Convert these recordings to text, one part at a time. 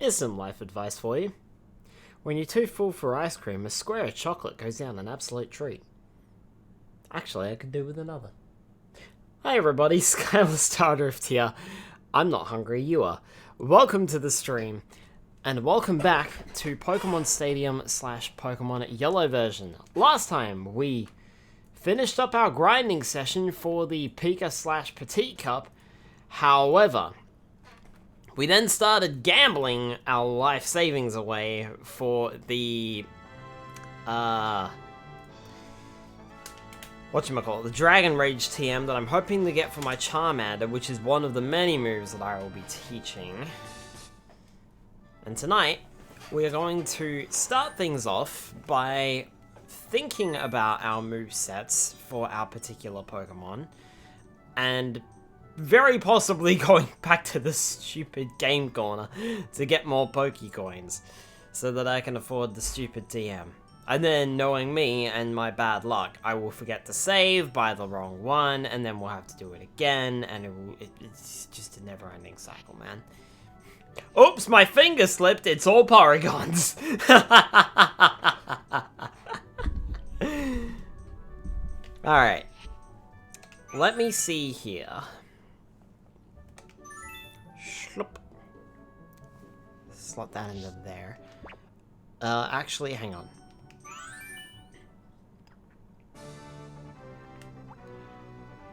Here's some life advice for you. When you're too full for ice cream, a square of chocolate goes down an absolute treat. Actually, I could do with another. Hi everybody, Skylar Stardrift here. I'm not hungry, you are. Welcome to the stream, and welcome back to Pokemon Stadium / Pokemon Yellow version. Last time, we finished up our grinding session for the Pika / Petit Cup. However, we then started gambling our life savings away for the, the Dragon Rage TM that I'm hoping to get for my Charmander, which is one of the many moves that I will be teaching. And tonight, we are going to start things off by thinking about our movesets for our particular Pokemon, and very possibly going back to the stupid game corner to get more Pokecoins, so that I can afford the stupid DM. And then, knowing me and my bad luck, I will forget to save, buy the wrong one, and then we'll have to do it again, and it's just a never-ending cycle, man. Oops, my finger slipped, it's all Porygons! Alright. Let me see here. Slot that into there. Actually, hang on.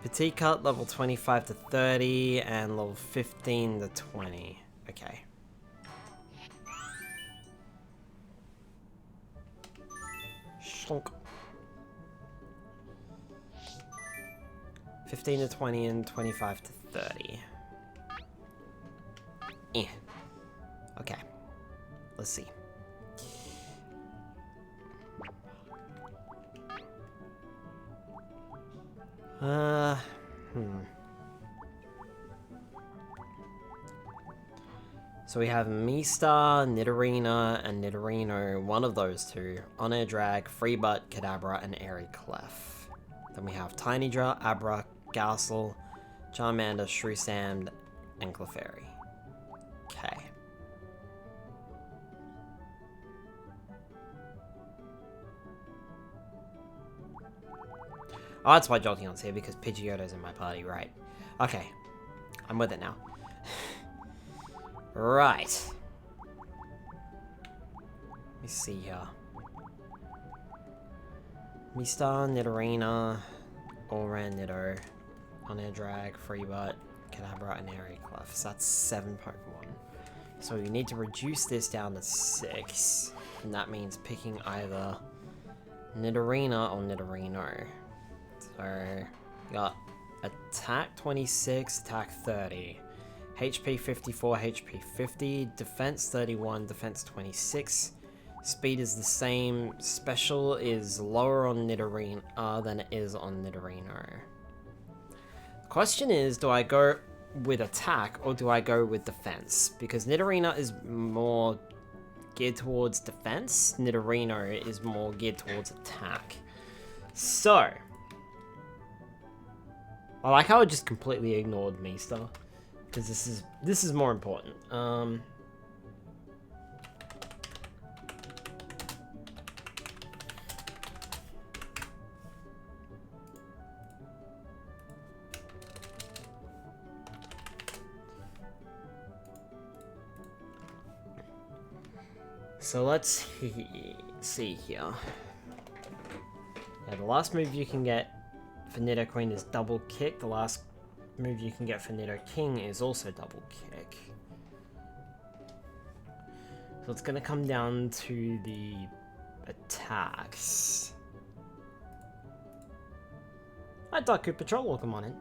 Petit Cut, level 25 to 30, and level 15 to 20. Okay. Shunk. 15 to 20 and 25 to 30. Eh. Okay. Let's see. So we have Mistar, Nidorina, and Nidorino, one of those two, On-Air Drag, Freebutt, Kadabra, and Airy Clef. Then we have Tinydra, Abra, Garcel, Charmander, Shreysand, and Clefairy. Okay. Oh, that's why Jolteon's here, because Pidgeotto's in my party, right. Okay. I'm with it now. Right. Let me see here. Mistar, Nidorina, Oran, Nido, On-Air Drag, Freebutt, Kadabra, and Airy Clef. So that's 7 Pokemon. So you need to reduce this down to 6. And that means picking either Nidorina or Nidorino. So, we got attack 26, attack 30, HP 54, HP 50, defense 31, defense 26, speed is the same, special is lower on Nidorina than it is on Nidorino. The question is, do I go with attack or do I go with defense? Because Nidorina is more geared towards defense, Nidorino is more geared towards attack. So, I like how I just completely ignored Mistar, because this is more important. So let's see here. Yeah, the last move you can get for Nidoqueen is double kick. The last move you can get for Nidoking is also double kick. So it's gonna come down to the attacks. Hi Darku Patrol, welcome on in.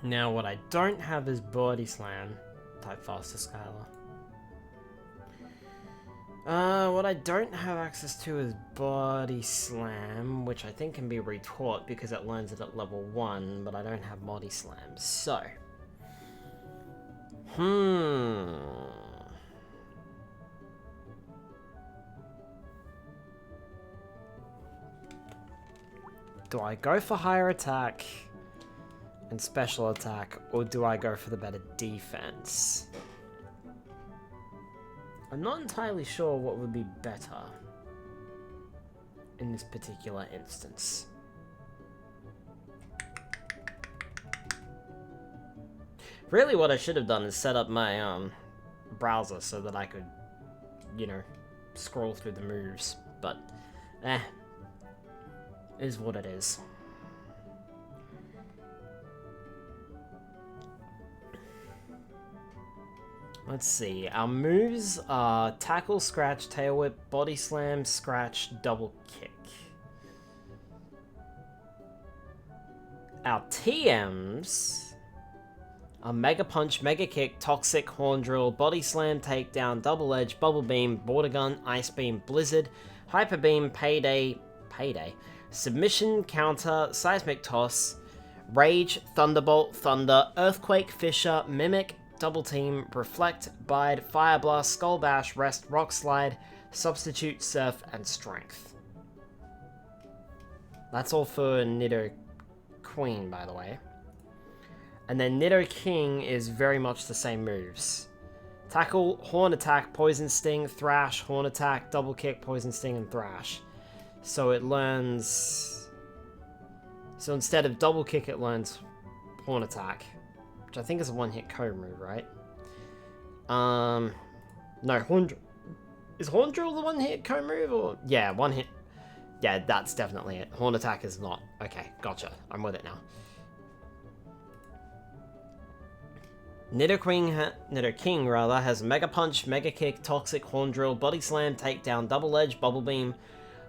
Now what I don't have is Body Slam, type faster Skylar. What I don't have access to is Body Slam, which I think can be retaught because it learns it at level 1, but I don't have Body Slam, so... Do I go for higher attack and special attack, or do I go for the better defense? I'm not entirely sure what would be better in this particular instance. Really what I should have done is set up my browser so that I could, you know, scroll through the moves, but is what it is. Let's see, our moves are tackle, scratch, tail whip, body slam, scratch, double kick. Our TMs are mega punch, mega kick, toxic, horn drill, body slam, takedown, double edge, bubble beam, border gun, ice beam, blizzard, hyper beam, payday, submission, counter, seismic toss, rage, thunderbolt, thunder, earthquake, fissure, mimic, double team, reflect, bide, fire blast, skull bash, rest, rock slide, substitute, surf, and strength. That's all for Nido Queen, by the way. And then Nido King is very much the same moves. Tackle, horn attack, poison sting, thrash, horn attack, double kick, poison sting, and thrash. So it learns... So instead of double kick, it learns horn attack. Which I think is a one-hit code move, right? No, horn drill. Is horn drill the one-hit code move? Or... Yeah, one hit. Yeah, that's definitely it. Horn attack is not. Okay, gotcha. I'm with it now. Nido King rather has Mega Punch, Mega Kick, Toxic, Horn Drill, Body Slam, Takedown, Double Edge, Bubble Beam,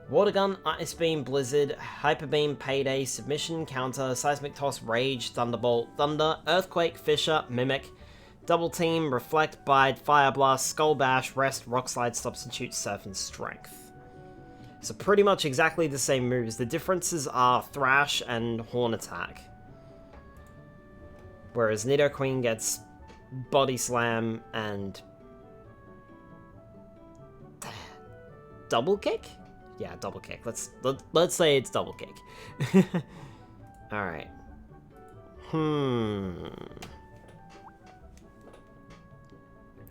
Water Gun, Ice Beam, Blizzard, Hyper Beam, Payday, Submission, Counter, Seismic Toss, Rage, Thunderbolt, Thunder, Earthquake, Fissure, Mimic, Double Team, Reflect, Bide, Fire Blast, Skull Bash, Rest, Rock Slide, Substitute, Surf, and Strength. So pretty much exactly the same moves. The differences are Thrash and Horn Attack. Whereas Nido Queen gets Body Slam and... Double Kick? Yeah, double kick. Let's say it's double kick. Alright.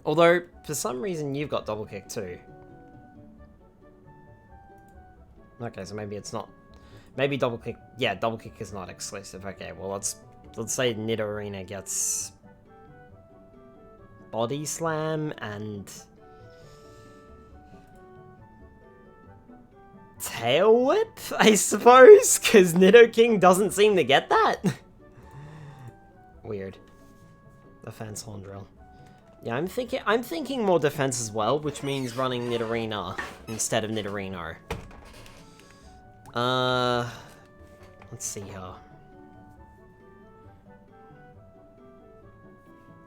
Although, for some reason, you've got double kick too. Okay, so maybe it's not... Maybe double kick... Yeah, double kick is not exclusive. Okay, well, let's say Nidorina gets... Body Slam and... Tail Whip, I suppose, because Nido King doesn't seem to get that. Weird. Defense Horn Drill. Yeah, I'm thinking more defense as well, which means running Nidorina instead of Nidorino. Let's see here.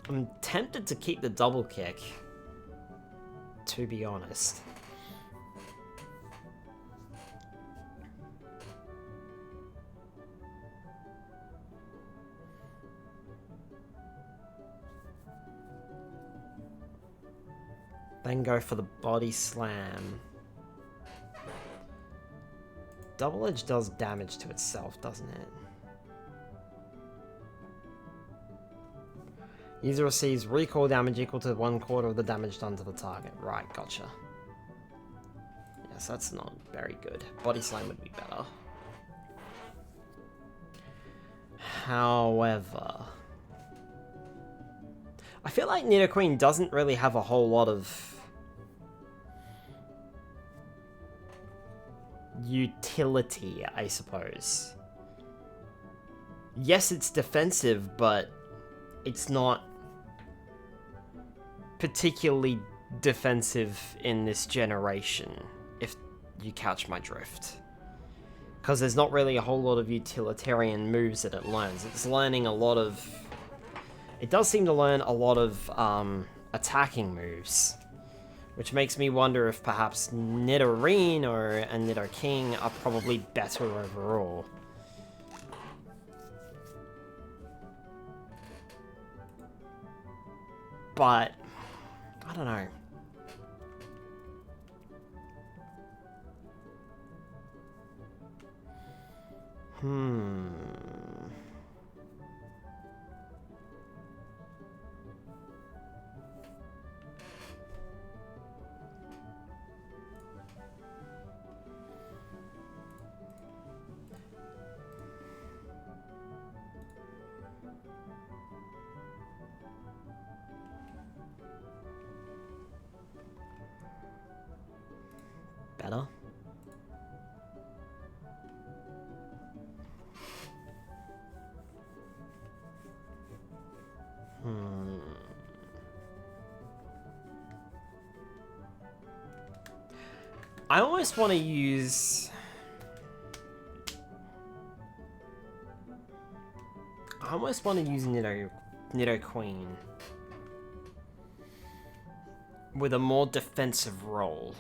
I'm tempted to keep the double kick, to be honest. Then go for the body slam. Double Edge does damage to itself, doesn't it? User receives recoil damage equal to 1/4 of the damage done to the target. Right, gotcha. Yes, that's not very good. Body slam would be better. However... I feel like Nido Queen doesn't really have a whole lot of... utility, I suppose. Yes, it's defensive, but it's not particularly defensive in this generation, if you catch my drift. Because there's not really a whole lot of utilitarian moves that it learns. It's learning a lot of... It does seem to learn a lot of attacking moves, Which makes me wonder if perhaps Nidorine and Nidoking are probably better overall. But, I don't know. Better? I almost want to use... Nidoqueen with a more defensive role.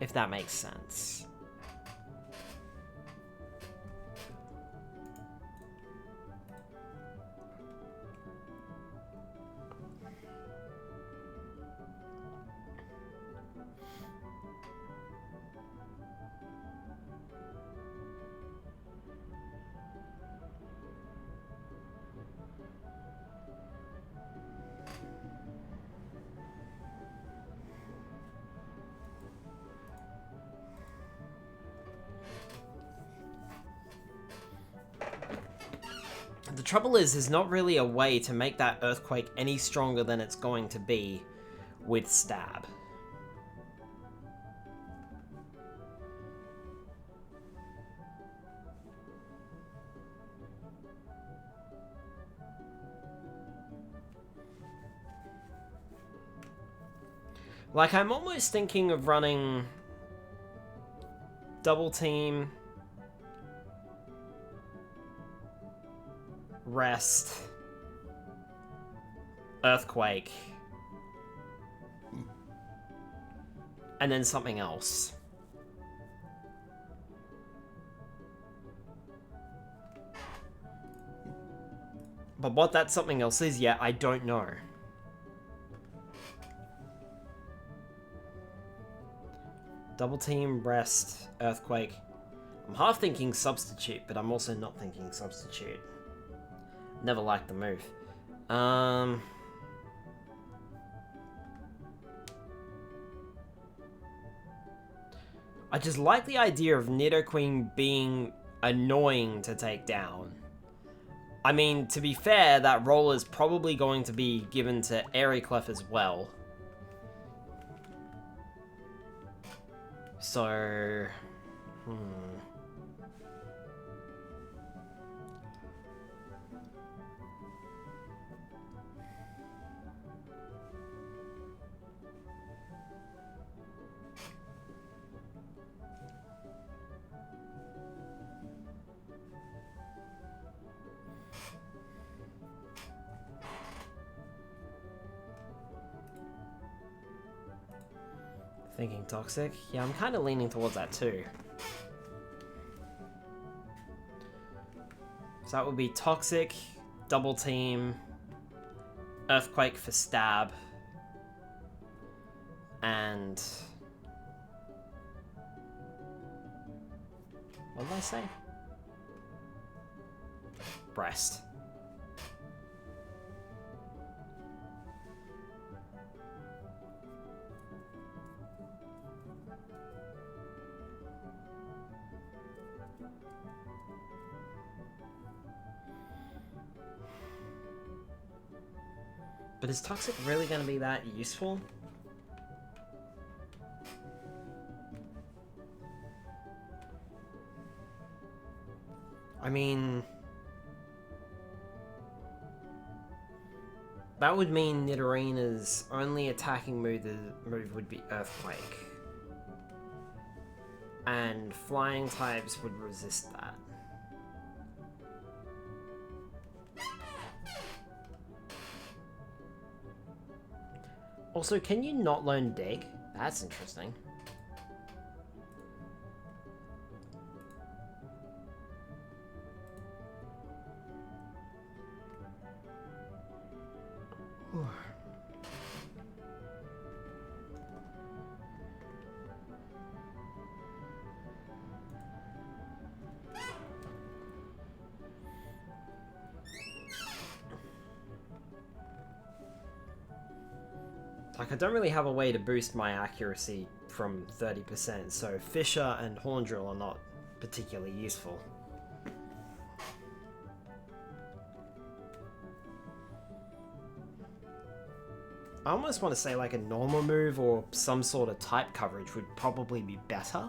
If that makes sense. The trouble is, there's not really a way to make that Earthquake any stronger than it's going to be with Stab. Like, I'm almost thinking of running Double Team, Rest, Earthquake, and then something else. But what that something else is yet, I don't know. Double Team, Rest, Earthquake. I'm half thinking Substitute, but I'm also not thinking Substitute. Never liked the move. I just like the idea of Nidoqueen being annoying to take down. I mean, to be fair, that role is probably going to be given to Airyclef as well. So... Thinking Toxic? Yeah, I'm kind of leaning towards that too. So that would be Toxic, Double Team, Earthquake for Stab, and... what did I say? Breast. But is Toxic really going to be that useful? I mean... that would mean Nidorina's only attacking move would be Earthquake. And flying types would resist that. Also, can you not learn dig? That's interesting. Like, I don't really have a way to boost my accuracy from 30%, so Fissure and Horn Drill are not particularly useful. I almost want to say like a normal move or some sort of type coverage would probably be better.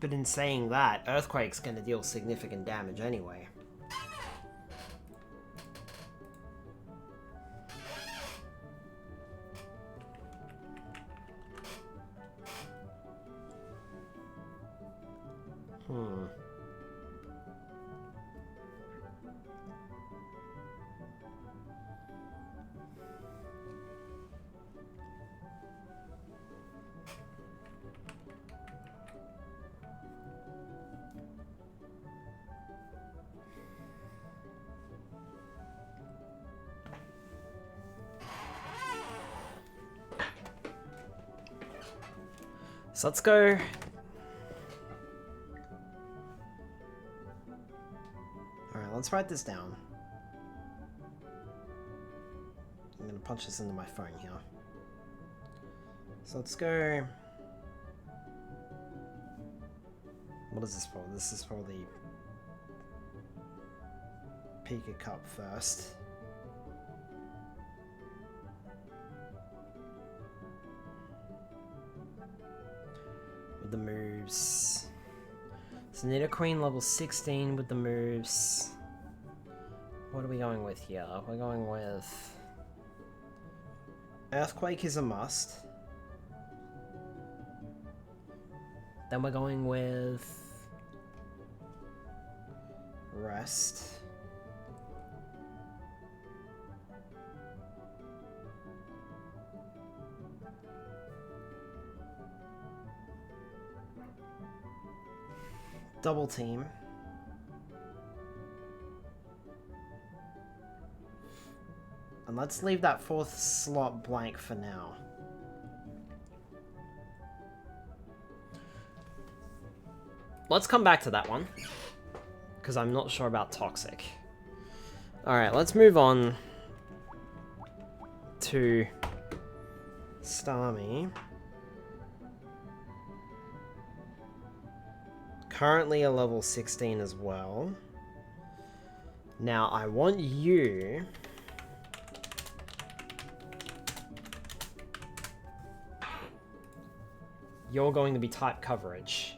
But in saying that, Earthquake's going to deal significant damage anyway. So let's go. Alright, let's write this down. I'm gonna punch this into my phone here. So let's go. What is this for? This is for the Pika Cup first. With the moves. So Nidoqueen level 16 with the moves. What are we going with here? We're going with... Earthquake is a must. Then we're going with... Rest. Double team. And let's leave that 4th slot blank for now. Let's come back to that one, because I'm not sure about Toxic. Alright, let's move on to Starmie. Currently a level 16 as well. Now I want you... You're going to be type coverage.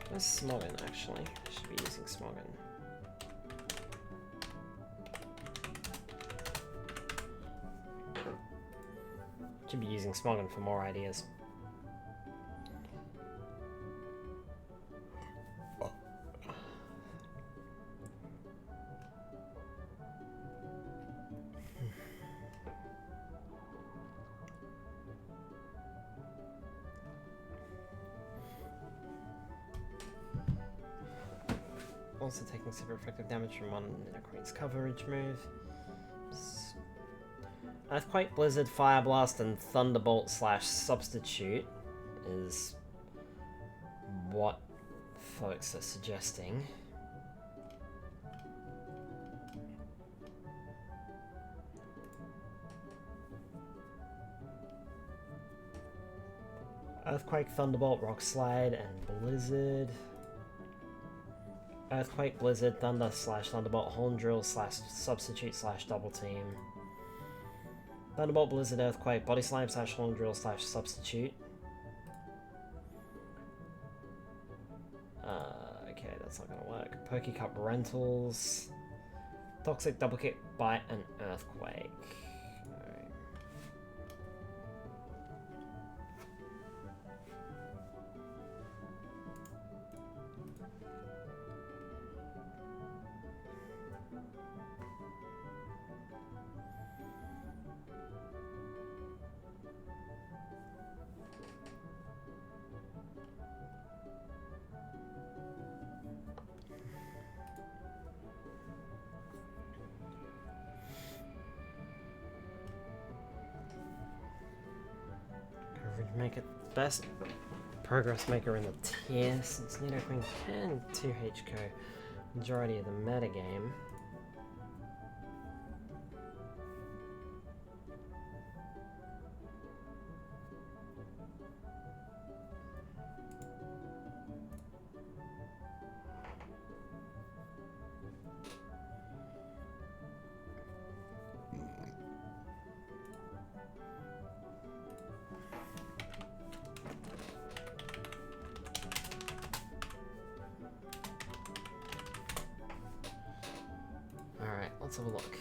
Where's Smoggin, actually? I should be using Smoggin. Should be using Smoggin for more ideas. Also taking super effective damage from one Nidoqueen's coverage move. Earthquake, Blizzard, Fire Blast, and Thunderbolt / Substitute is what folks are suggesting. Earthquake, Thunderbolt, Rock Slide, and Blizzard. Earthquake, Blizzard, Thunder / Thunderbolt, Horn Drill / Substitute / Double Team. Thunderbolt, Blizzard, Earthquake, Body Slam / Horn Drill / Substitute. Okay, that's not gonna work. Pokécup Rentals. Toxic, Double Kick, Bite, and Earthquake. Alright. Make it best progress maker in the tier since Nidoqueen can 2HK majority of the metagame. Alright, let's have a look.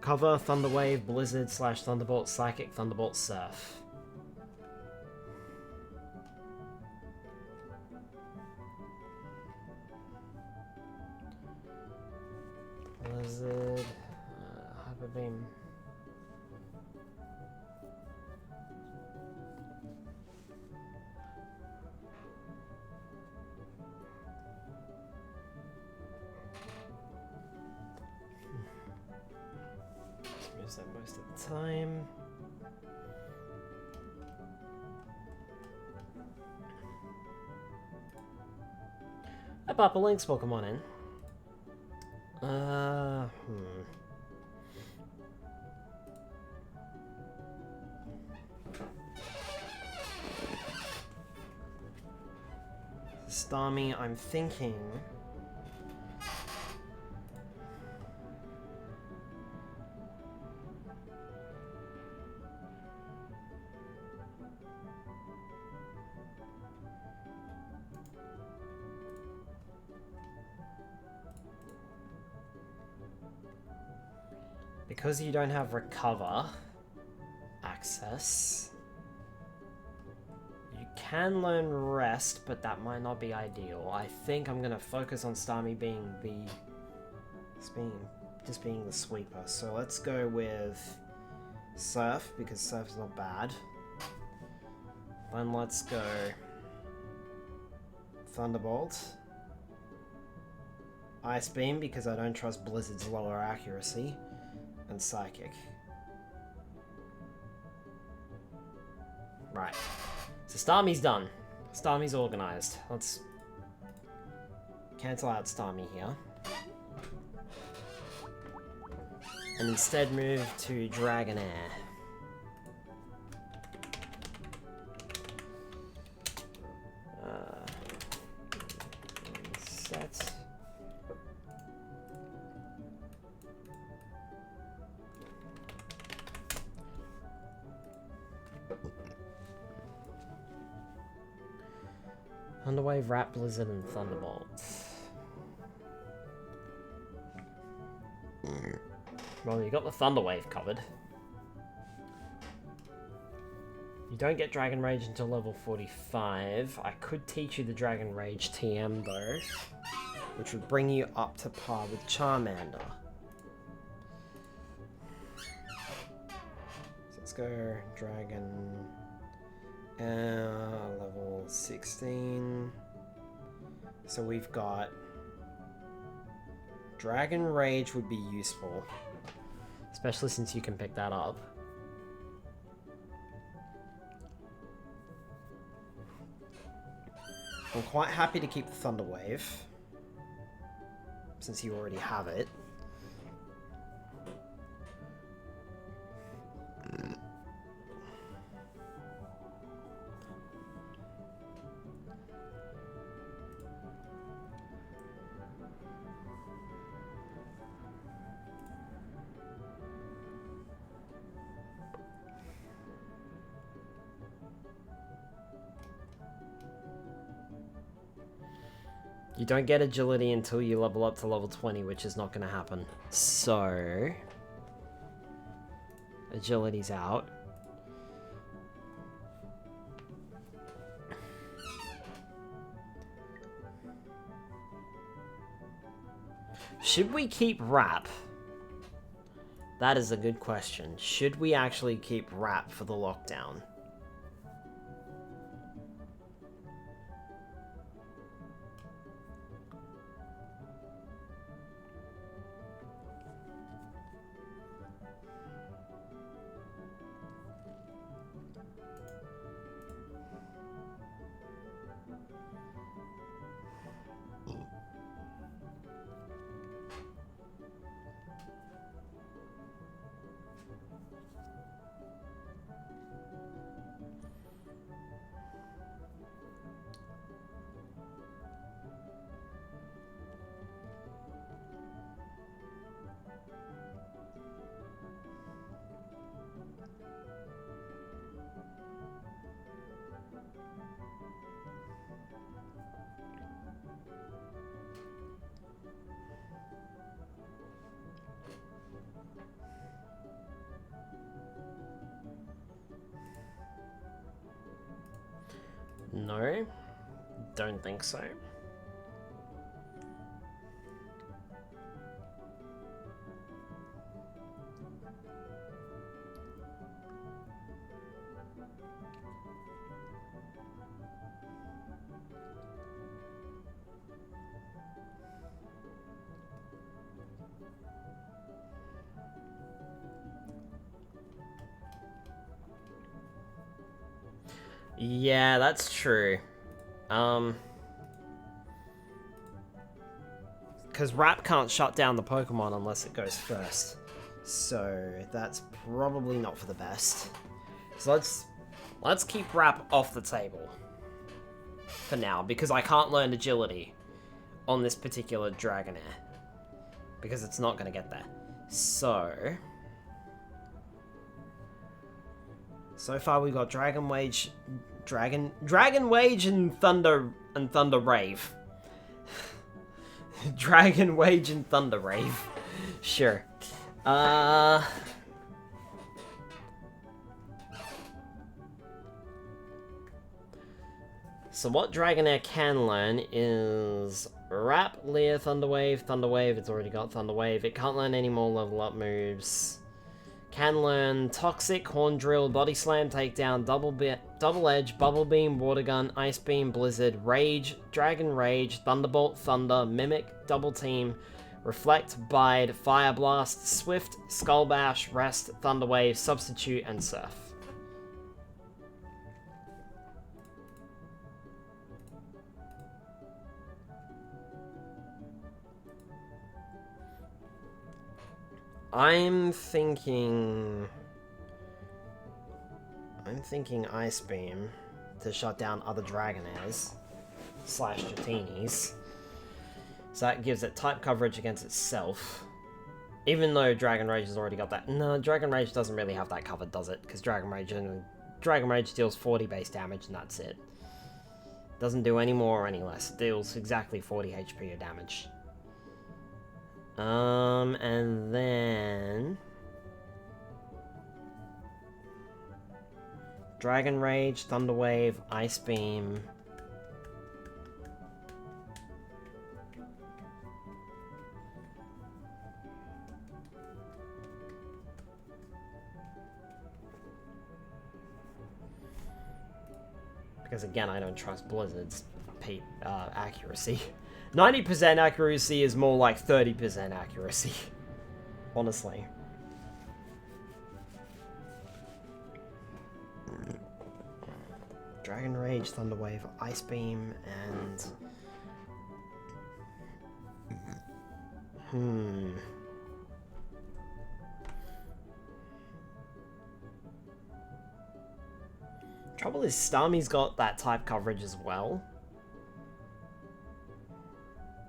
Cover, Thunderwave, Blizzard / Thunderbolt, Psychic, Thunderbolt, Surf. Blizzard, Hyper Beam. Use that most of the time. A Papa Link's Pokemon in. Starmie, I'm thinking. Because you don't have recover access, you can learn rest, but that might not be ideal. I think I'm gonna focus on Starmie being just being the sweeper. So let's go with Surf, because Surf's not bad. Then let's go Thunderbolt. Ice Beam, because I don't trust Blizzard's lower accuracy. And Psychic. Right. So Starmie's done. Starmie's organized. Let's cancel out Starmie here. And instead move to Dragonair. Set. Thunderwave, Rat, Blizzard, and Thunderbolt. Well, you got the Thunderwave covered. You don't get Dragon Rage until level 45. I could teach you the Dragon Rage TM though, which would bring you up to par with Charmander. So let's go Dragon... level 16. So we've got Dragon Rage would be useful, especially since you can pick that up. I'm quite happy to keep the Thunder Wave since you already have it. You don't get agility until you level up to level 20, which is not going to happen. So, agility's out. Should we keep Wrap? That is a good question. Should we actually keep Wrap for the lockdown? No, don't think so. Yeah, that's true. Because Rap can't shut down the Pokemon unless it goes first. So that's probably not for the best. So let's keep Rap off the table for now, because I can't learn Agility on this particular Dragonair. Because it's not going to get there. So far we got Dragon Wage and Thunder Rave. Dragon Wage and Thunder Rave. Sure. So what Dragonair can learn is Rap, Leer, Thunder Wave, it's already got Thunder Wave. It can't learn any more level up moves. Can learn Toxic, Horn Drill, Body Slam, Takedown, Double Edge, Bubble Beam, Water Gun, Ice Beam, Blizzard, Rage, Dragon Rage, Thunderbolt, Thunder, Mimic, Double Team, Reflect, Bide, Fire Blast, Swift, Skull Bash, Rest, Thunder Wave, Substitute, and Surf. I'm thinking Ice Beam to shut down other Dragonairs / Jatinis. So that gives it type coverage against itself. Even though Dragon Rage has already got that. No, Dragon Rage doesn't really have that covered, does it? Because Dragon Rage deals 40 base damage and that's it. Doesn't do any more or any less. It deals exactly 40 HP of damage. And then Dragon Rage, Thunder Wave, Ice Beam. Because again, I don't trust Blizzard's accuracy. 90% accuracy is more like 30% accuracy. Honestly. Dragon Rage, Thunder Wave, Ice Beam, and... Trouble is, Starmie's got that type coverage as well.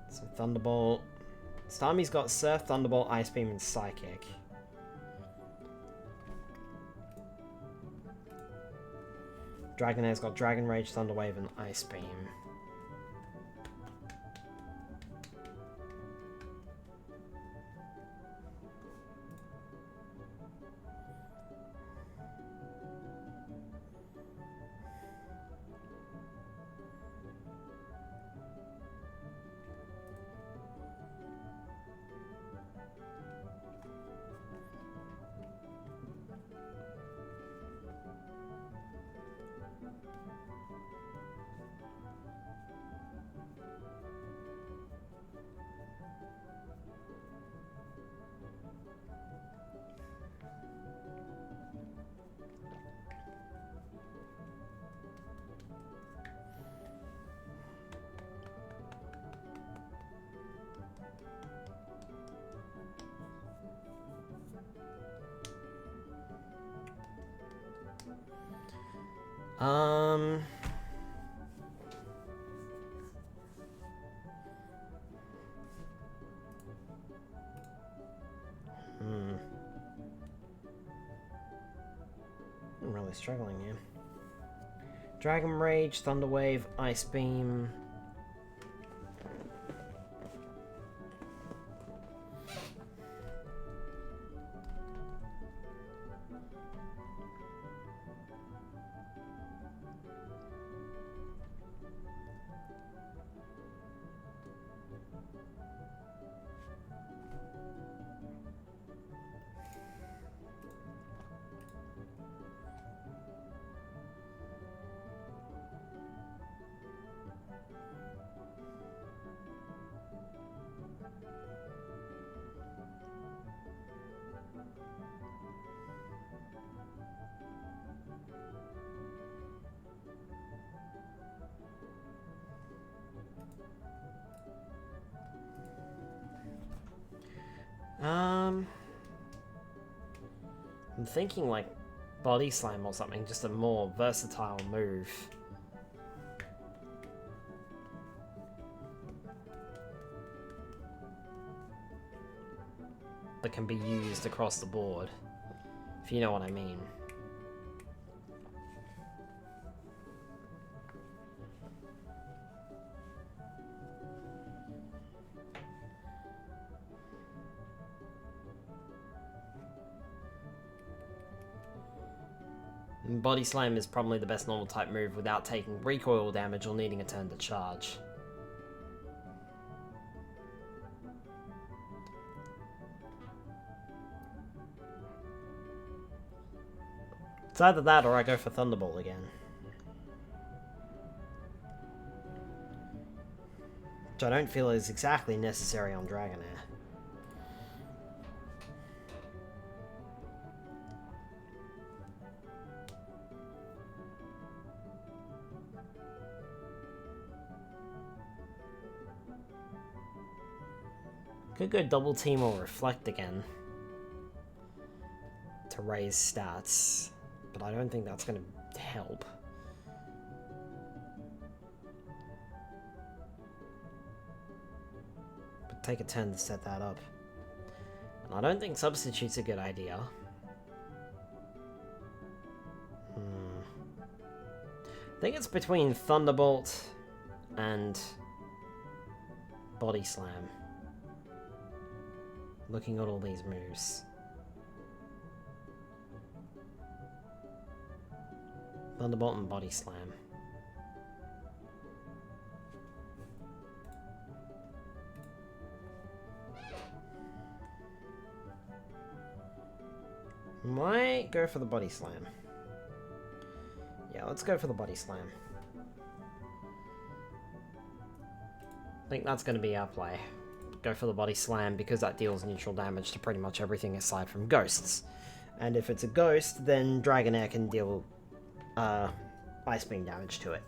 So Thunderbolt. Starmie's got Surf, Thunderbolt, Ice Beam, and Psychic. Dragonair's got Dragon Rage, Thunder Wave, and Ice Beam. I'm really struggling here. Dragon Rage, Thunder Wave, Ice Beam. I'm thinking like Body Slam or something, just a more versatile move. That can be used across the board, if you know what I mean. Body Slam is probably the best normal type move without taking recoil damage or needing a turn to charge. It's either that or I go for Thunderbolt again. Which I don't feel is exactly necessary on Dragonair. Could go Double Team or Reflect again to raise stats, but I don't think that's going to help. But take a turn to set that up. And I don't think Substitute's a good idea. I think it's between Thunderbolt and Body Slam. Looking at all these moves. Thunderbolt and Body Slam. Might go for the Body Slam. Yeah, let's go for the Body Slam. I think that's going to be our play. Go for the Body Slam because that deals neutral damage to pretty much everything aside from ghosts. And if it's a ghost, then Dragonair can deal Ice Beam damage to it.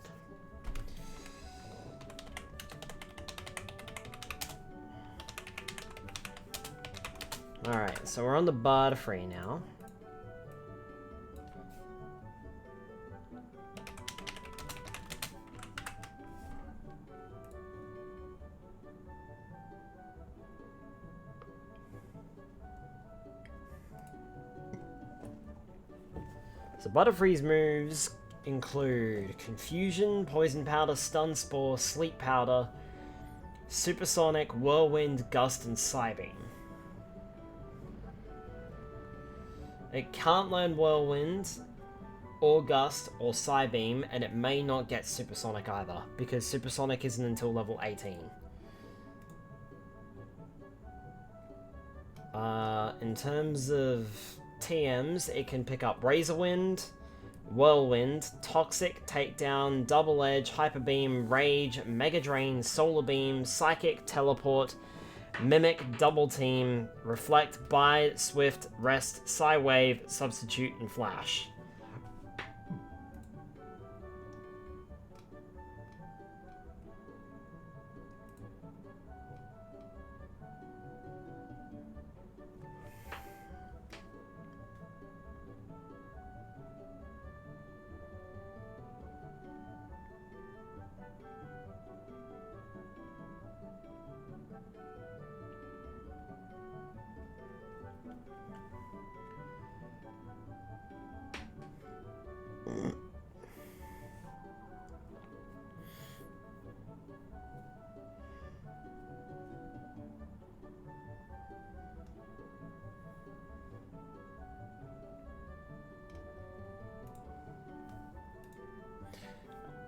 Alright, so we're on the Butterfree now. So Butterfree's moves include Confusion, Poison Powder, Stun Spore, Sleep Powder, Supersonic, Whirlwind, Gust, and Psybeam. It can't learn Whirlwind, or Gust, or Psybeam, and it may not get Supersonic either, because Supersonic isn't until level 18. In terms of TMs, it can pick up Razor Wind, Whirlwind, Toxic, Takedown, Double Edge, Hyper Beam, Rage, Mega Drain, Solar Beam, Psychic, Teleport, Mimic, Double Team, Reflect, Bide, Swift, Rest, Psywave, Substitute, and Flash.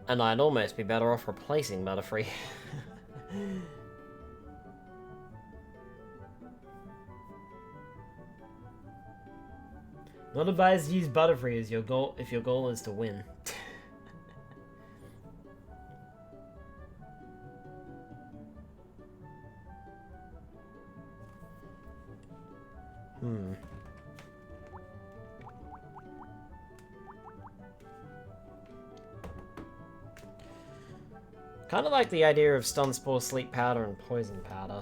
And I'd almost be better off replacing Butterfree. Not advised to use Butterfree as your goal if your goal is to win. Kind of like the idea of Stun Spore, Sleep Powder, and Poison Powder.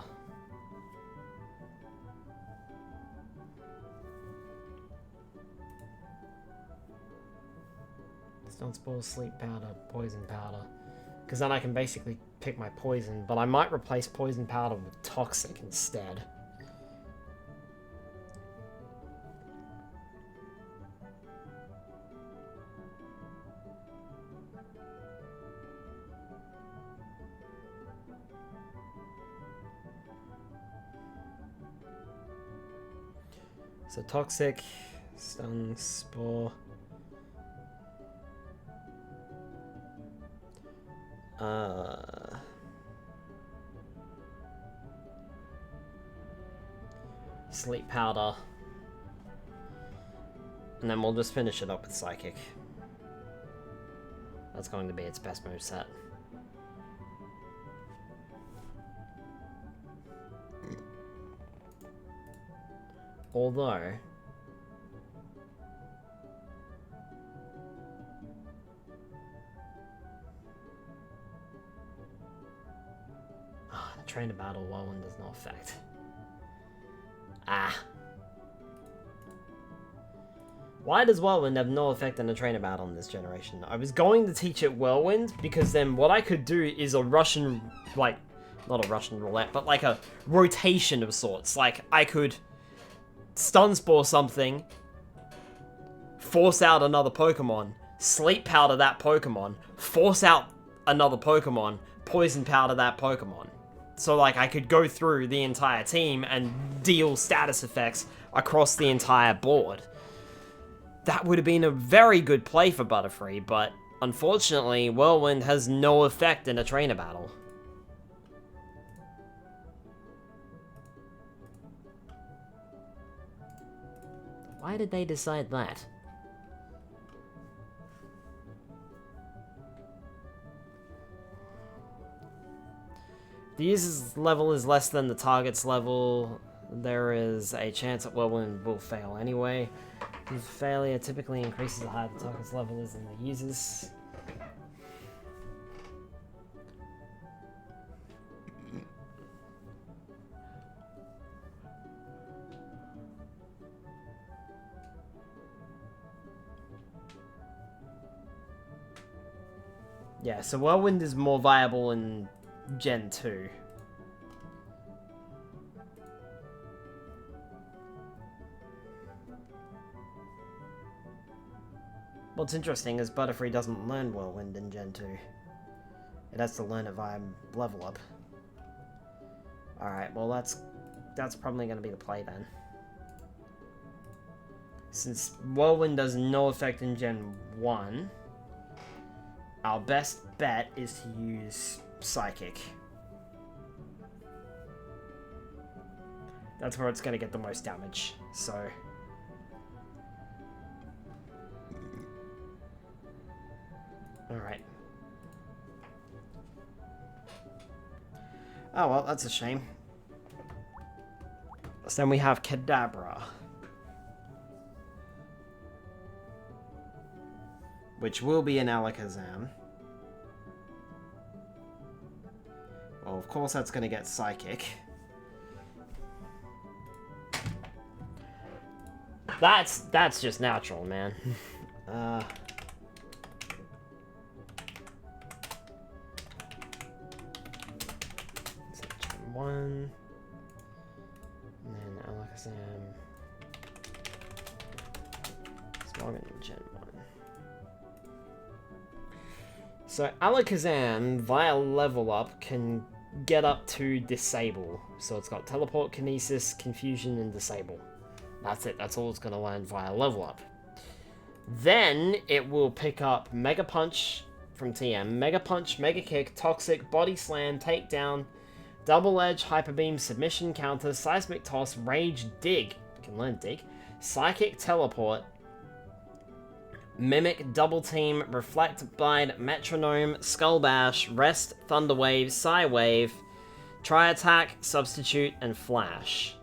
Stun Spore, Sleep Powder, Poison Powder. Because then I can basically pick my poison, but I might replace Poison Powder with Toxic instead. So Toxic, Stun Spore. Sleep Powder. And then we'll just finish it up with Psychic. That's going to be its best moveset. Although... the Trainer Battle Whirlwind does not affect. Ah. Why does Whirlwind have no effect on the Trainer Battle in this generation? I was going to teach it Whirlwind, because then what I could do is a Russian, like, not a Russian roulette, but like a rotation of sorts. Like, I could Stun Spore something, force out another Pokemon, Sleep Powder that Pokemon, force out another Pokemon, Poison Powder that Pokemon. So, like, I could go through the entire team and deal status effects across the entire board. That would have been a very good play for Butterfree, but unfortunately, Whirlwind has no effect in a trainer battle. Why did they decide that? The user's level is less than the target's level. There is a chance that Whirlwind will fail anyway. His failure typically increases the higher the target's level is than the user's. Yeah, so Whirlwind is more viable in Gen 2. What's interesting is Butterfree doesn't learn Whirlwind in Gen 2. It has to learn it via level up. Alright, well that's probably going to be the play then. Since Whirlwind does no effect in Gen 1, our best bet is to use Psychic. That's where it's going to get the most damage, so... Alright. Oh well, that's a shame. So then we have Kadabra. Which will be an Alakazam. Well, of course that's going to get Psychic. That's just natural, man. Gen 1. And then Alakazam. Stronger than Gen 1. So Alakazam, via level up, can get up to Disable. So it's got Teleport, Kinesis, Confusion, and Disable. That's it. That's all it's going to learn via level up. Then it will pick up Mega Punch from TM, Mega Punch, Mega Kick, Toxic, Body Slam, Takedown, Double Edge, Hyper Beam, Submission Counter, Seismic Toss, Rage, Dig. You can learn Dig. Psychic Teleport, Mimic, Double Team, Reflect, Bide, Metronome, Skull Bash, Rest, Thunder Wave, Psy Wave, Tri Attack, Substitute, and Flash.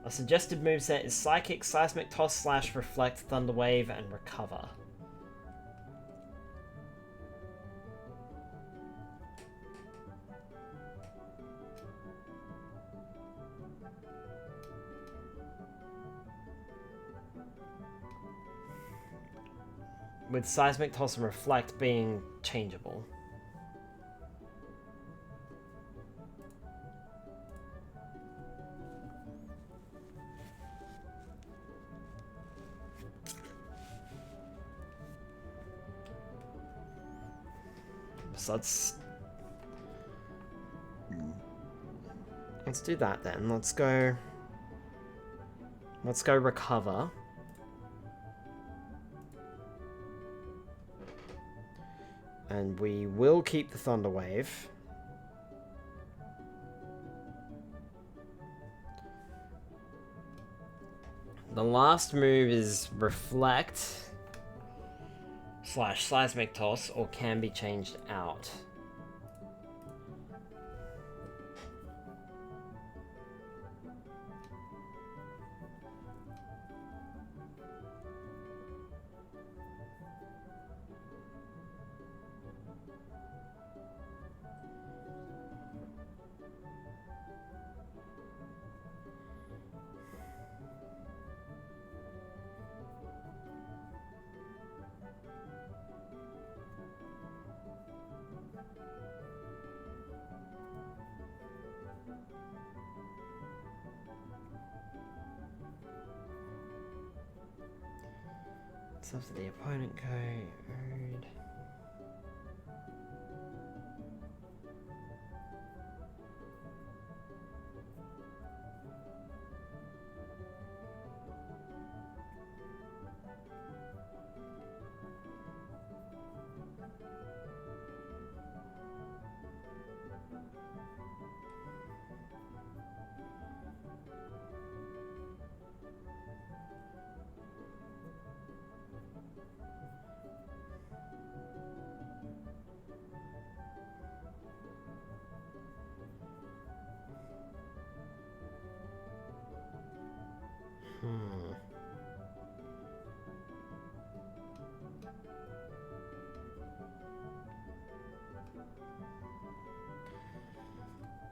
A suggested moveset is Psychic, Seismic Toss / Reflect, Thunder Wave, and Recover. with Seismic Toss and Reflect being changeable. So let's do that then. Let's go recover. And we will keep the Thunder Wave. The last move is Reflect / Seismic Toss, or can be changed out. It's after the opponent go.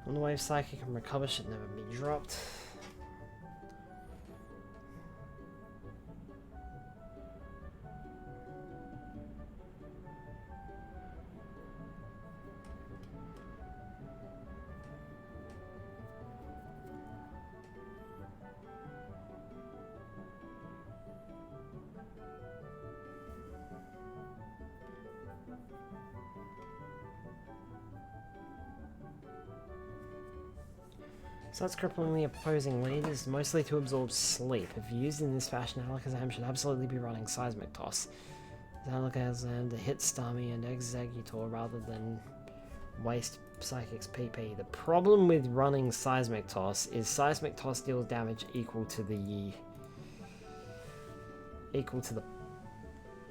On the wave, Psychic and Recover should never be dropped. So that's crippling the opposing leaders, mostly to absorb sleep. If used in this fashion, Alakazam should absolutely be running Seismic Toss. Alakazam to hit Starmie and Exeggutor rather than waste Psychic's PP. The problem with running Seismic Toss is Seismic Toss deals damage equal to the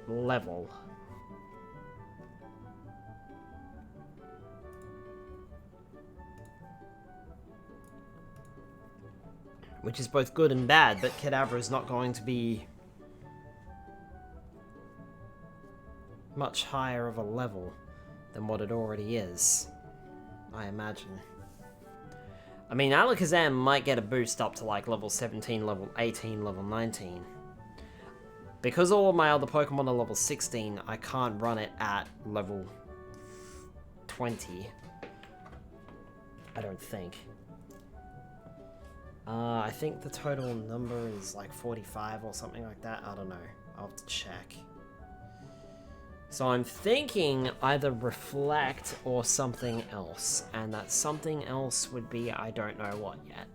level. Which is both good and bad, but Kadabra is not going to be much higher of a level than what it already is, I imagine. I mean, Alakazam might get a boost up to like level 17, level 18, level 19. Because all of my other Pokemon are level 16, I can't run it at level 20. I don't think. I think the total number is like 45 or something like that. I don't know. I'll have to check. So I'm thinking either Reflect or something else. And that something else would be I don't know what yet.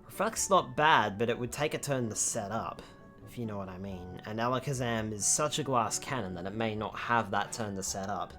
Reflect's not bad, but it would take a turn to set up, if you know what I mean. And Alakazam is such a glass cannon that it may not have that turn to set up.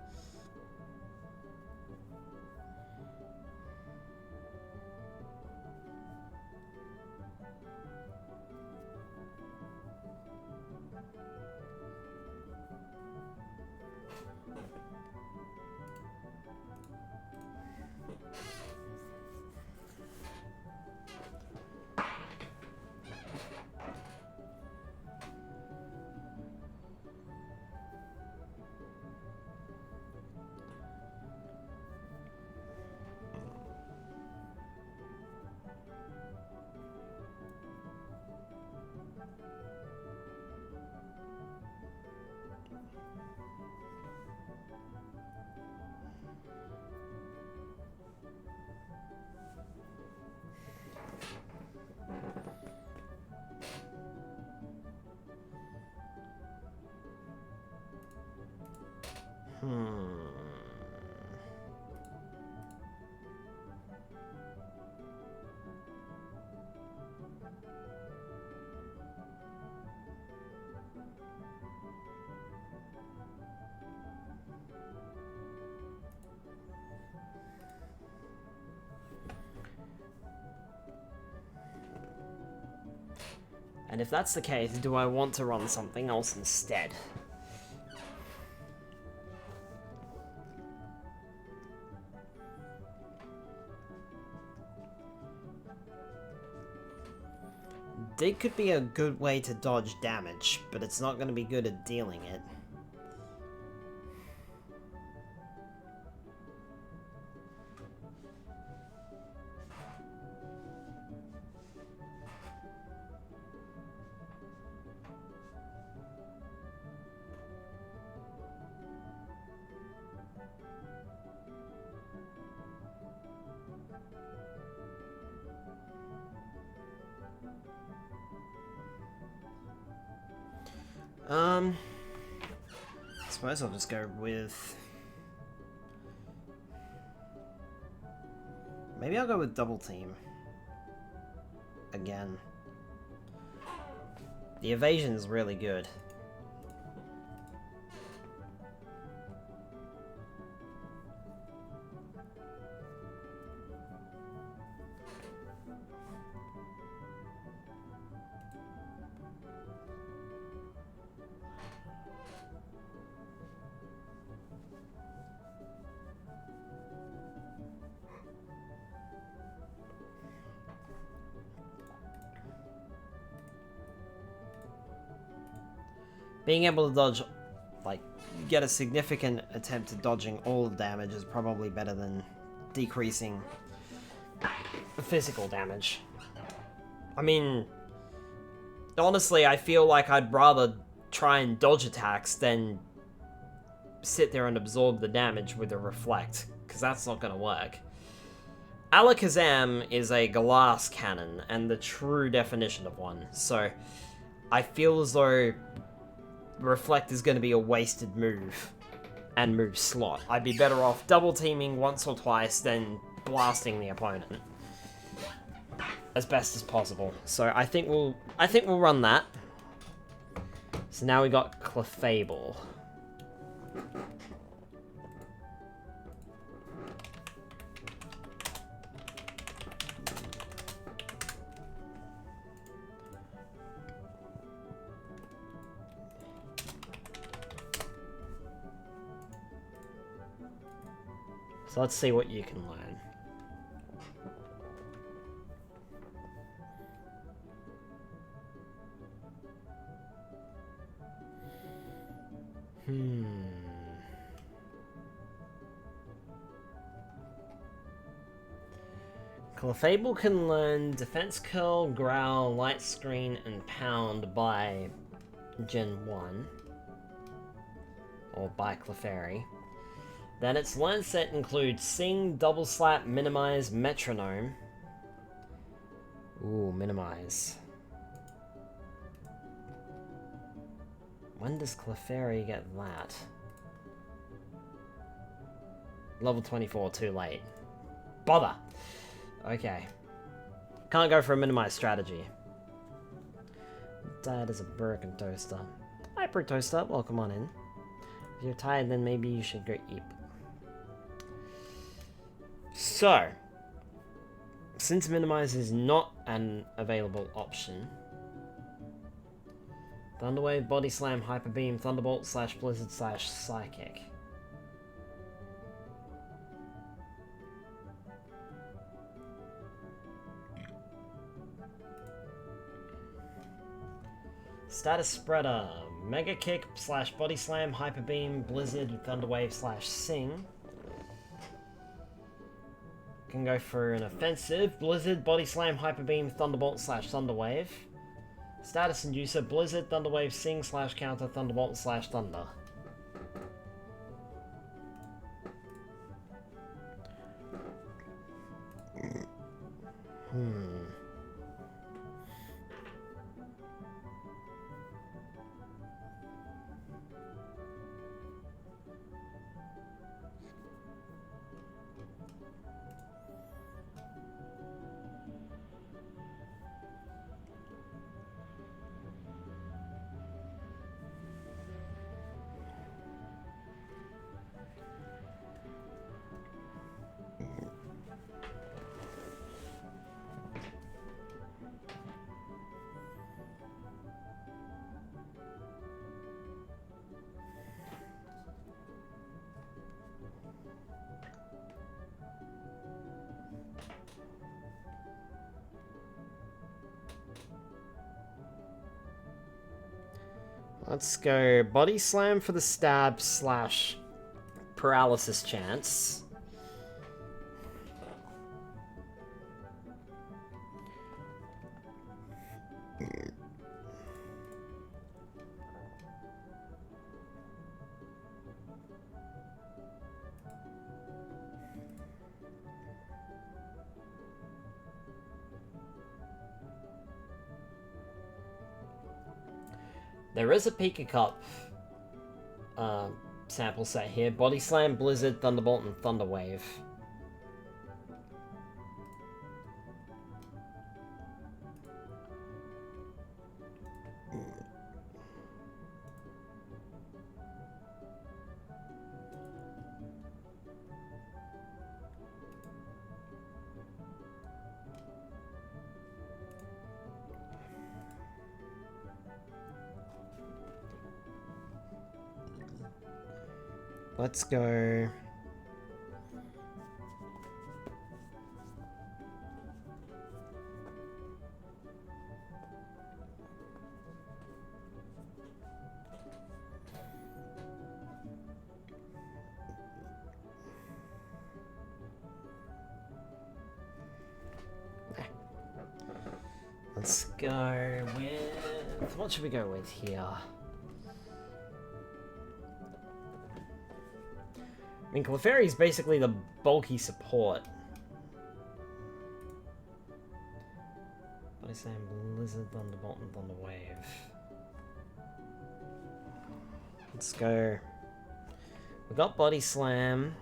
And if that's the case, do I want to run something else instead? Dig could be a good way to dodge damage, but it's not going to be good at dealing it. I suppose I'll just go with... Maybe I'll go with double team. Again. The evasion's really good. Being able to dodge, like, get a significant attempt at dodging all the damage is probably better than decreasing the physical damage. I mean, honestly, I feel like I'd rather try and dodge attacks than sit there and absorb the damage with a reflect, because that's not going to work. Alakazam is a glass cannon, and the true definition of one, so I feel as though reflect is going to be a wasted move and move slot. I'd be better off double teaming once or twice than blasting the opponent as best as possible. So I think we'll run that. So now we got Clefable. So let's see what you can learn. Clefable can learn Defense Curl, Growl, Light Screen, and Pound by Gen 1. Or by Clefairy. Then its learn set includes Sing, Double Slap, Minimize, Metronome. Ooh, Minimize. When does Clefairy get that? Level 24, too late. Bother! Okay. Can't go for a Minimize strategy. Died as a broken toaster. Hi, Toaster, welcome on in. If you're tired, then maybe you should go eat. So, since Minimize is not an available option, Thunderwave, Body Slam, Hyper Beam, Thunderbolt / Blizzard / Psychic. Status Spreader, Mega Kick / Body Slam, Hyper Beam, Blizzard, Thunderwave / Sing. Can go for an offensive, Blizzard, Body Slam, Hyper Beam, Thunderbolt / Thunderwave. Status Inducer, Blizzard, Thunderwave, Sing / Counter, Thunderbolt / Thunder. Let's go Body Slam for the stab slash paralysis chance. There is a Pika Cup sample set here. Body Slam, Blizzard, Thunderbolt, and Thunder Wave. Let's go. Let's go with... What should we go with here? I mean, Clefairy is basically the bulky support. Body Slam, Blizzard, Thunderbolt, and Thunder Wave. Let's go. We got Body Slam.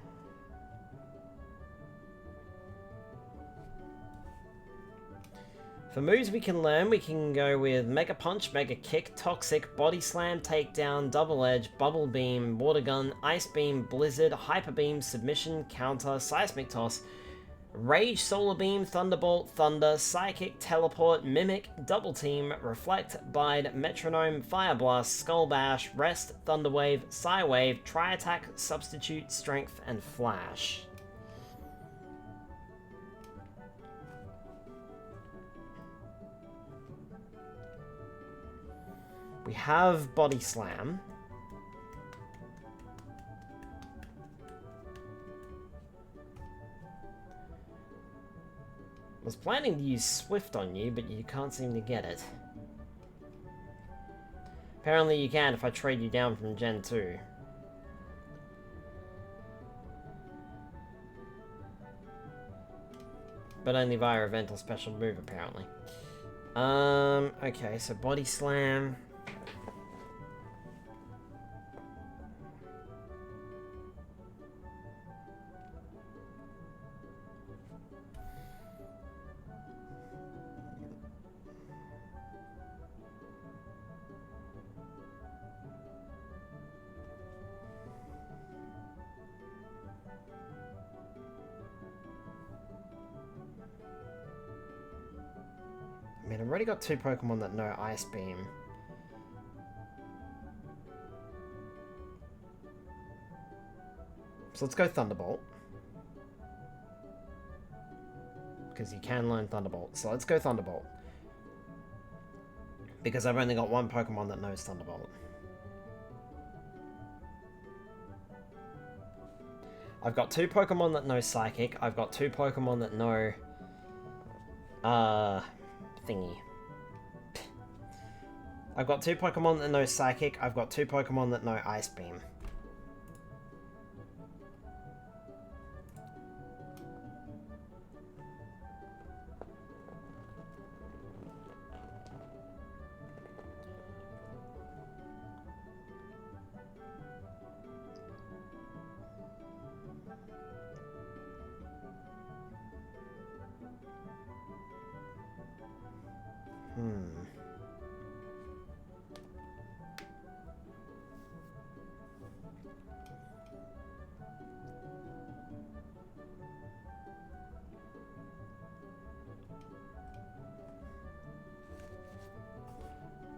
For moves we can learn, we can go with Mega Punch, Mega Kick, Toxic, Body Slam, Takedown, Double Edge, Bubble Beam, Water Gun, Ice Beam, Blizzard, Hyper Beam, Submission, Counter, Seismic Toss, Rage, Solar Beam, Thunderbolt, Thunder, Psychic, Teleport, Mimic, Double Team, Reflect, Bide, Metronome, Fire Blast, Skull Bash, Rest, Thunder Wave, Psy Wave, Tri-Attack, Substitute, Strength, and Flash. We have Body Slam. I was planning to use Swift on you, but you can't seem to get it. Apparently you can if I trade you down from Gen 2. But only via event or special move, apparently. Okay, so Body Slam. I mean, I've already got two Pokemon that know Ice Beam. So let's go Thunderbolt. Because you can learn Thunderbolt. So let's go Thunderbolt. Because I've only got one Pokemon that knows Thunderbolt. I've got two Pokemon that know Psychic. I've got two Pokemon that know... thingy. I've got two Pokemon that know Psychic. I've got two Pokemon that know Ice Beam.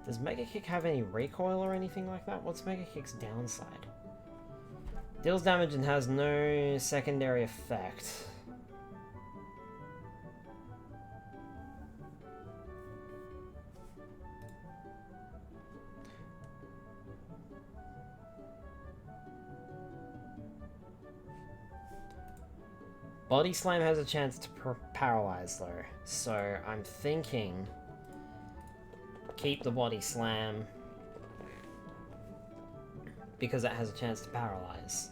Does Mega Kick have any recoil or anything like that? What's Mega Kick's downside? Deals damage and has no secondary effect. Body Slam has a chance to paralyze though, so I'm thinking keep the Body Slam because it has a chance to paralyze.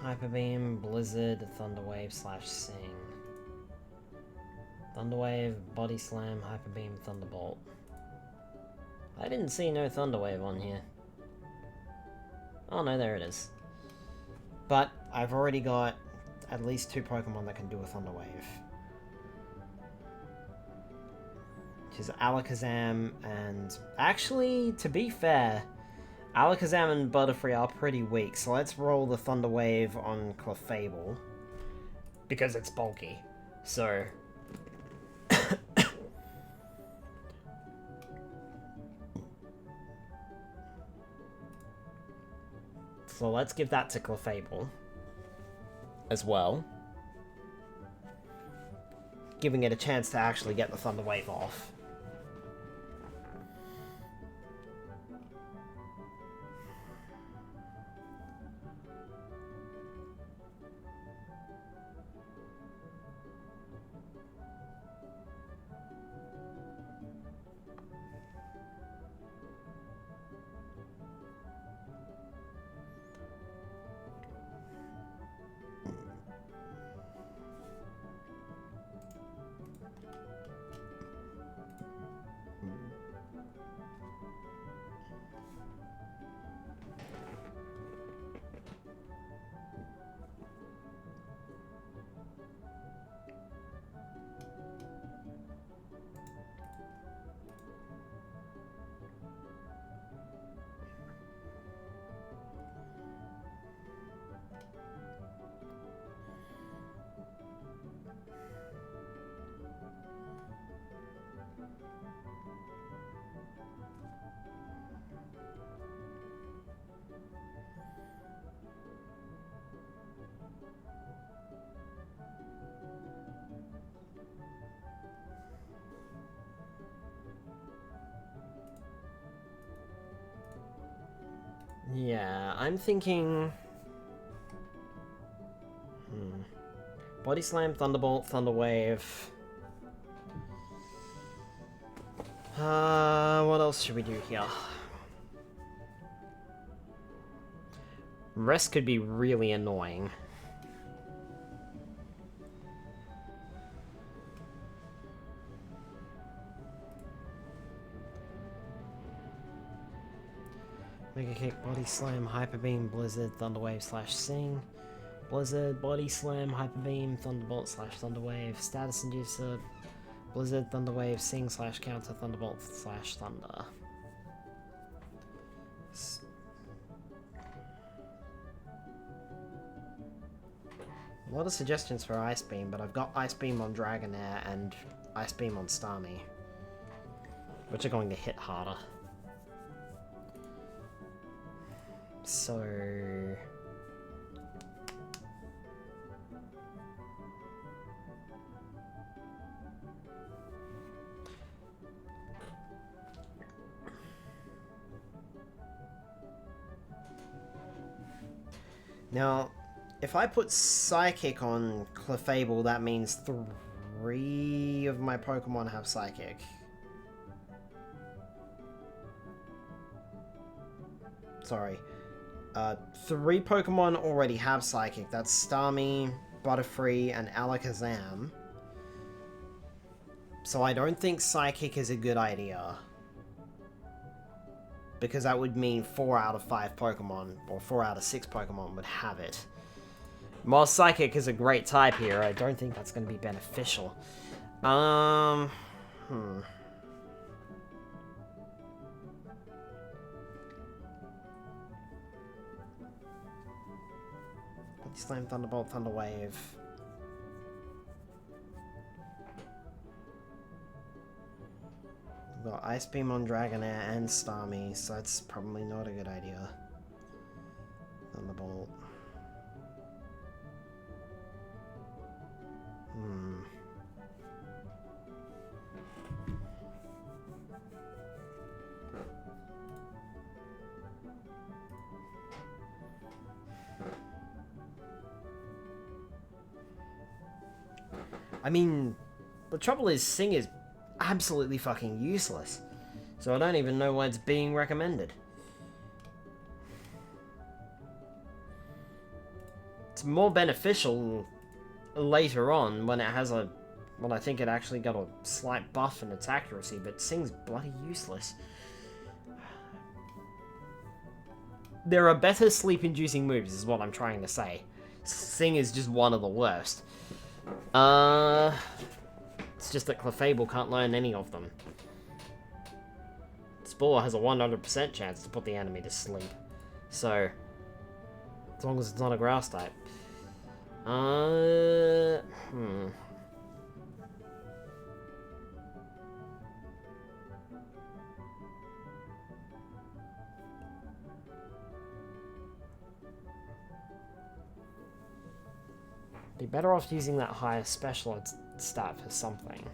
Hyper Beam, Blizzard, Thunder Wave / Sing. Thunder Wave, Body Slam, Hyper Beam, Thunderbolt. I didn't see no Thunder Wave on here. Oh no, there it is. But I've already got at least 2 Pokemon that can do a Thunder Wave. Which is Alakazam and... Actually, to be fair, Alakazam and Butterfree are pretty weak, so let's roll the Thunder Wave on Clefable. Because it's bulky. So... So let's give that to Clefable as well. Giving it a chance to actually get the Thunder Wave off. Yeah, I'm thinking... Body Slam, Thunderbolt, Thunder Wave. What else should we do here? Rest could be really annoying. Mega Kick, Body Slam, Hyper Beam, Blizzard, Thunder Wave / Sing. Blizzard, Body Slam, Hyper Beam, Thunderbolt / Thunder Wave, Status Inducer, Blizzard, Thunder Wave, Sing / Counter, Thunderbolt / Thunder. A lot of suggestions for Ice Beam, but I've got Ice Beam on Dragonair and Ice Beam on Starmie, which are going to hit harder. So... Now, if I put Psychic on Clefable, that means 3 of my Pokemon have Psychic. Sorry. 3 Pokemon already have Psychic. That's Starmie, Butterfree, and Alakazam. So I don't think Psychic is a good idea. Because that would mean 4 out of 5 Pokemon, or 4 out of 6 Pokemon would have it. While Psychic is a great type here, I don't think that's going to be beneficial. Slam, Thunderbolt, Thunder Wave. We've got Ice Beam on Dragonair and Starmie, so that's probably not a good idea. Thunderbolt. I mean, the trouble is Sing is absolutely fucking useless. So I don't even know why it's being recommended. It's more beneficial later on when it has a... when I think it actually got a slight buff in its accuracy, but Sing's bloody useless. There are better sleep-inducing moves, is what I'm trying to say. Sing is just one of the worst. It's just that Clefable can't learn any of them. Spore has a 100% chance to put the enemy to sleep. So, as long as it's not a grass type. Be better off using that higher special stat for something.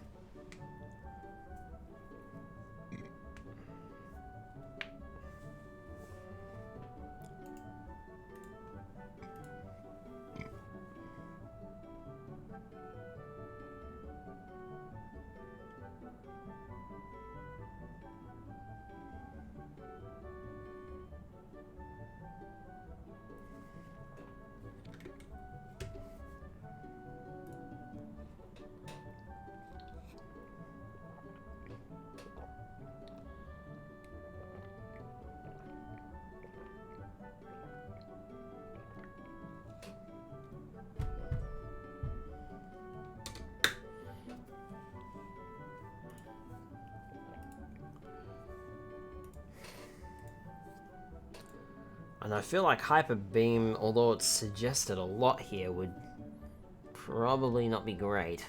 And I feel like Hyper Beam, although it's suggested a lot here, would probably not be great.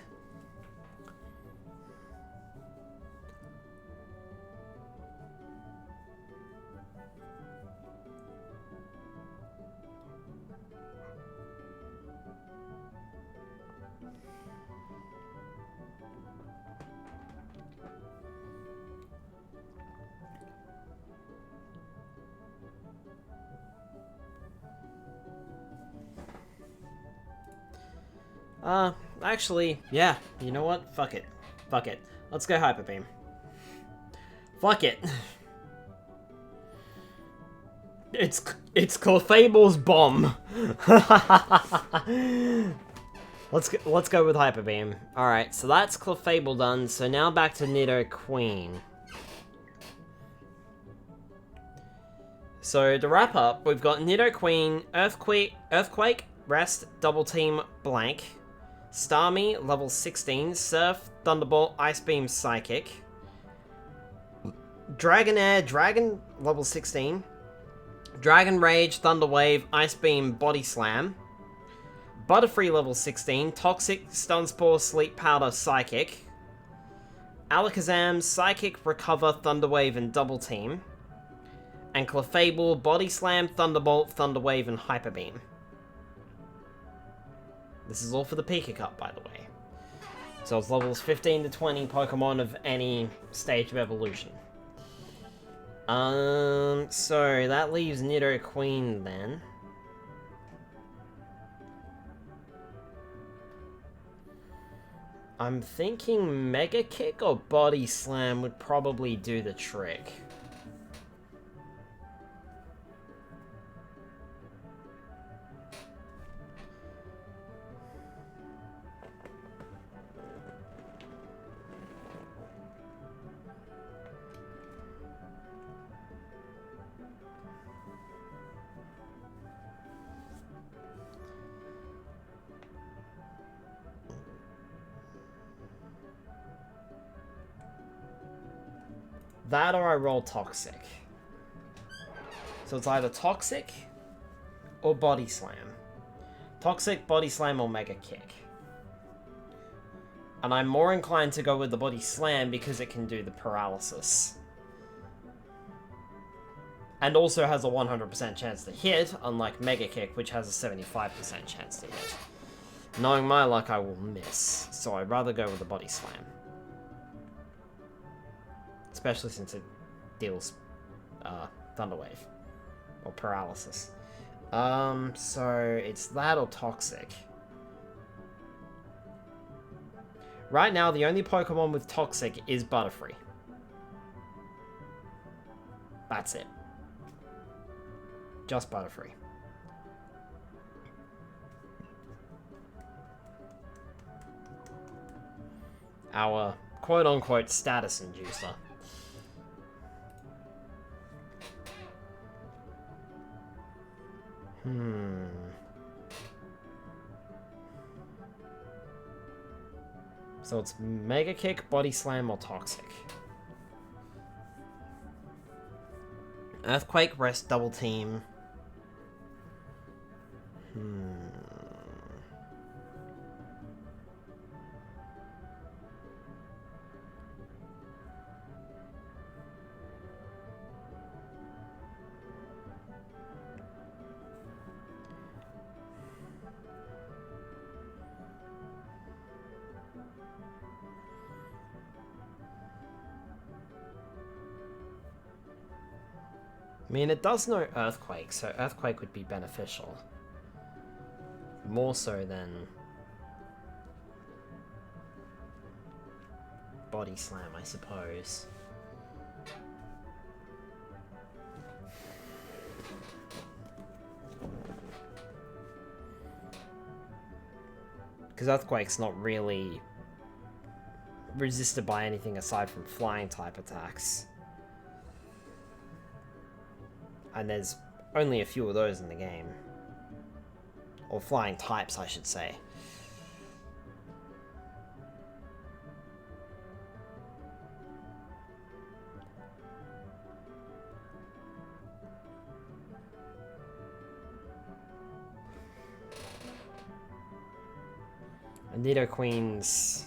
Actually, yeah, you know what? Fuck it. Fuck it. Let's go Hyper Beam. Fuck it. It's Clefable's bomb. Let's go with Hyper Beam. Alright, so that's Clefable done, so now back to Nidoqueen. So to wrap up, we've got Nidoqueen, Earthquake, Rest, Double Team, Blank. Starmie, level 16, Surf, Thunderbolt, Ice Beam, Psychic. Dragonair, Dragon, level 16. Dragon Rage, Thunder Wave, Ice Beam, Body Slam. Butterfree, level 16, Toxic, Stun Spore, Sleep Powder, Psychic. Alakazam, Psychic, Recover, Thunder Wave, and Double Team. And Clefable, Body Slam, Thunderbolt, Thunder Wave, and Hyper Beam. This is all for the Pika Cup, by the way. So it's levels 15 to 20 Pokemon of any stage of evolution. So that leaves Nidoqueen then. I'm thinking Mega Kick or Body Slam would probably do the trick. That or I roll Toxic. So it's either Toxic or Body Slam. Toxic, Body Slam, or Mega Kick. And I'm more inclined to go with the Body Slam because it can do the paralysis. And also has a 100% chance to hit, unlike Mega Kick, which has a 75% chance to hit. Knowing my luck, I will miss. So I'd rather go with the Body Slam. Especially since it deals Thunder Wave. Or Paralysis. So it's that or Toxic. Right now, the only Pokemon with Toxic is Butterfree. That's it. Just Butterfree. Our quote-unquote status inducer. So it's Mega Kick, Body Slam, or Toxic. Earthquake, Rest, Double Team. I mean, it does know Earthquake, so Earthquake would be beneficial. More so than Body Slam, I suppose. Because Earthquake's not really resisted by anything aside from flying type attacks. And there's only a few of those in the game. Or flying types, I should say. And Nidoqueen's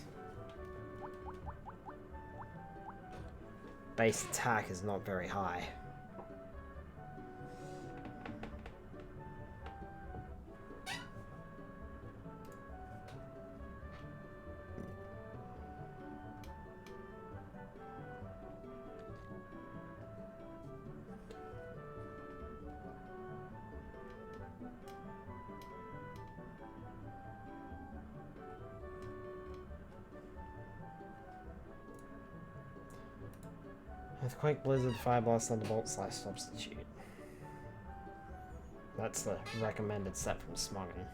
base attack is not very high. Earthquake, Blizzard, Fire Blast, Thunderbolt, Slash Substitute. That's the recommended set from Smoggin.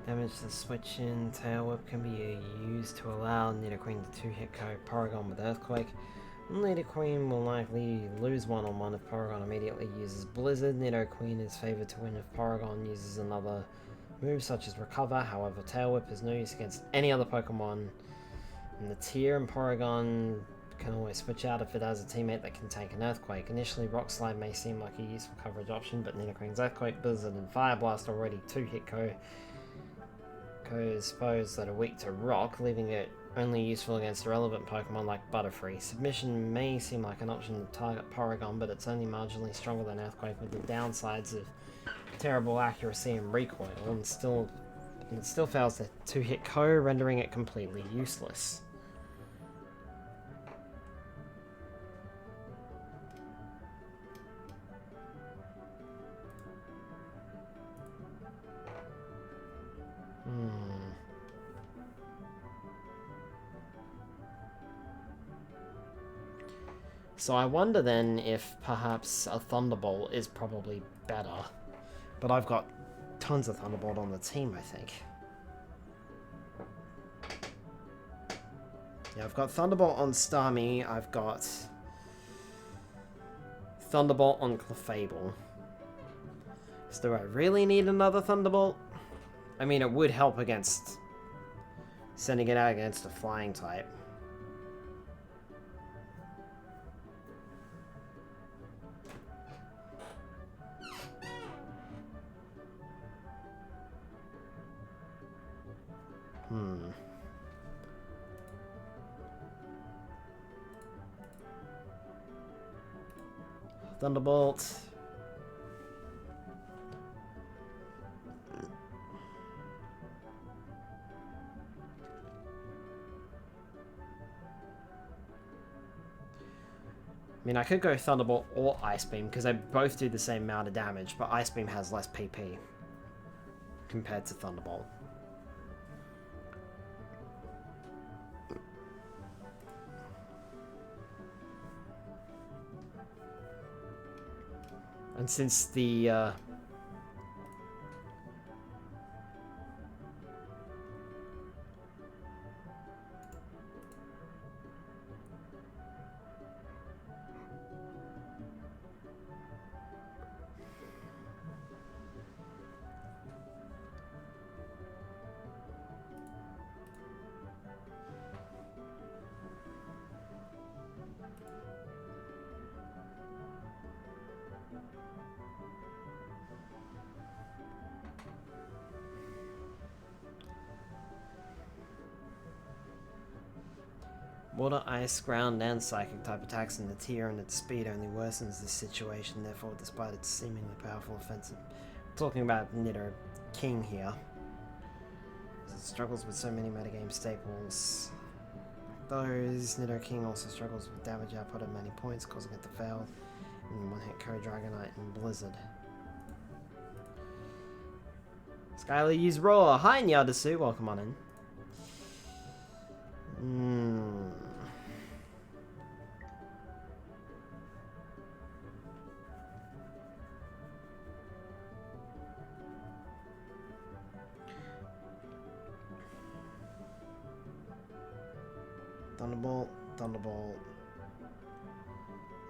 Damage to switch in. Tail Whip can be used to allow Nidoqueen to 2-hit KO Porygon with Earthquake. Nidoqueen will likely lose one-on-one if Porygon immediately uses Blizzard. Nidoqueen is favored to win if Porygon uses another move such as Recover. However, Tail Whip is no use against any other Pokemon in the tier, and Porygon can always switch out if it has a teammate that can take an Earthquake. Initially, Rock Slide may seem like a useful coverage option, but Nidoqueen's Earthquake, Blizzard, and Fire Blast already 2-hit KO foes that are weak to Rock, leaving it only useful against irrelevant Pokemon like Butterfree. Submission may seem like an option to target Porygon, but it's only marginally stronger than Earthquake, with the downsides of terrible accuracy and recoil, and it still fails to 2-hit KO, rendering it completely useless. So I wonder then if perhaps a Thunderbolt is probably better. But I've got tons of Thunderbolt on the team, I think. Yeah, I've got Thunderbolt on Starmie, I've got Thunderbolt on Clefable. So do I really need another Thunderbolt? I mean, it would help against sending it out against a flying type. Thunderbolt. I mean, I could go Thunderbolt or Ice Beam, because they both do the same amount of damage, but Ice Beam has less PP compared to Thunderbolt. And since the Water, Ice, Ground, and Psychic type attacks in the tier and its speed only worsens this situation, therefore, despite its seemingly powerful offensive. I'm talking about Nido King here. It struggles with so many metagame staples. Those, Nido King also struggles with damage output at many points, causing it to fail in one-hit Code Dragonite and Blizzard. Skylar, use Roar. Hi, Nyadasu, welcome on in. Thunderbolt, Thunderbolt,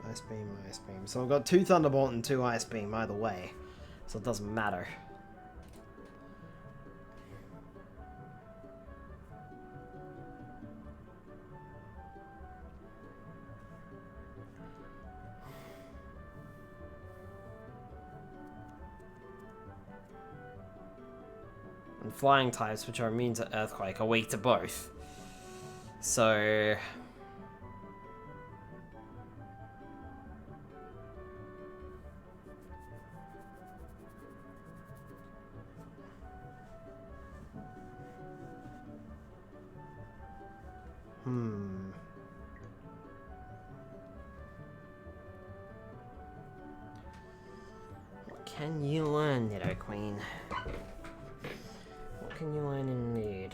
Ice Beam, Ice Beam. So I've got 2 Thunderbolt and 2 Ice Beam either way, so it doesn't matter. And flying types, which are immune to Earthquake, are weak to both. So... What can you learn, Nido Queen? What can you learn in Mood?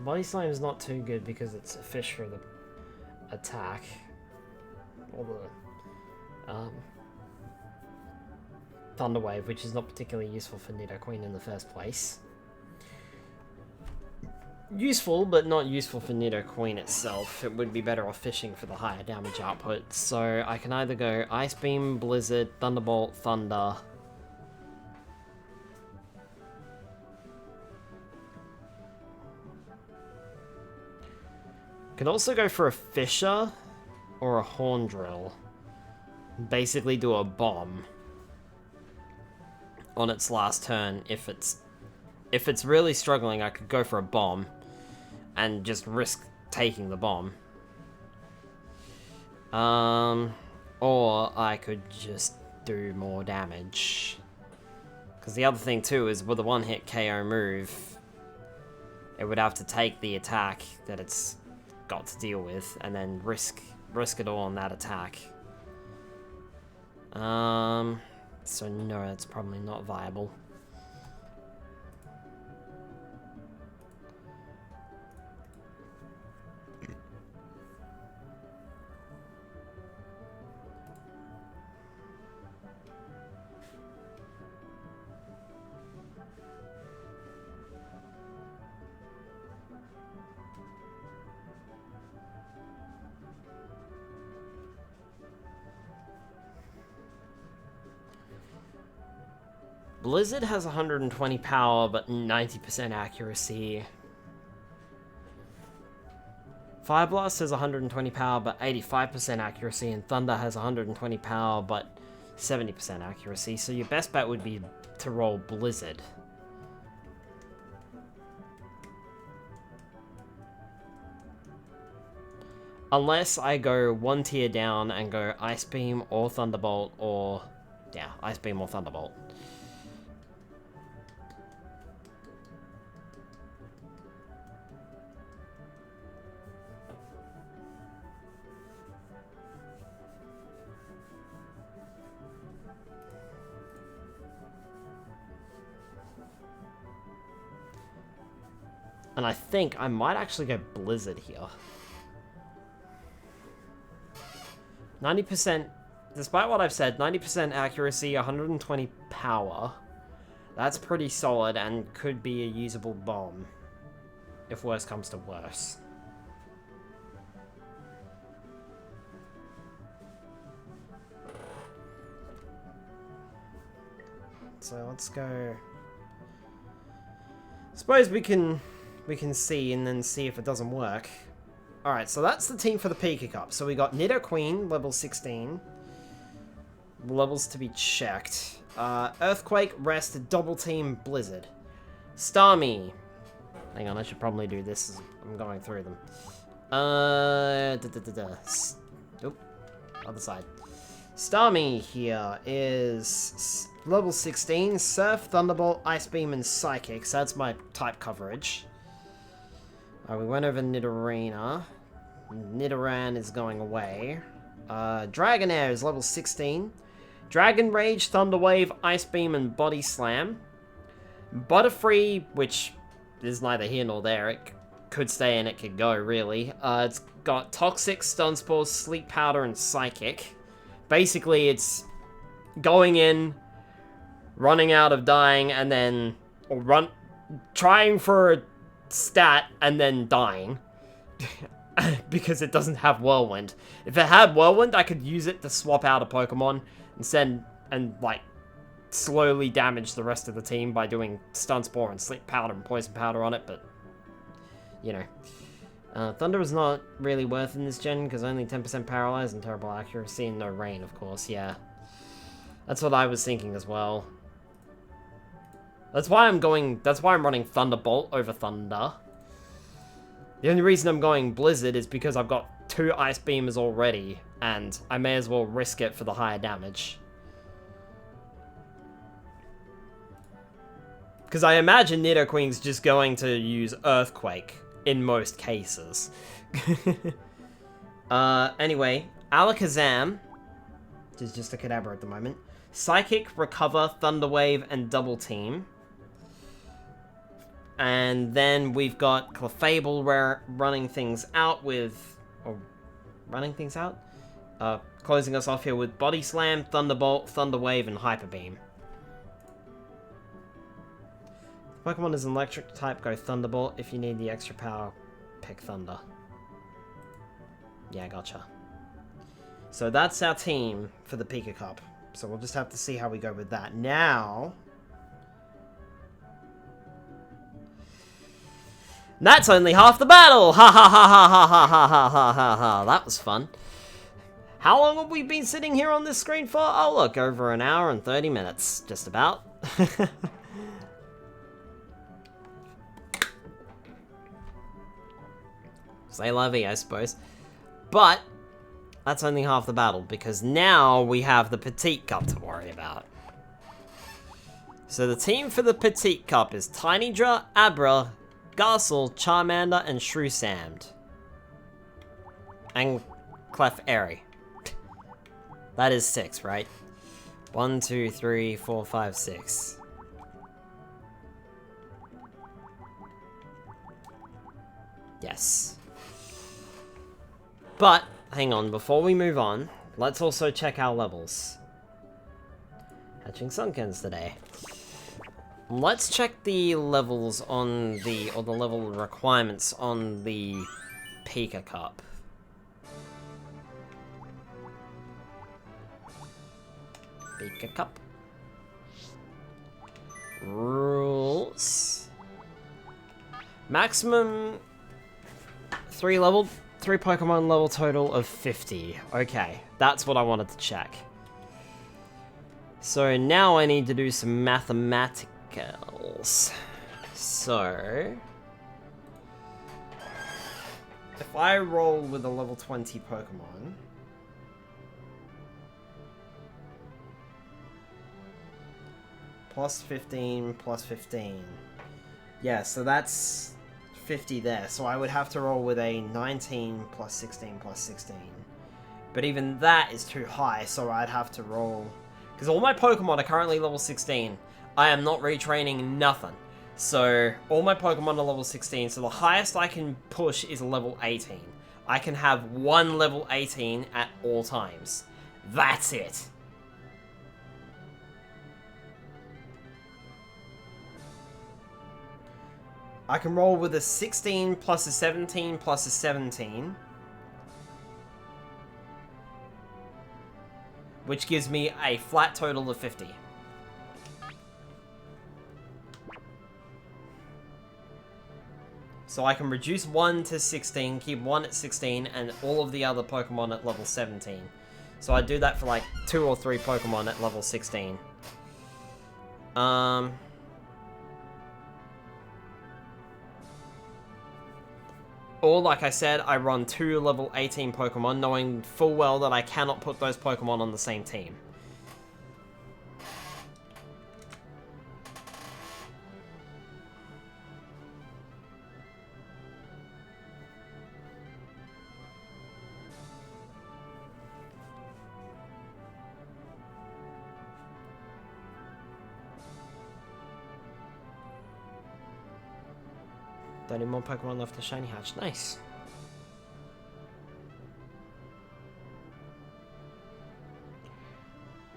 Body Slam is not too good because it's a fish for the attack. Or the Thunder Wave, which is not particularly useful for Nido Queen in the first place. Useful, but not useful for Nido Queen itself. It would be better off fishing for the higher damage output. So I can either go Ice Beam, Blizzard, Thunderbolt, Thunder. Could also go for a Fisher or a Horn Drill. Basically do a bomb on its last turn. If it's really struggling, I could go for a bomb and just risk taking the bomb. Or I could just do more damage. Because the other thing too is with a one-hit KO move, it would have to take the attack that it's got to deal with and then risk it all on that attack. So no, that's probably not viable. Blizzard has 120 power, but 90% accuracy. Fire Blast has 120 power, but 85% accuracy, and Thunder has 120 power, but 70% accuracy. So your best bet would be to roll Blizzard. Unless I go one tier down and go Ice Beam or Thunderbolt or... yeah, Ice Beam or Thunderbolt. And I think I might actually go Blizzard here. 90%, despite what I've said, 90% accuracy, 120 power. That's pretty solid and could be a usable bomb, if worse comes to worse. So let's go... suppose we can see and then see if it doesn't work. Alright, so that's the team for the Pika Cup. So we got Nido Queen, level 16. Levels to be checked. Earthquake, Rest, Double Team, Blizzard. Starmie. Hang on, I should probably do this as I'm going through them. Oop. Other side. Starmie here is level 16, Surf, Thunderbolt, Ice Beam, and Psychic. So that's my type coverage. We went over Nidorina. Nidoran is going away. Dragonair is level 16. Dragon Rage, Thunder Wave, Ice Beam, and Body Slam. Butterfree, which is neither here nor there. It could stay and it could go, really. It's got Toxic, Stun Spores, Sleep Powder, and Psychic. Basically, it's going in, running out of dying, and then... or trying for a stat, and then dying. Because it doesn't have Whirlwind. If it had Whirlwind, I could use it to swap out a Pokemon and like, slowly damage the rest of the team by doing Stun Spore and Sleep Powder and Poison Powder on it, but, you know. Thunder is not really worth in this gen, because only 10% Paralyze and terrible accuracy and no rain, of course, yeah. That's what I was thinking as well. That's why I'm running Thunderbolt over Thunder. The only reason I'm going Blizzard is because I've got 2 Ice Beamers already, and I may as well risk it for the higher damage. Because I imagine Nidoqueen's just going to use Earthquake in most cases. Anyway, Alakazam, which is just a Kadabra at the moment. Psychic, Recover, Thunder Wave, and Double Team. And then we've got Clefable running things out with... or running things out? Closing us off here with Body Slam, Thunderbolt, Thunder Wave, and Hyper Beam. If Pokemon is an electric type, go Thunderbolt. If you need the extra power, pick Thunder. Yeah, gotcha. So that's our team for the Pika Cup. So we'll just have to see how we go with that. Now... that's only half the battle! Ha ha ha ha ha ha ha ha ha ha ha. That was fun. How long have we been sitting here on this screen for? Oh look, over an hour and 30 minutes. Just about. Say la vie, I suppose. But, that's only half the battle, because now we have the Petite Cup to worry about. So the team for the Petite Cup is Tinydra, Abra, Garcel, Charmander, and Shrew-Sammed. And Clefairy. That is 6, right? 1, 2, 3, 4, 5, 6. Yes. But, hang on, before we move on, let's also check our levels. Hatching Sunkens today. Let's check the levels on the, or the level requirements on the Pika Cup. Pika Cup. Rules. Maximum 3 Pokemon level total of 50. Okay, that's what I wanted to check. So now I need to do some mathematicals. So if I roll with a level 20 Pokemon, plus 15, plus 15. Yeah, so that's 50 there. So I would have to roll with a 19 plus 16 plus 16. But even that is too high, so I'd have to roll... Because all my Pokemon are currently level 16. I am not retraining nothing. So all my Pokemon are level 16, so the highest I can push is level 18. I can have one level 18 at all times. That's it. I can roll with a 16 plus a 17 plus a 17. Which gives me a flat total of 50. So I can reduce 1 to 16, keep 1 at 16, and all of the other Pokemon at level 17. So I do that for like 2 or 3 Pokemon at level 16. Or, like I said, I run 2 level 18 Pokemon, knowing full well that I cannot put those Pokemon on the same team. Don't need more Pokemon left to Shiny Hatch. Nice.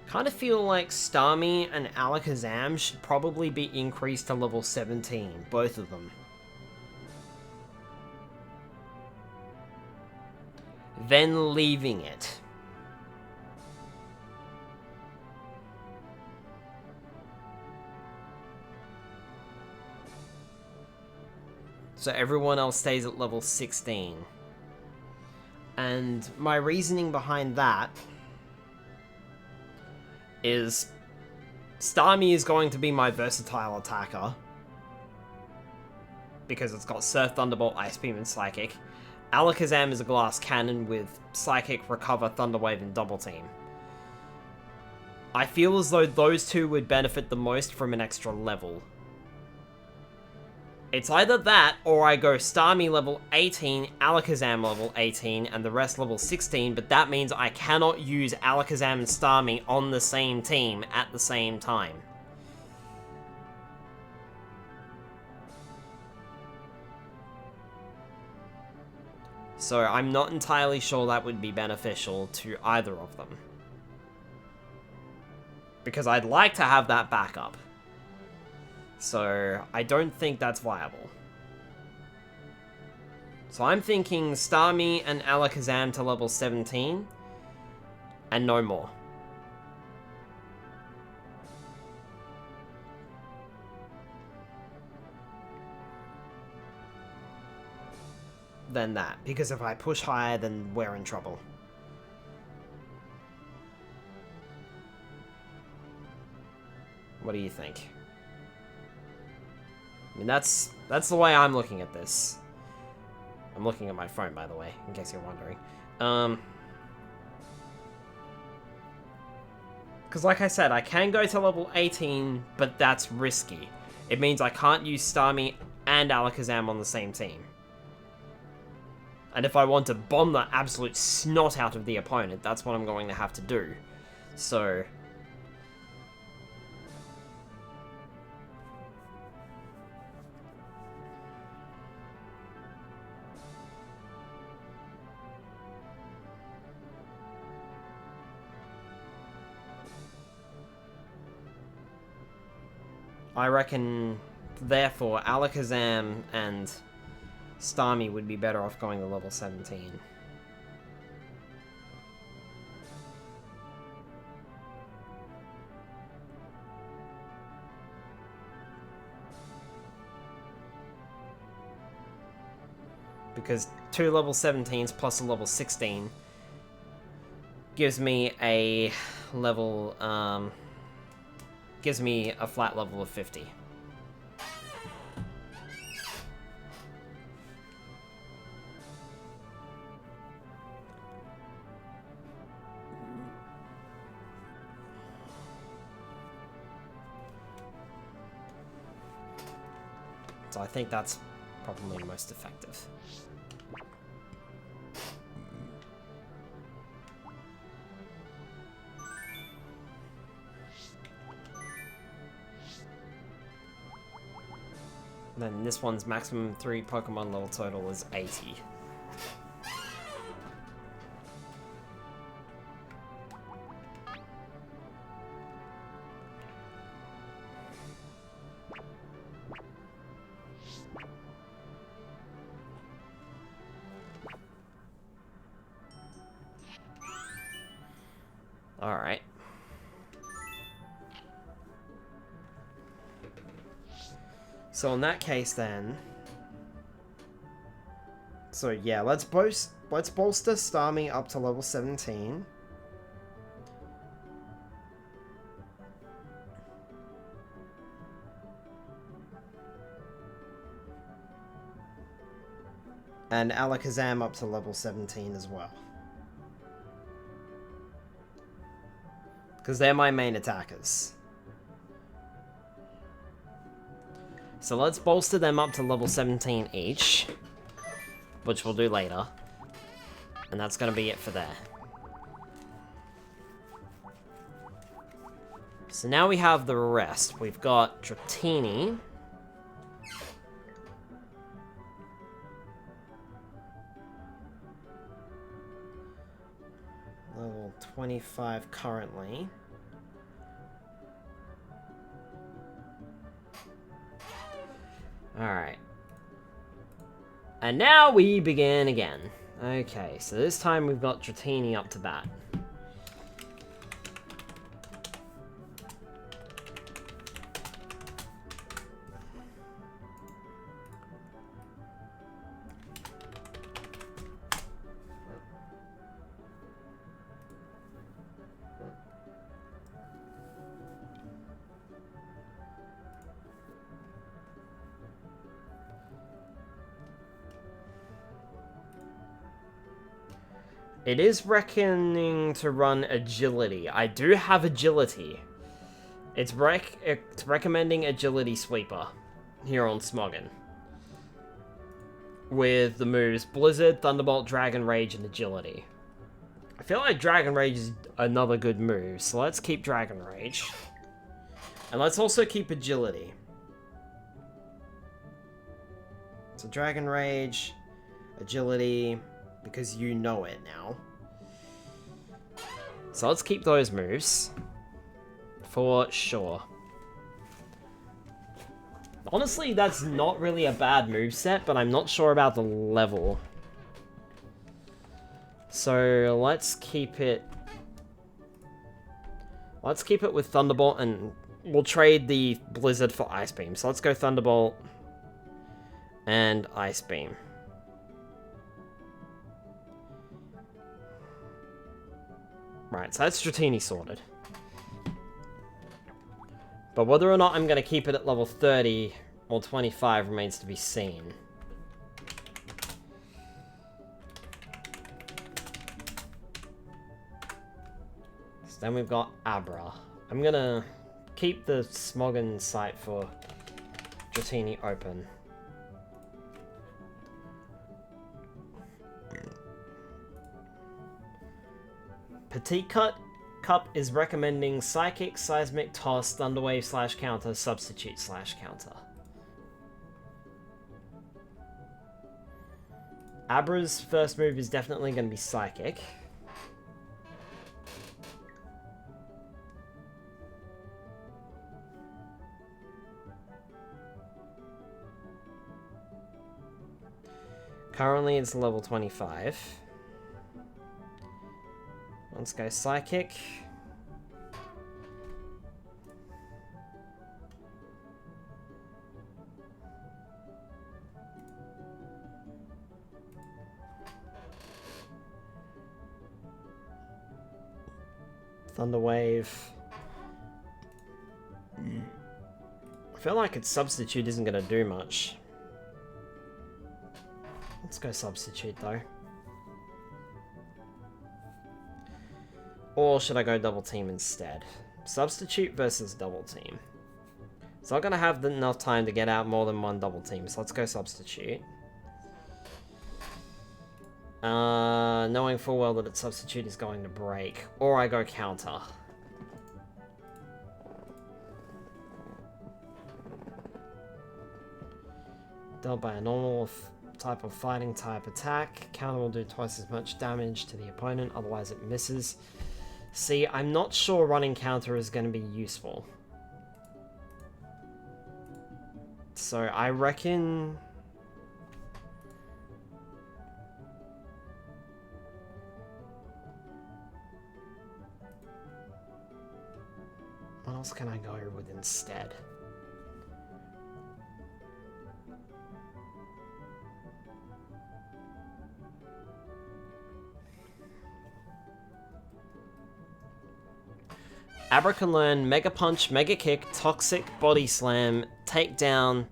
Kind of feel like Starmie and Alakazam should probably be increased to level 17. Both of them. Then leaving it. So everyone else stays at level 16. And my reasoning behind that is Starmie is going to be my versatile attacker. Because it's got Surf, Thunderbolt, Ice Beam, and Psychic. Alakazam is a glass cannon with Psychic, Recover, Thunder Wave, and Double Team. I feel as though those two would benefit the most from an extra level. It's either that, or I go Starmie level 18, Alakazam level 18, and the rest level 16, but that means I cannot use Alakazam and Starmie on the same team at the same time. So I'm not entirely sure that would be beneficial to either of them. Because I'd like to have that backup. So, I don't think that's viable. So I'm thinking Starmie and Alakazam to level 17, and no more. Than that, because if I push higher, then we're in trouble. What do you think? I mean, that's the way I'm looking at this. I'm looking at my phone, by the way, in case you're wondering. Because like I said, I can go to level 18, but that's risky. It means I can't use Starmie and Alakazam on the same team. And if I want to bomb the absolute snot out of the opponent, that's what I'm going to have to do. So... I reckon, therefore, Alakazam and Starmie would be better off going to level 17. because 2 level 17s plus a level 16 gives me a level, gives me a flat level of 50. So I think that's probably most effective. And then this one's maximum 3 Pokemon level total is 80. Alright. So in that case then... So yeah, let's bolster Starmie up to level 17. And Alakazam up to level 17 as well. Because they're my main attackers. So let's bolster them up to level 17 each. Which we'll do later. And that's going to be it for there. So now we have the rest. We've got Dratini. Level 25 currently. Alright. And now we begin again. Okay, so this time we've got Dratini up to bat. It is reckoning to run agility. I do have agility. It's recommending agility sweeper here on Smoggin. With the moves Blizzard, Thunderbolt, Dragon Rage, and agility. I feel like Dragon Rage is another good move, so let's keep Dragon Rage. And let's also keep agility. So Dragon Rage, agility... because you know it now. So let's keep those moves. For sure. Honestly, that's not really a bad moveset, but I'm not sure about the level. So let's keep it... let's keep it with Thunderbolt, and we'll trade the Blizzard for Ice Beam. So let's go Thunderbolt and Ice Beam. Right, so that's Dratini sorted. But whether or not I'm going to keep it at level 30 or 25 remains to be seen. So then we've got Abra. I'm going to keep the Smoggin site for Dratini open. Petit Cup is recommending Psychic, Seismic, Toss, Thunderwave / counter, Substitute / counter. Abra's first move is definitely going to be Psychic. Currently it's level 25. Let's go Psychic. Thunder Wave. I feel like its substitute isn't going to do much. Let's go substitute though. Or should I go double team instead? Substitute versus double team. It's not going to have enough time to get out more than one double team, so let's go substitute. Knowing full well that its substitute is going to break. Or I go counter. Dealt by a normal type of fighting type attack. Counter will do twice as much damage to the opponent, otherwise it misses. See, I'm not sure running counter is going to be useful. So I reckon... What else can I go with instead? Abra can learn Mega Punch, Mega Kick, Toxic, Body Slam, Takedown,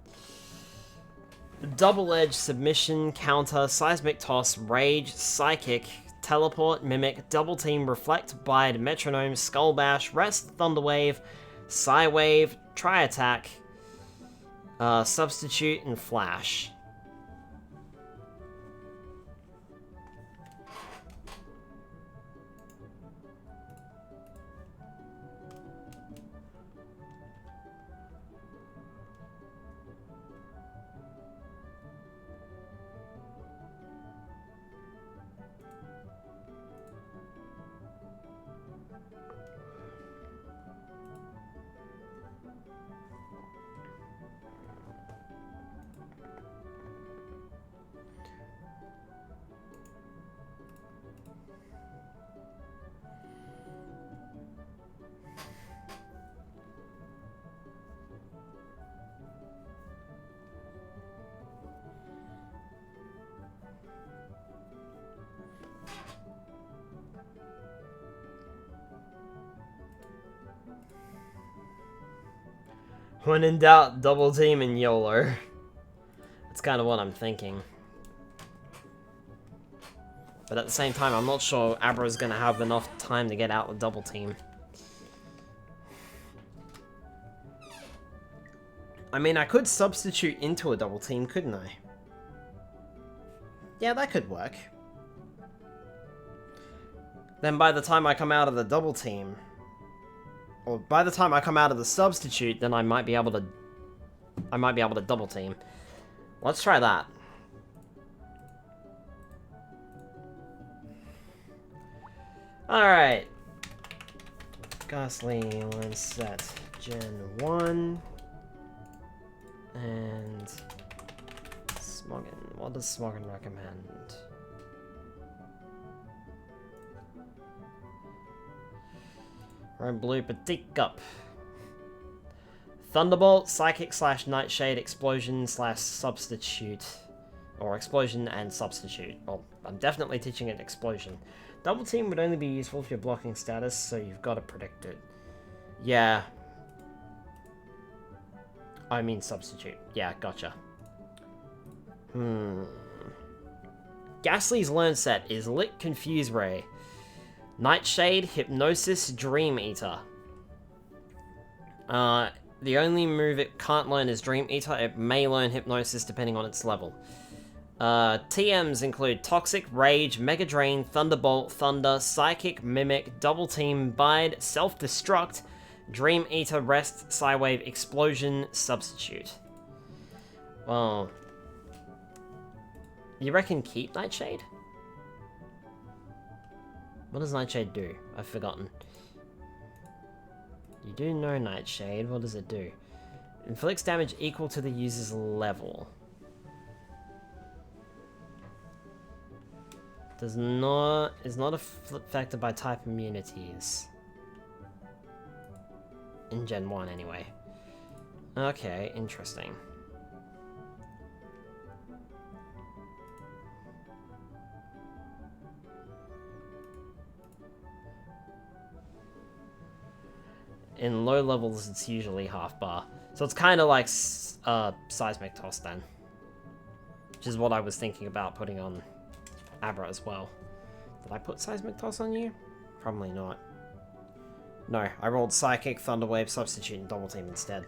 Double Edge, Submission, Counter, Seismic Toss, Rage, Psychic, Teleport, Mimic, Double Team, Reflect, Bide, Metronome, Skull Bash, Rest, Thunder Wave, Psy Wave, Tri Attack, Substitute, and Flash. When in doubt, double team and YOLO. That's kind of what I'm thinking. But at the same time, I'm not sure Abra's going to have enough time to get out with double team. I mean, I could substitute into a double team, couldn't I? Yeah, that could work. Then by the time I come out of the double team... Or by the time I come out of the substitute, then I might be able to double team. Let's try that. Alright. Ghastly Lancet Gen 1. And Smoggin. What does Smoggin recommend? Red Blue Petit Cup. Thunderbolt, Psychic / Nightshade, Explosion / Substitute. Or Explosion and Substitute. Well, I'm definitely teaching it Explosion. Double Team would only be useful if you're blocking status, so you've got to predict it. Yeah. I mean Substitute. Yeah, gotcha. Ghastly's Learn Set is Lit Confuse Ray. Nightshade, Hypnosis, Dream Eater. The only move it can't learn is Dream Eater. It may learn Hypnosis depending on its level. TMs include Toxic, Rage, Mega Drain, Thunderbolt, Thunder, Psychic, Mimic, Double Team, Bide, Self-Destruct, Dream Eater, Rest, Psywave, Explosion, Substitute. Well... You reckon keep Nightshade? What does Nightshade do? I've forgotten. You do know Nightshade. What does it do? Inflicts damage equal to the user's level. Is not affected by type immunities. In Gen 1, anyway. Okay, interesting. In low levels, it's usually half bar. So it's kind of like Seismic Toss then. Which is what I was thinking about putting on Abra as well. Did I put Seismic Toss on you? Probably not. No, I rolled Psychic, Thunder Wave, Substitute, and Double Team instead.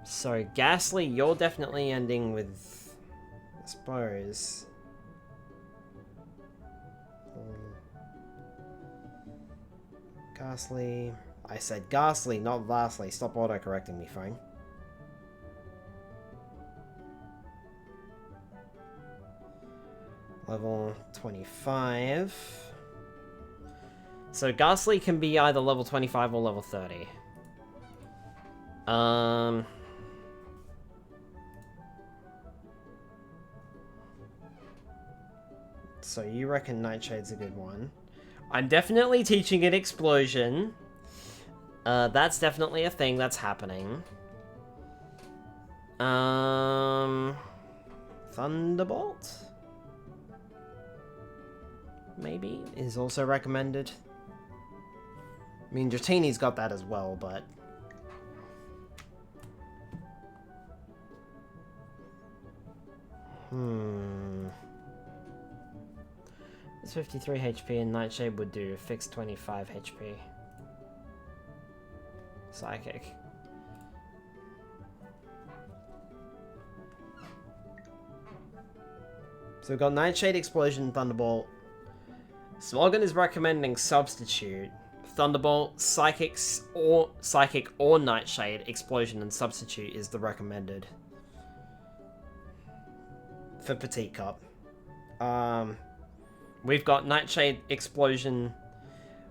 So, Ghastly, you're definitely ending with... I suppose... Ghastly... I said Ghastly, not Vastly. Stop auto-correcting me, phone. Level 25. So Ghastly can be either level 25 or level 30. So you reckon Nightshade's a good one. I'm definitely teaching it Explosion. That's definitely a thing that's happening. Thunderbolt? Maybe, is also recommended. I mean, Dratini's got that as well, but... It's 53 HP and Nightshade would do fixed 25 HP. Psychic. So we've got Nightshade, Explosion, Thunderbolt. Smogon is recommending Substitute. Thunderbolt, Psychic or Nightshade, Explosion, and Substitute is the recommended. For Petit Cup. We've got Nightshade, Explosion.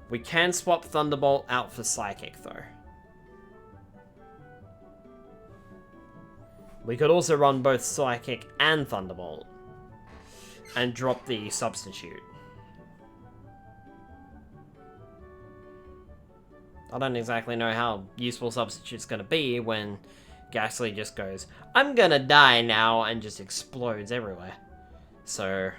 We can swap Thunderbolt out for Psychic, though. We could also run both Psychic and Thunderbolt. And drop the Substitute. I don't exactly know how useful Substitute's gonna be when Ghastly just goes, I'm gonna die now, and just explodes everywhere. So...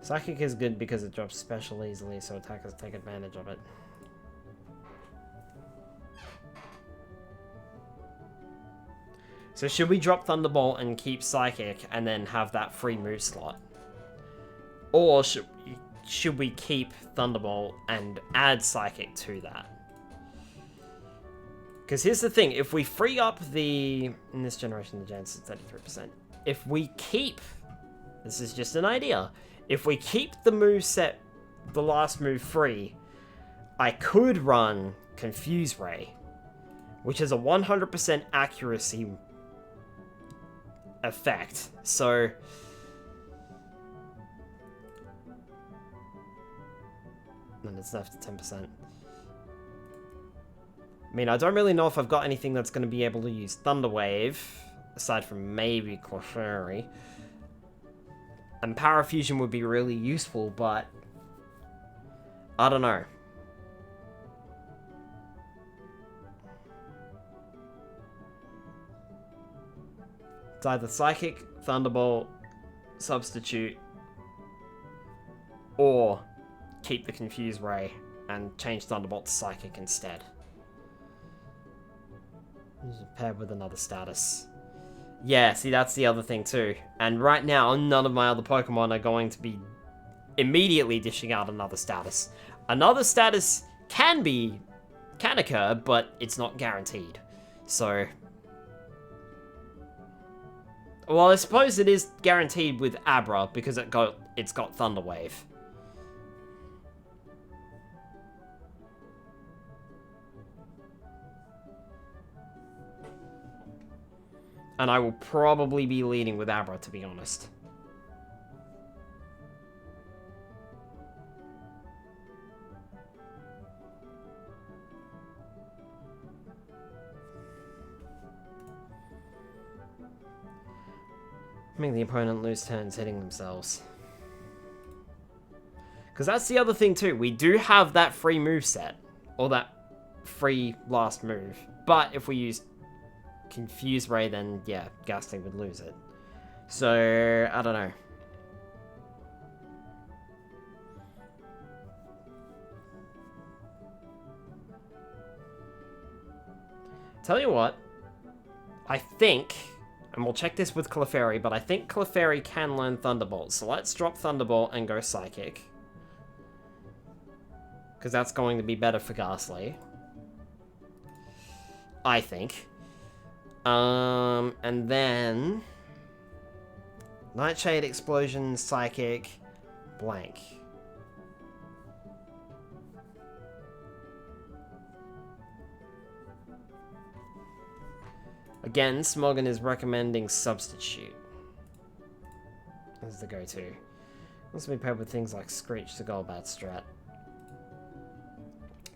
Psychic is good because it drops special easily, so attackers take advantage of it. So should we drop Thunderbolt and keep Psychic and then have that free move slot? Or should we keep Thunderbolt and add Psychic to that? Because here's the thing, if we free up the... In this generation, the chance is 33%. If we keep... This is just an idea. If we keep the moveset, the last move free, I could run Confuse Ray, which is a 100% accuracy effect. So... And it's left to 10%. I mean, I don't really know if I've got anything that's going to be able to use Thunder Wave, aside from maybe Clefairy. And Parafusion would be really useful, but... I don't know. It's either Psychic, Thunderbolt, Substitute, or keep the Confuse Ray and change Thunderbolt to Psychic instead. Paired with another status. Yeah, see, that's the other thing too. And right now, none of my other Pokemon are going to be immediately dishing out another status. Another status can occur, but it's not guaranteed. So... Well, I suppose it is guaranteed with Abra, because it's got Thunder Wave. And I will probably be leading with Abra, to be honest. Make the opponent lose turns hitting themselves. Because that's the other thing too. We do have that free move set. Or that free last move. But if we use Confuse Ray, then yeah, Ghastly would lose it. So, I don't know. Tell you what. I think, and we'll check this with Clefairy, but I think Clefairy can learn Thunderbolt. So let's drop Thunderbolt and go Psychic. Because that's going to be better for Ghastly. I think. And then... Nightshade, Explosion, Psychic, blank. Again, Smoggin is recommending Substitute as the go-to. Also be paired with things like Screech, the Golbat strat.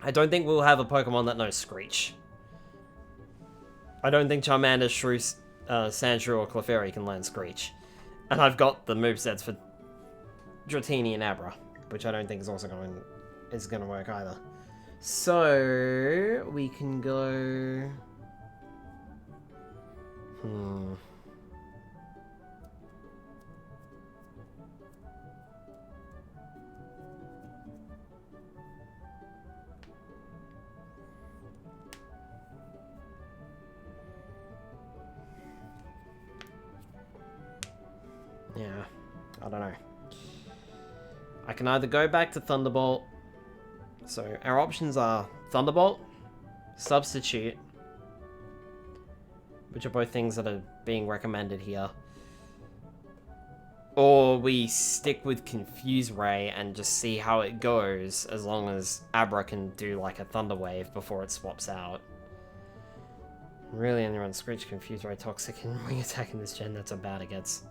I don't think we'll have a Pokemon that knows Screech. I don't think Charmander, Shrew, Sandshrew, or Clefairy can learn Screech. And I've got the movesets for Dratini and Abra, which I don't think is also going to work either. So we can go. Yeah, I don't know. I can either go back to Thunderbolt. So our options are Thunderbolt, Substitute, which are both things that are being recommended here. Or we stick with Confuse Ray and just see how it goes, as long as Abra can do like a Thunder Wave before it swaps out. Really only run Screech, Confuse Ray, Toxic, and Wing Attack in this gen, that's how bad it gets.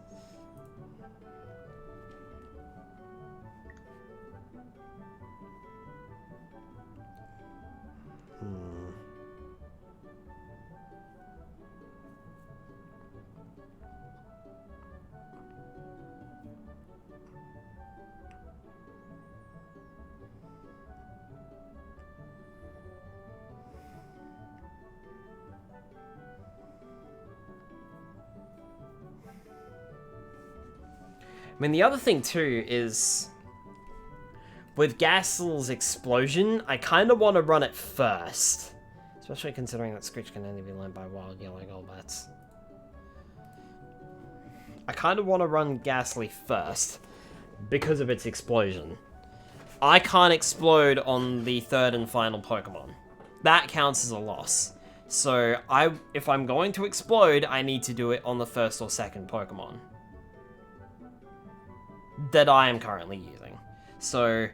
I mean, the other thing too is, with Gastly's Explosion, I kind of want to run it first. Especially considering that Screech can only be learned by Wild Yellow Golbats. I kind of want to run Ghastly first, because of its Explosion. I can't explode on the third and final Pokemon. That counts as a loss. So, if I'm going to explode, I need to do it on the first or second Pokemon that I am currently using. So,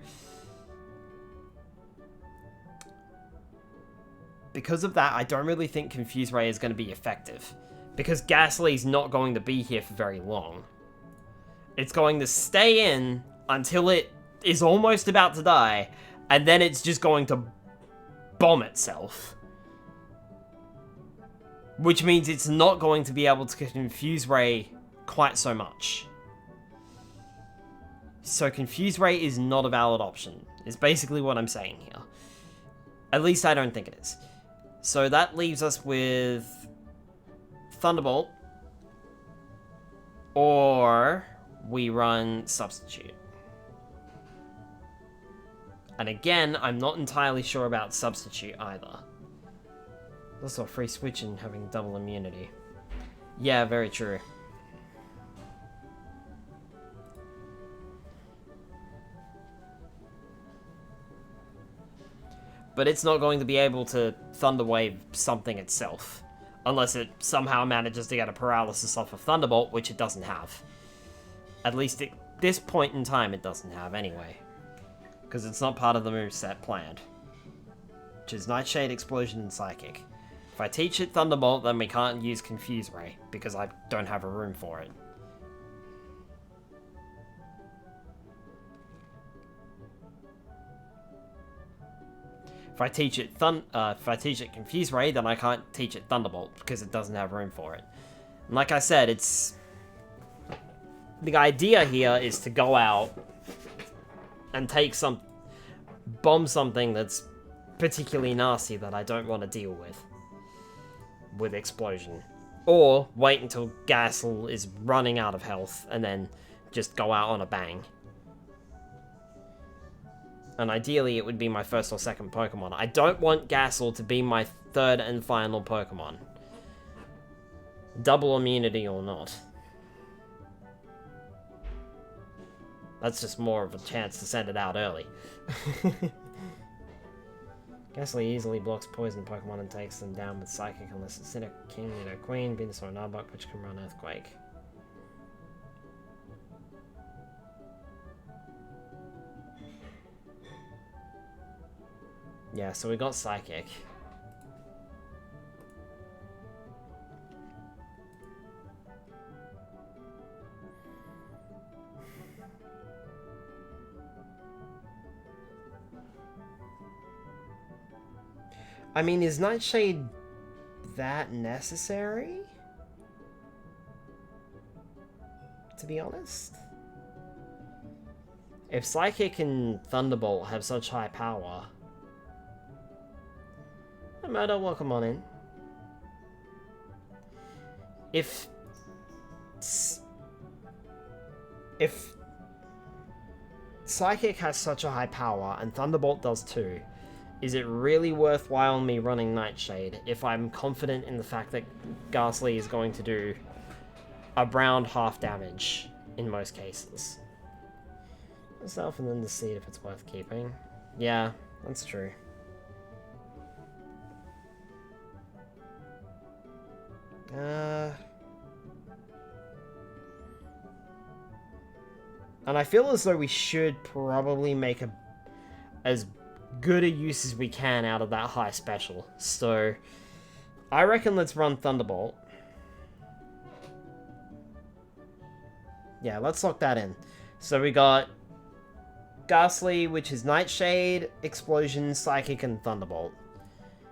because of that, I don't really think Confuse Ray is going to be effective. Because Ghastly's not going to be here for very long. It's going to stay in until it is almost about to die, and then it's just going to bomb itself. Which means it's not going to be able to Confuse Ray quite so much. So Confuse Ray is not a valid option, is basically what I'm saying here. At least I don't think it is. So that leaves us with Thunderbolt, or we run Substitute. And again, I'm not entirely sure about Substitute either. Also a free switch and having double immunity. Yeah, very true. But it's not going to be able to Thunder Wave something itself. Unless it somehow manages to get a paralysis off of Thunderbolt, which it doesn't have. At least at this point in time, it doesn't have anyway. Because it's not part of the moveset planned. Which is Nightshade, Explosion, and Psychic. If I teach it Thunderbolt, then we can't use Confuse Ray, because I don't have a room for it. If I teach it Confuse Ray, then I can't teach it Thunderbolt, because it doesn't have room for it. And like I said, it's the idea here is to go out and bomb something that's particularly nasty that I don't want to deal with explosion. Or wait until Gasl is running out of health and then just go out on a bang. And ideally it would be my first or second Pokemon. I don't want Gasl to be my third and final Pokemon. Double immunity or not. That's just more of a chance to send it out early. Ghastly easily blocks poison Pokemon and takes them down with Psychic unless it's Sinnoh, King, Nido, Queen, Venusaur, and Arbok, which can run Earthquake. Yeah, so we got Psychic. I mean, is Nightshade that necessary? To be honest? If Psychic and Thunderbolt have such high power... Murder, welcome on in. If Psychic has such a high power, and Thunderbolt does too, is it really worthwhile me running Nightshade if I'm confident in the fact that Ghastly is going to do around half damage in most cases? Myself and then the seed if it's worth keeping. Yeah, that's true. And I feel as though we should probably make as good a use as we can out of that high special. So, I reckon let's run Thunderbolt. Yeah, let's lock that in. So we got Ghastly, which is Nightshade, Explosion, Psychic, and Thunderbolt.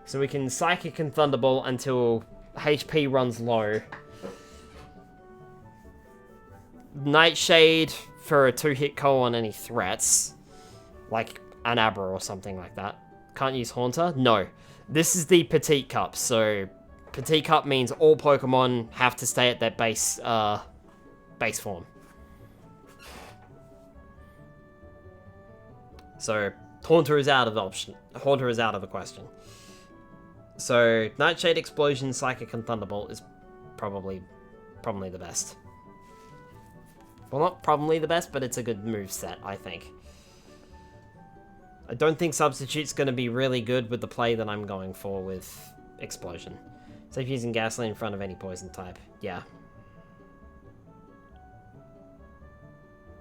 So we can Psychic and Thunderbolt until HP runs low. Nightshade for a 2-hit KO on any threats. Like an Abra or something like that. Can't use Haunter? No. This is the Petit Cup, so Petit Cup means all Pokemon have to stay at their base form. So Haunter is out of the option. Haunter is out of the question. So Nightshade, Explosion, Psychic, and Thunderbolt is probably the best. Well, not probably the best, but it's a good move set, I think. I don't think Substitute's going to be really good with the play that I'm going for with Explosion. Safe using Ghastly in front of any poison type. Yeah.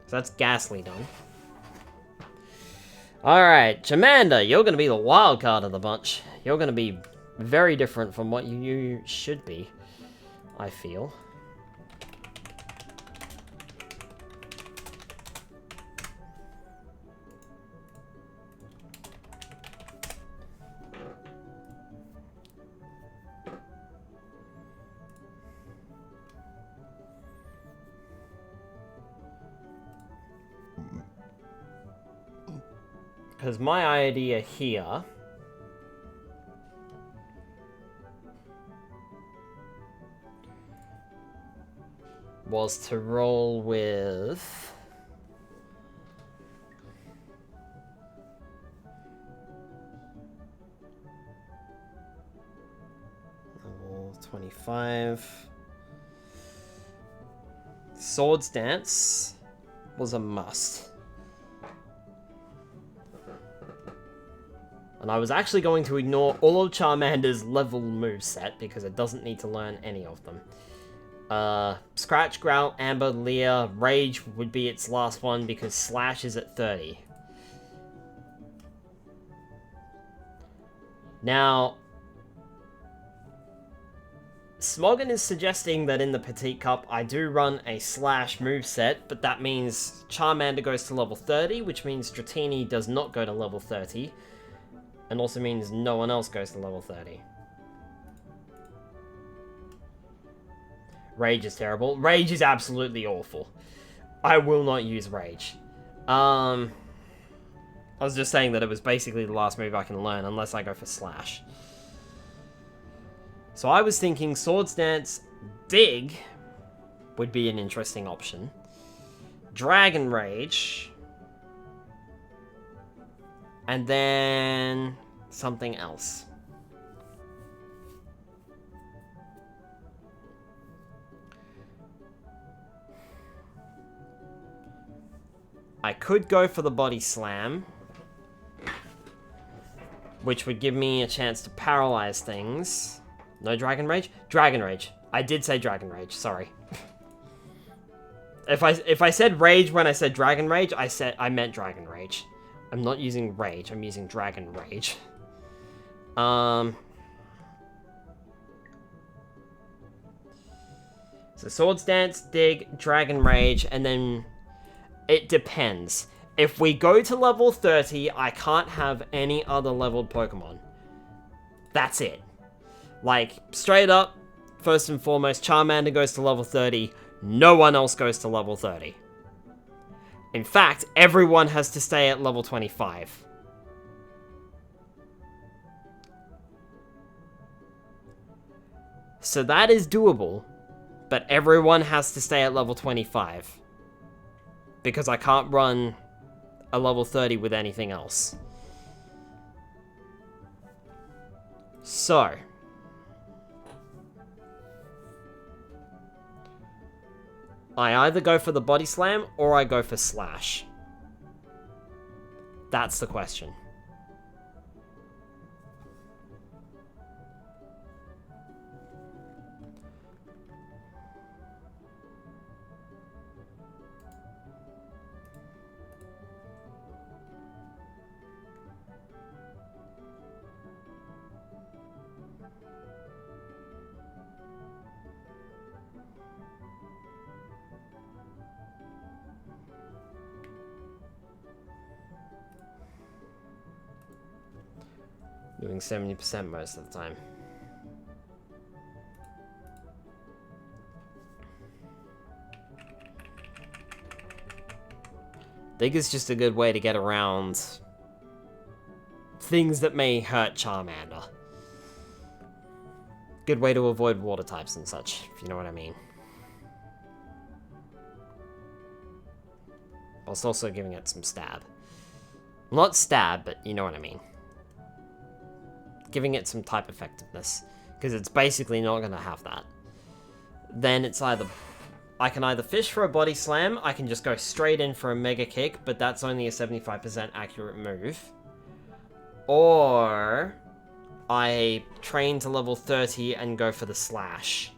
So that's Ghastly done. Alright, Charmander, you're going to be the wild card of the bunch. You're going to be very different from what you should be, I feel. Because my idea here was to roll with level 25. Swords Dance was a must. And I was actually going to ignore all of Charmander's level moveset because it doesn't need to learn any of them. Scratch, Growl, Amber, Leer, Rage would be its last one because Slash is at 30. Now, Smoggin is suggesting that in the Petite Cup I do run a Slash moveset, but that means Charmander goes to level 30, which means Dratini does not go to level 30. And also means no one else goes to level 30. Rage is terrible. Rage is absolutely awful. I will not use Rage. I was just saying that it was basically the last move I can learn, unless I go for Slash. So I was thinking Swords Dance, Dig would be an interesting option. Dragon Rage. And then something else. I could go for the Body Slam, which would give me a chance to paralyze things. No Dragon Rage? Dragon Rage. I did say Dragon Rage, sorry. If I said Rage when I said Dragon Rage, I meant Dragon Rage. I'm not using Rage, I'm using Dragon Rage. So Swords Dance, Dig, Dragon Rage, and then it depends. If we go to level 30, I can't have any other leveled Pokemon. That's it. Like, straight up, first and foremost, Charmander goes to level 30, no one else goes to level 30. In fact, everyone has to stay at level 25. So that is doable, but everyone has to stay at level 25. Because I can't run a level 30 with anything else. So I either go for the Body Slam or I go for Slash. That's the question. Doing 70% most of the time. Dig is just a good way to get around things that may hurt Charmander. Good way to avoid water types and such, if you know what I mean. Whilst also giving it some stab. Not stab, but you know what I mean. Giving it some type effectiveness, because it's basically not going to have that. Then it's either... I can either fish for a Body Slam, I can just go straight in for a Mega Kick, but that's only a 75% accurate move. Or... I train to level 30 and go for the Slash.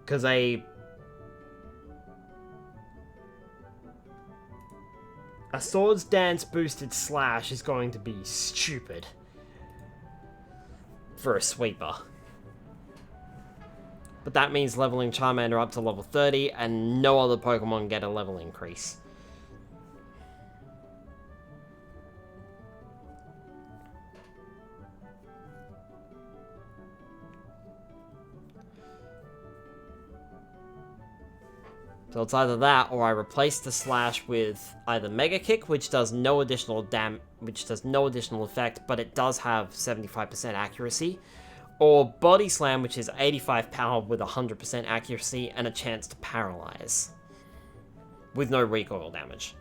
Because a Swords Dance boosted Slash is going to be stupid for a sweeper. But that means leveling Charmander up to level 30 and no other Pokemon get a level increase. So it's either that, or I replace the Slash with either Mega Kick, which does no additional effect, but it does have 75% accuracy, or Body Slam, which is 85 power with 100% accuracy and a chance to paralyze, with no recoil damage.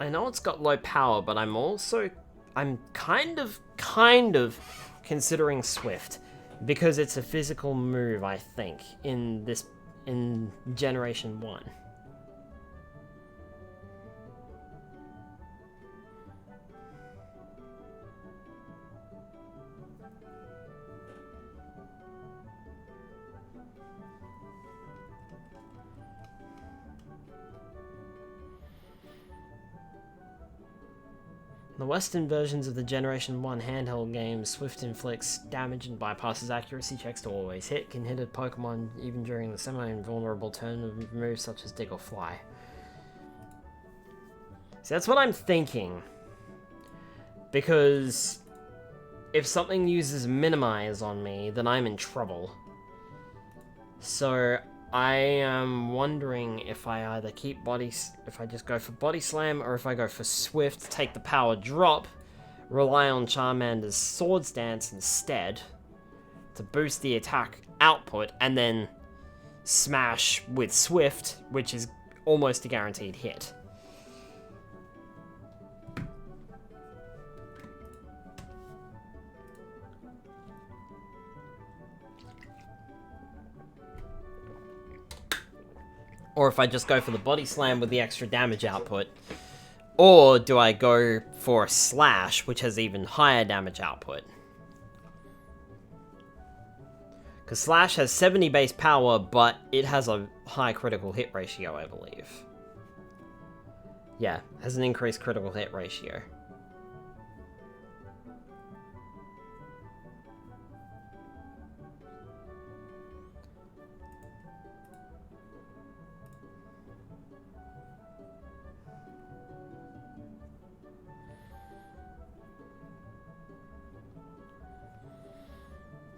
I know it's got low power, but I'm kind of considering Swift because it's a physical move, I think, in Generation 1. The Western versions of the Generation 1 handheld games, Swift inflicts damage and bypasses accuracy checks to always hit, can hit a Pokemon even during the semi-invulnerable turn of moves such as Dig or Fly. So that's what I'm thinking. Because if something uses Minimize on me, then I'm in trouble. So I am wondering if I either keep if I just go for Body Slam, or if I go for Swift, take the power drop, rely on Charmander's Swords Dance instead to boost the attack output, and then smash with Swift, which is almost a guaranteed hit. Or if I just go for the Body Slam with the extra damage output. Or do I go for a Slash, which has even higher damage output? Because Slash has 70 base power, but it has a high critical hit ratio, I believe. Yeah, has an increased critical hit ratio.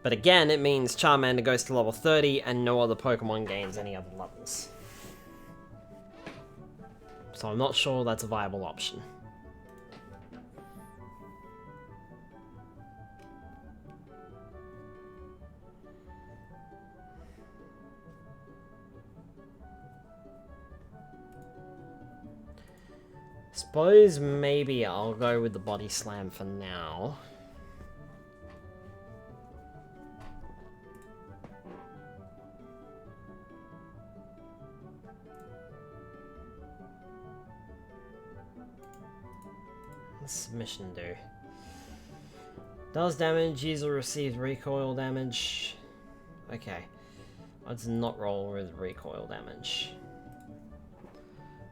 But again, it means Charmander goes to level 30 and no other Pokemon gains any other levels. So I'm not sure that's a viable option. Suppose maybe I'll go with the Body Slam for now. What's submission do? Does damage, user receives recoil damage. Okay. Let's not roll with recoil damage.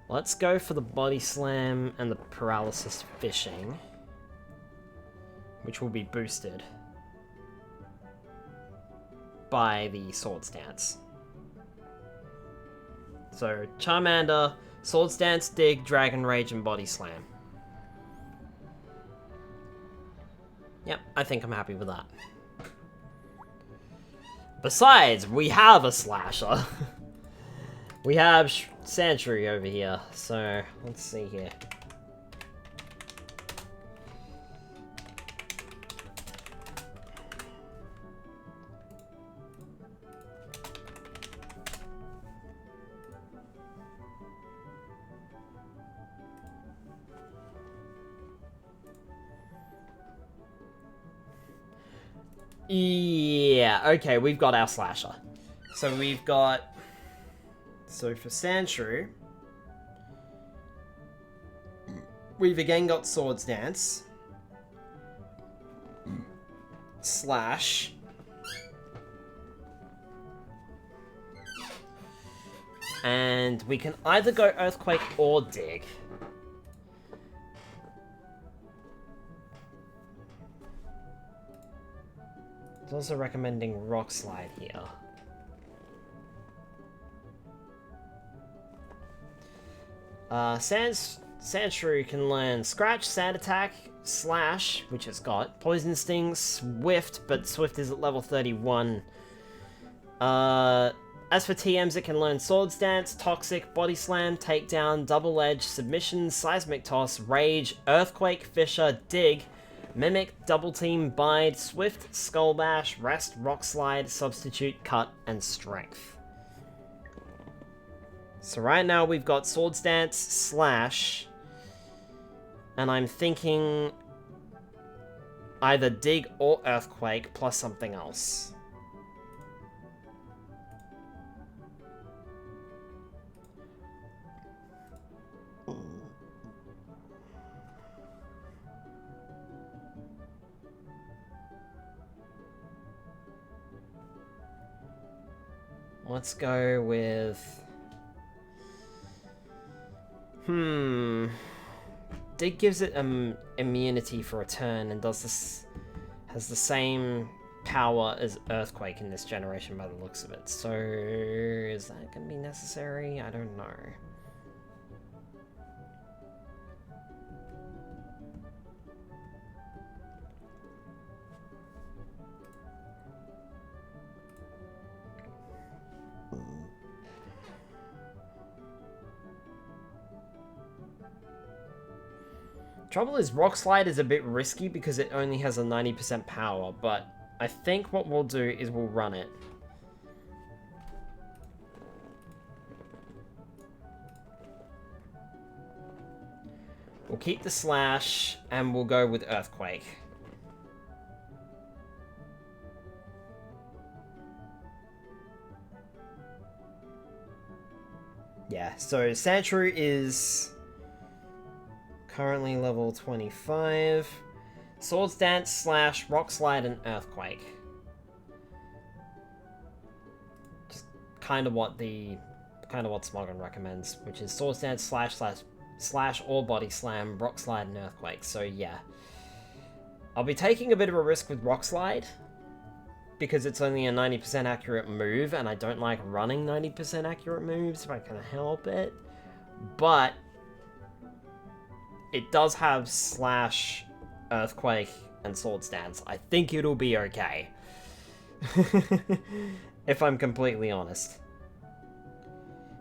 Let's go for the Body Slam and the Paralysis Fishing, which will be boosted by the Swords Dance. So, Charmander, Swords Dance, Dig, Dragon Rage, and Body Slam. Yep, I think I'm happy with that. Besides, we have a Slasher. We have Sandshrew over here, so let's see here. Yeah, okay, we've got our Slasher. So we've got... So for Sandshrew, we've again got Swords Dance, Slash, and we can either go Earthquake or Dig. It's also recommending Rock Slide here. Sandshrew can learn Scratch, Sand Attack, Slash, which it's got, Poison Sting, Swift, but Swift is at level 31. As for TMs, it can learn Swords Dance, Toxic, Body Slam, Takedown, Double Edge, Submission, Seismic Toss, Rage, Earthquake, Fissure, Dig, Mimic, Double Team, Bide, Swift, Skull Bash, Rest, Rock Slide, Substitute, Cut, and Strength. So right now we've got Swords Dance, Slash, And I'm thinking either dig or earthquake plus something else. Let's go with... Dig gives it immunity for a turn and does this... has the same power as Earthquake in this generation by the looks of it. So... is that going to be necessary? I don't know. Trouble is, Rock Slide is a bit risky because it only has a 90% power, but I think what we'll do is we'll run it. We'll keep the Slash, and we'll go with Earthquake. Yeah, so Sandshrew is... currently level 25. Swords Dance, Slash, Rock Slide, and Earthquake. Just kind of what Smogon recommends, which is Swords Dance, Slash, or Body Slam, Rock Slide, and Earthquake. So yeah, I'll be taking a bit of a risk with Rock Slide because it's only a 90% accurate move, and I don't like running 90% accurate moves if I can help it. But it does have Slash, Earthquake, and Sword Stance. I think it'll be okay. If I'm completely honest.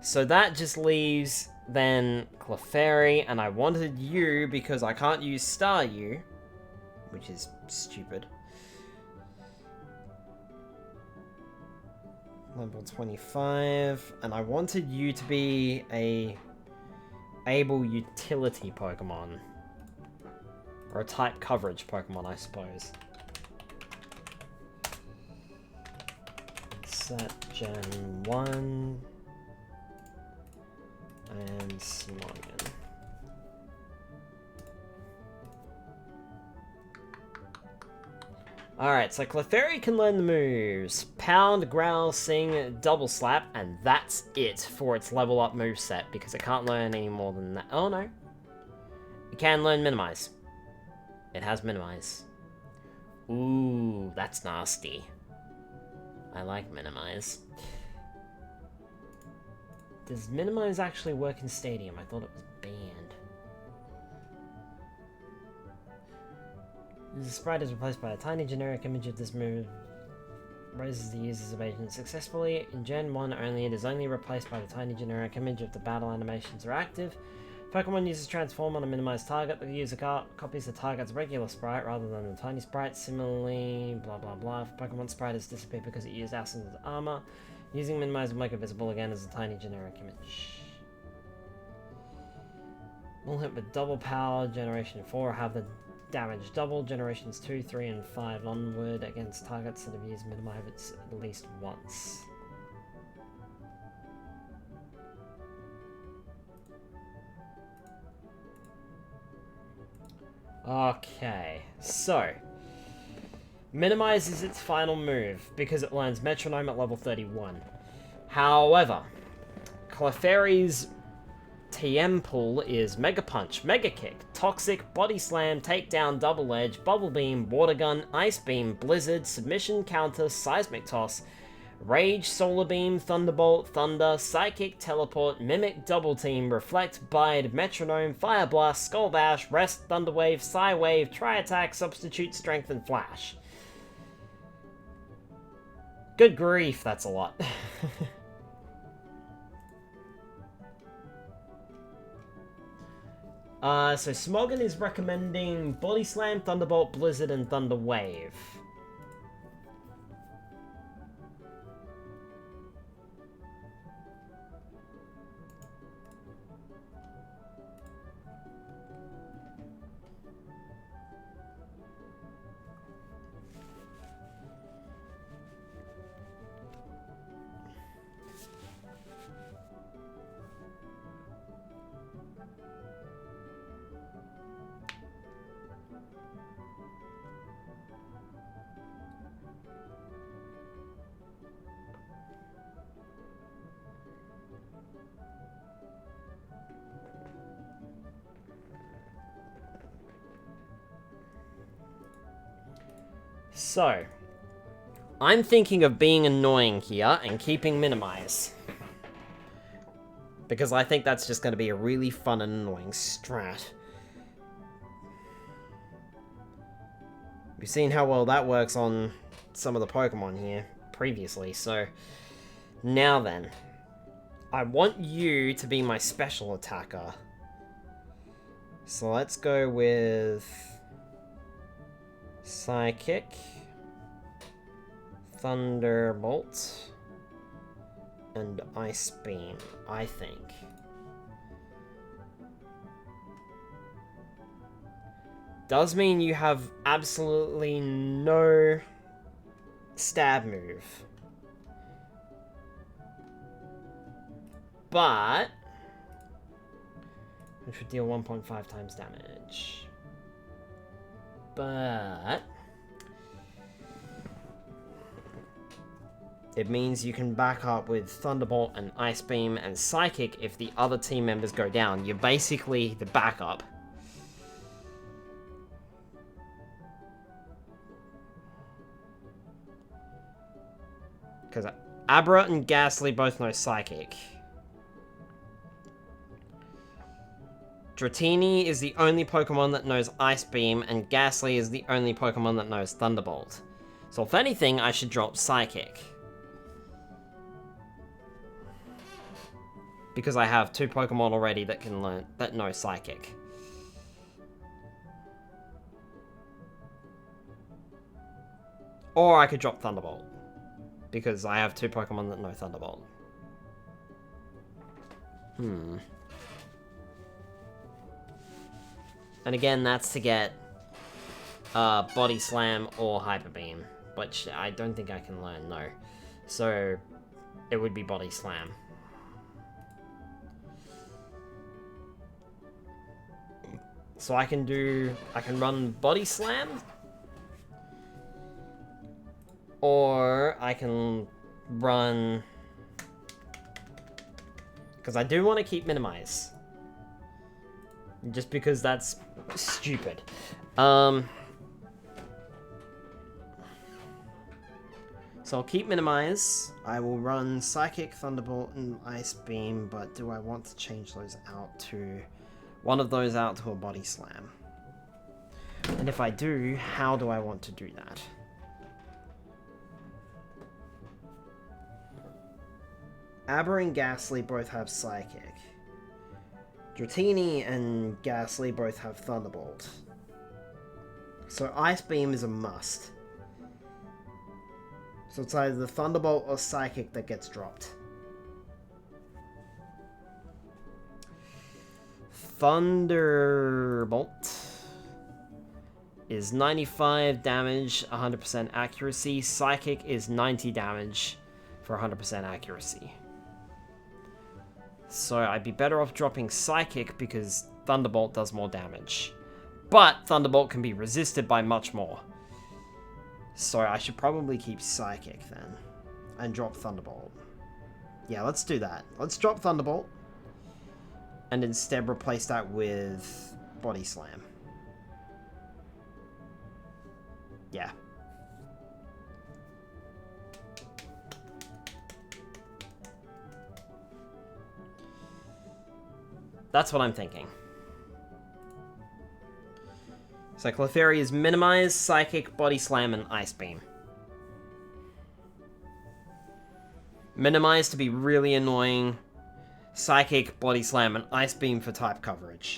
So that just leaves, then, Clefairy, and I wanted you because I can't use Staryu, which is stupid. Level 25, and I wanted you to be a able utility Pokemon. Or a type coverage Pokemon, I suppose. Set Gen 1. And Smogon. Alright, so Clefairy can learn the moves. Pound, Growl, Sing, Double Slap, and that's it for its level up moveset, because it can't learn any more than that. Oh no. It can learn Minimize. It has Minimize. Ooh, that's nasty. I like Minimize. Does Minimize actually work in Stadium? I thought it was banned. The sprite is replaced by a tiny generic image of this move. Raises the user's evasion successfully. In Gen 1 only, it is only replaced by the tiny generic image if the battle animations are active. Pokemon uses transform on a minimized target. The user copies the target's regular sprite rather than the tiny sprite. Similarly, blah blah blah. If Pokemon sprite has disappeared because it used Ascen's armor, using minimize will make it visible again as a tiny generic image. Will hit with double power. Generation 4 have the damage double. Generations 2, 3, and 5 onward against targets that have used minimize at least once. Okay, so Minimize is its final move because it learns Metronome at level 31. However, Clefairy's TM pool is Mega Punch, Mega Kick, Toxic, Body Slam, Takedown, Double Edge, Bubble Beam, Water Gun, Ice Beam, Blizzard, Submission, Counter, Seismic Toss, Rage, Solar Beam, Thunderbolt, Thunder, Psychic, Teleport, Mimic, Double Team, Reflect, Bide, Metronome, Fire Blast, Skull Bash, Rest, Thunder Wave, Psy Wave, Tri-Attack, Substitute, Strength, and Flash. Good grief, that's a lot. So Smogon is recommending Body Slam, Thunderbolt, Blizzard, and Thunder Wave. So, I'm thinking of being annoying here and keeping minimize. Because I think that's just going to be a really fun and annoying strat. We've seen how well that works on some of the Pokemon here previously, so... Now then. I want you to be my special attacker. So let's go with... Psychic. Thunderbolt. And Ice Beam, I think. Does mean you have absolutely no stab move. But which would deal 1.5 times damage. But it means you can back up with Thunderbolt and Ice Beam and Psychic if the other team members go down. You're basically the backup. Because Abra and Ghastly both know Psychic. Dratini is the only Pokemon that knows Ice Beam, and Ghastly is the only Pokemon that knows Thunderbolt. So if anything, I should drop Psychic. Because I have 2 Pokemon already that can learn that know Psychic. Or I could drop Thunderbolt. Because I have 2 Pokemon that know Thunderbolt. And again, that's to get Body Slam or Hyper Beam, which I don't think I can learn, no. So it would be Body Slam. So I can run Body Slam, or I can run, because I do want to keep Minimize. Just because that's stupid. So I'll keep Minimize. I will run Psychic, Thunderbolt, and Ice Beam, but do I want to change those out to... one of those out to a Body Slam? And if I do, how do I want to do that? Abra and Ghastly both have Psychic. Dratini and Ghastly both have Thunderbolt. So Ice Beam is a must. So it's either the Thunderbolt or Psychic that gets dropped. Thunderbolt is 95 damage, 100% accuracy. Psychic is 90 damage for 100% accuracy. So I'd be better off dropping Psychic because Thunderbolt does more damage. But Thunderbolt can be resisted by much more. So I should probably keep Psychic then. And drop Thunderbolt. Yeah, let's do that. Let's drop Thunderbolt. And instead replace that with Body Slam. Yeah. That's what I'm thinking. So Clefairy is Minimize, Psychic, Body Slam, and Ice Beam. Minimize to be really annoying. Psychic, Body Slam, and Ice Beam for type coverage.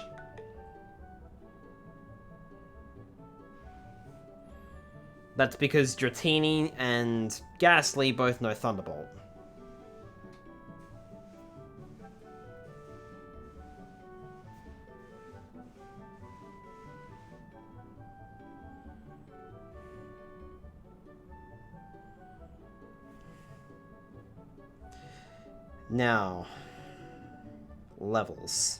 That's because Dratini and Ghastly both know Thunderbolt. Now, levels.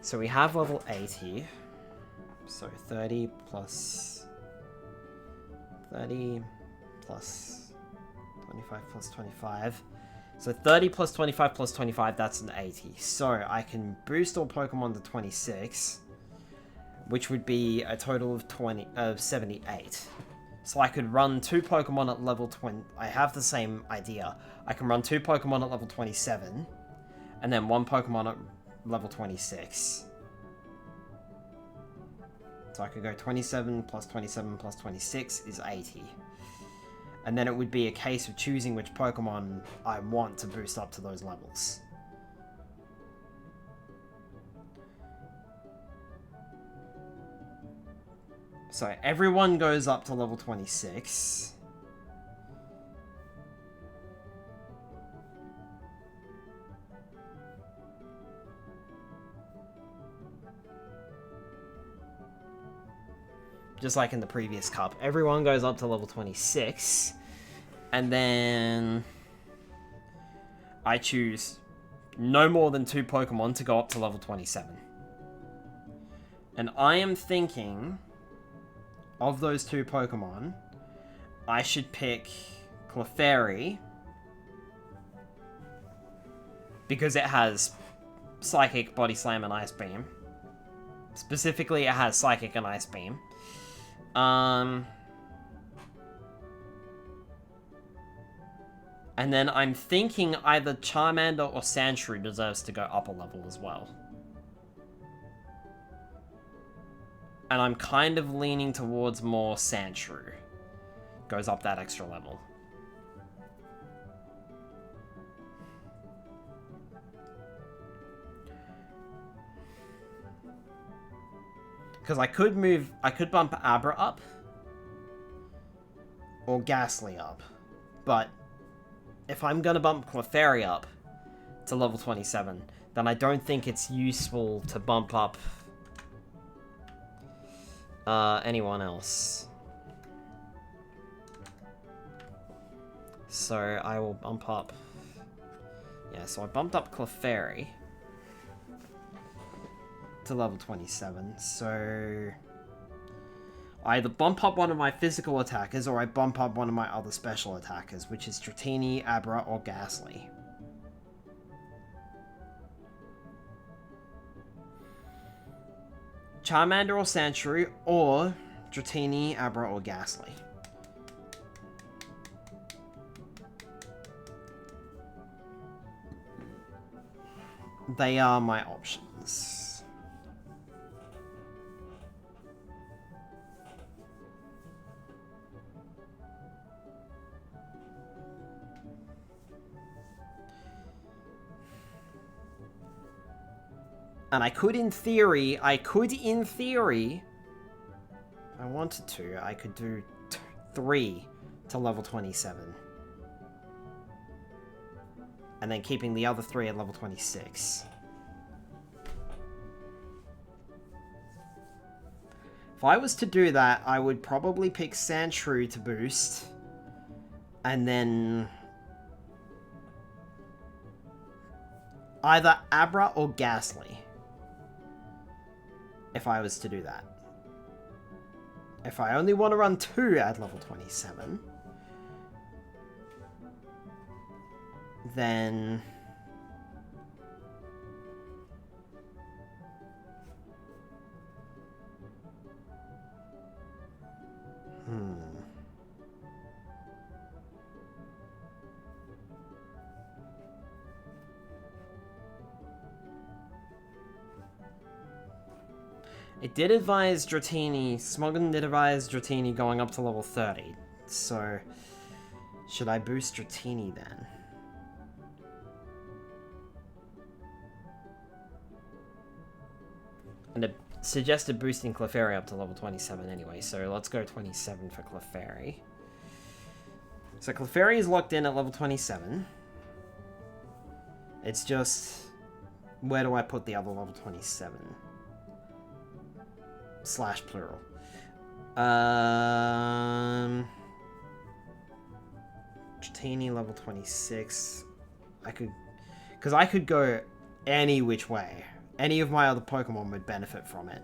So we have level 80. So 30 plus 30 plus 25 plus 25. So 30 plus 25 plus 25, that's an 80. So I can boost all Pokemon to 26, which would be a total of 78. So I could run 2 Pokemon at level 20. I have the same idea. I can run 2 Pokemon at level 27, and then 1 Pokemon at level 26. So I could go 27 plus 27 plus 26 is 80. And then it would be a case of choosing which Pokemon I want to boost up to those levels. So everyone goes up to level 26. Just like in the previous cup. Everyone goes up to level 26. And then I choose no more than 2 Pokemon to go up to level 27. And I am thinking, of those 2 Pokemon, I should pick Clefairy, because it has Psychic, Body Slam, and Ice Beam. Specifically, it has Psychic and Ice Beam. And then I'm thinking either Charmander or Sandshrew deserves to go up a level as well. And I'm kind of leaning towards more Sandshrew. Goes up that extra level. Because I could bump Abra up. Or Ghastly up. But if I'm going to bump Clefairy up to level 27, then I don't think it's useful to bump up anyone else. So I will bump up... Yeah, so I bumped up Clefairy to level 27, so I either bump up one of my physical attackers or I bump up one of my other special attackers, which is Dratini, Abra, or Ghastly. Charmander or Sandshrew, or Dratini, Abra, or Ghastly. They are my options. And I could in theory, if I wanted to, I could do 3 to level 27. And then keeping the other 3 at level 26. If I was to do that, I would probably pick Sandshrew to boost. And then either Abra or Ghastly. If I was to do that. If I only want to run 2 at level 27, then it did advise Dratini, Smogon did advise Dratini going up to level 30, so should I boost Dratini then? And it suggested boosting Clefairy up to level 27 anyway, so let's go 27 for Clefairy. So Clefairy is locked in at level 27. It's just, where do I put the other level 27? Slash plural. Dratini level 26. Because I could go any which way. Any of my other Pokemon would benefit from it.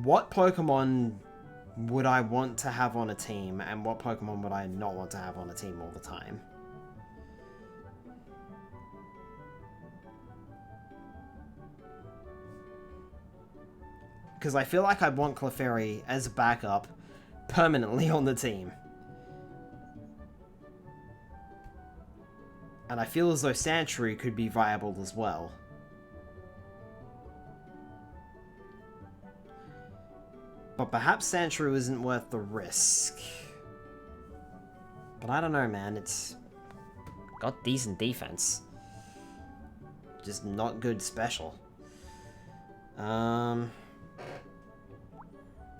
what Pokemon would I want to have on a team, and what Pokemon would I not want to have on a team all the time? Because I feel like I'd want Clefairy as a backup permanently on the team. And I feel as though Sandshrew could be viable as well. But perhaps Sandshrew isn't worth the risk. But I don't know, man. It's got decent defense. Just not good special.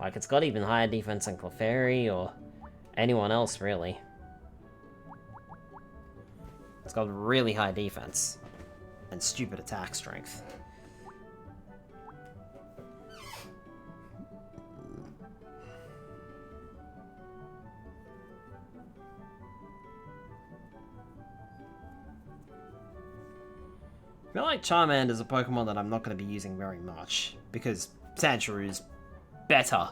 Like, it's got even higher defense than Clefairy or anyone else, really. It's got really high defense and stupid attack strength. I feel like Charmander is a Pokemon that I'm not going to be using very much, because Sandshrew is better,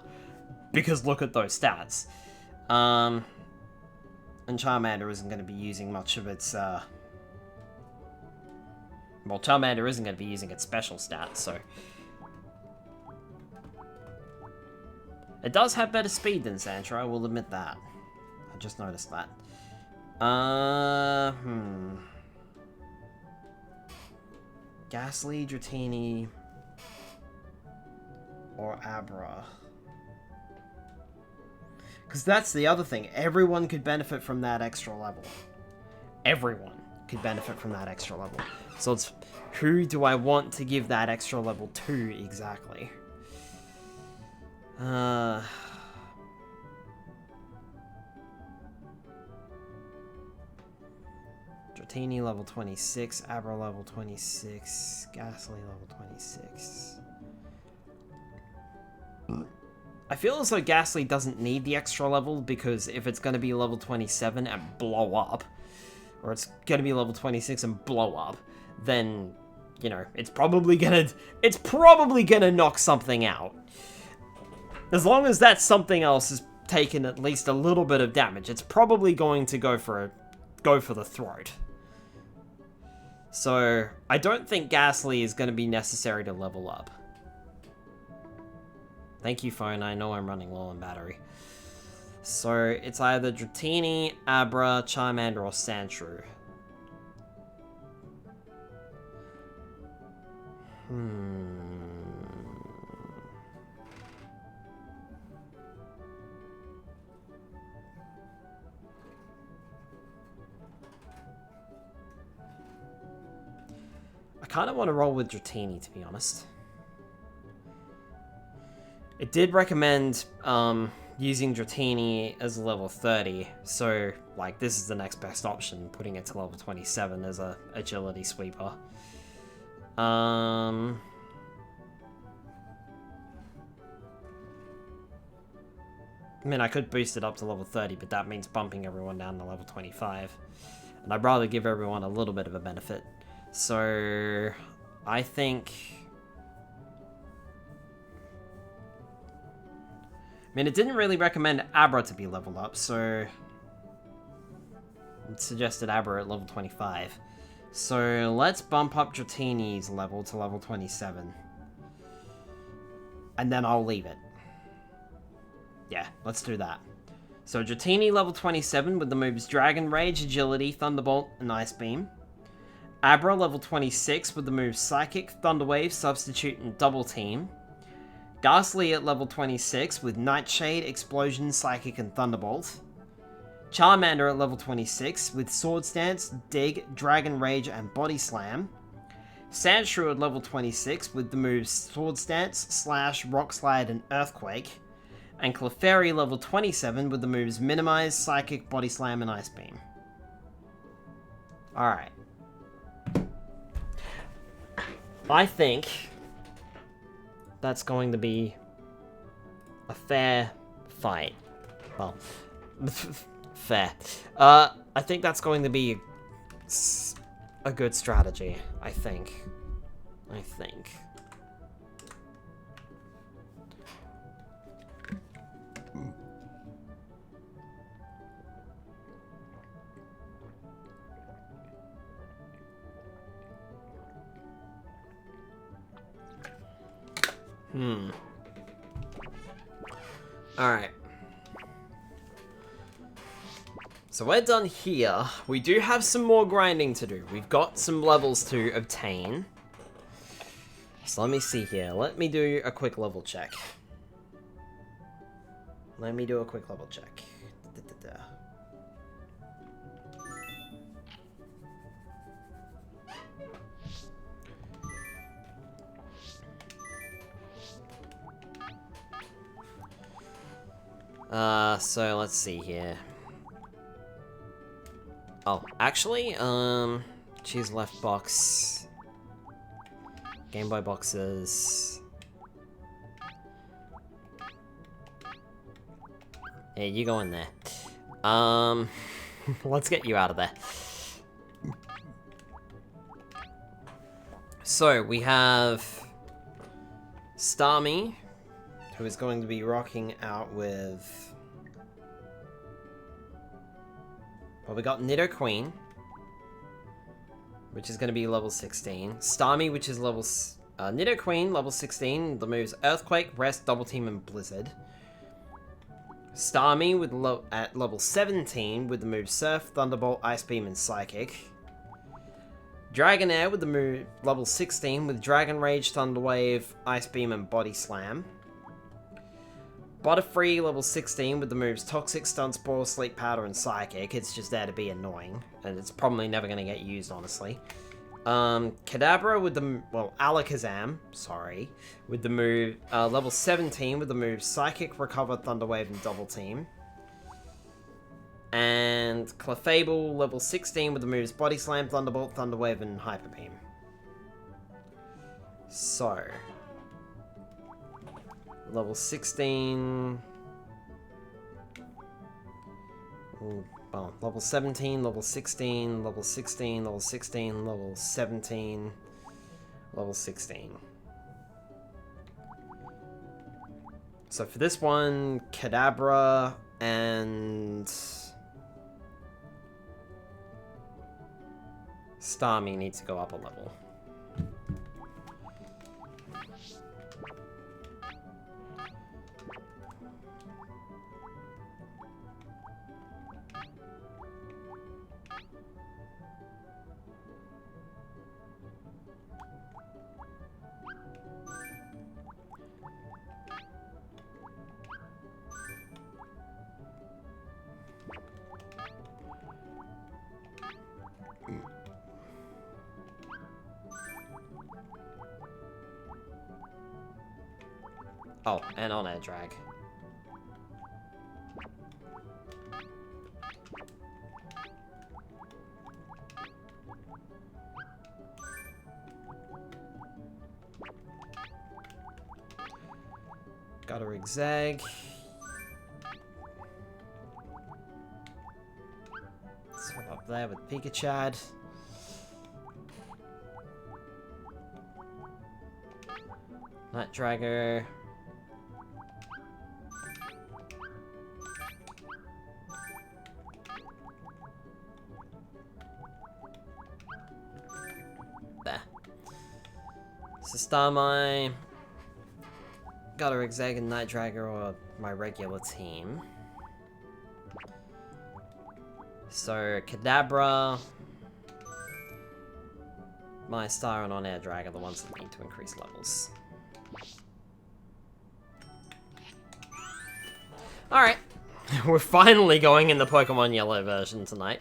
because look at those stats. And Charmander isn't going to be using much of its, well, Charmander isn't going to be using its special stats, so... It does have better speed than Sandshrew, I will admit that. I just noticed that. Ghastly, Dratini, or Abra. Because that's the other thing. Everyone could benefit from that extra level. Everyone could benefit from that extra level. So it's, who do I want to give that extra level to exactly? Dratini level 26, Abra level 26, Ghastly level 26. I feel as though Ghastly doesn't need the extra level, because if it's going to be level 27 and blow up, or it's going to be level 26 and blow up, then, you know, it's probably gonna knock something out. As long as that something else has taken at least a little bit of damage, it's probably going to go for the throat. So, I don't think Ghastly is going to be necessary to level up. Thank you, phone. I know I'm running low on battery. So, it's either Dratini, Abra, Charmander, or Sandshrew. I kind of want to roll with Dratini, to be honest. It did recommend using Dratini as a level 30, so like this is the next best option, putting it to level 27 as a agility sweeper. I mean, I could boost it up to level 30, but that means bumping everyone down to level 25. And I'd rather give everyone a little bit of a benefit. So, I think... I mean, it didn't really recommend Abra to be leveled up, so... It suggested Abra at level 25. So, let's bump up Dratini's level to level 27. And then I'll leave it. Yeah, let's do that. So, Dratini level 27 with the moves Dragon Rage, Agility, Thunderbolt, and Ice Beam. Abra level 26 with the moves Psychic, Thunder Wave, Substitute, and Double Team. Ghastly at level 26 with Nightshade, Explosion, Psychic, and Thunderbolt. Charmander at level 26 with Sword Stance, Dig, Dragon Rage, and Body Slam. Sandshrew at level 26 with the moves Sword Stance, Slash, Rock Slide, and Earthquake. And Clefairy level 27 with the moves Minimize, Psychic, Body Slam, and Ice Beam. Alright. I think that's going to be a fair fight. Well, fair. I think that's going to be a good strategy, I think. Alright. So we're done here. We do have some more grinding to do. We've got some levels to obtain. So let me see here. Let me do a quick level check. Let me do a quick level check. So let's see here. Oh, actually, choose left box. Game Boy boxes. Yeah, you go in there. Let's get you out of there. So, we have Starmie, who is going to be rocking out with... Well, we got Nidoqueen, which is going to be level 16. Starmie, which is level... Nidoqueen, level 16, the moves Earthquake, Rest, Double Team, and Blizzard. Starmie with at level 17 with the moves Surf, Thunderbolt, Ice Beam, and Psychic. Dragonair with the move level 16 with Dragon Rage, Thunder Wave, Ice Beam, and Body Slam. Butterfree level 16 with the moves Toxic, Stun Spore, Sleep Powder, and Psychic. It's just there to be annoying, and it's probably never going to get used, honestly. Kadabra with the... Well, Alakazam, sorry. With the move... level 17 with the moves Psychic, Recover, Thunder Wave, and Double Team. And Clefable, level 16 with the moves Body Slam, Thunderbolt, Thunder Wave, and Hyper Beam. So... Level 16... Well, level 17, level 16, level 16, level 16, level 17, level 16. So for this one, Kadabra and Starmie need to go up a level. Oh, and on air drag. Got a Zigzag. Swap up there with Pikachu. Night Dragger. There. So Starmie. Got a Zigzag and Night Dragger or my regular team. So Kadabra, my Star and on-air drag are the ones that need to increase levels. Alright, we're finally going in the Pokemon Yellow version tonight.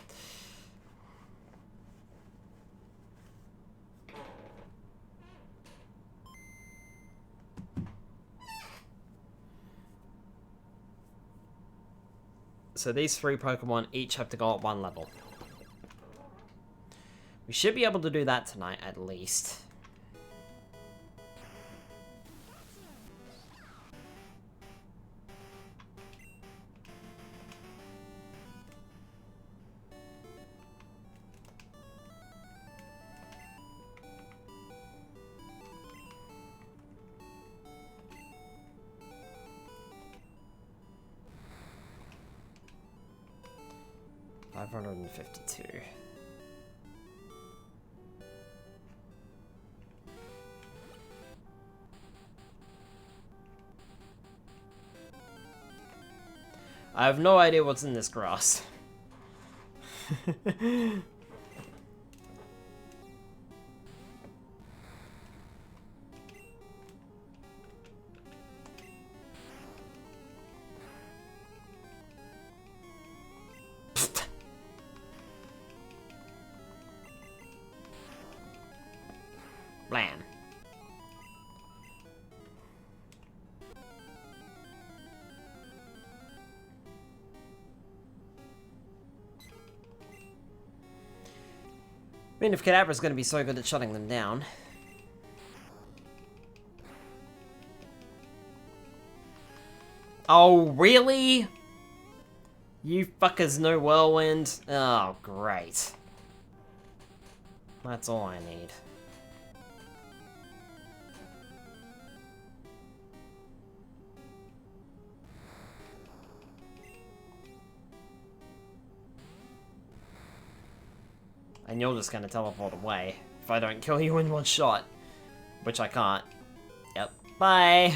So these three Pokemon each have to go up one level. We should be able to do that tonight, at least. $552. I have no idea what's in this grass. Blam. I mean, if Kadabra's gonna be so good at shutting them down. Oh, really? You fuckers know Whirlwind? Oh, great. That's all I need. And you're just gonna teleport away if I don't kill you in one shot. Which I can't. Yep. Bye!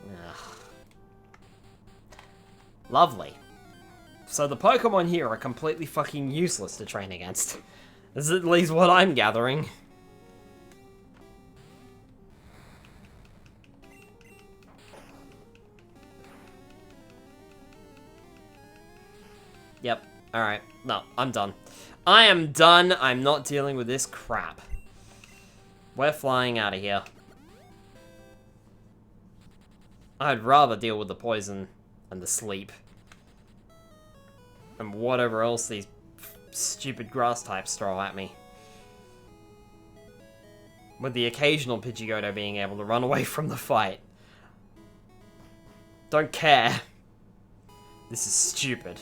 Ugh. Lovely. So the Pokemon here are completely fucking useless to train against. This is at least what I'm gathering. Yep. Alright. No, I'm done. I am done. I'm not dealing with this crap. We're flying out of here. I'd rather deal with the poison and the sleep. And whatever else these stupid grass types throw at me. With the occasional Pidgeotto being able to run away from the fight. Don't care. This is stupid.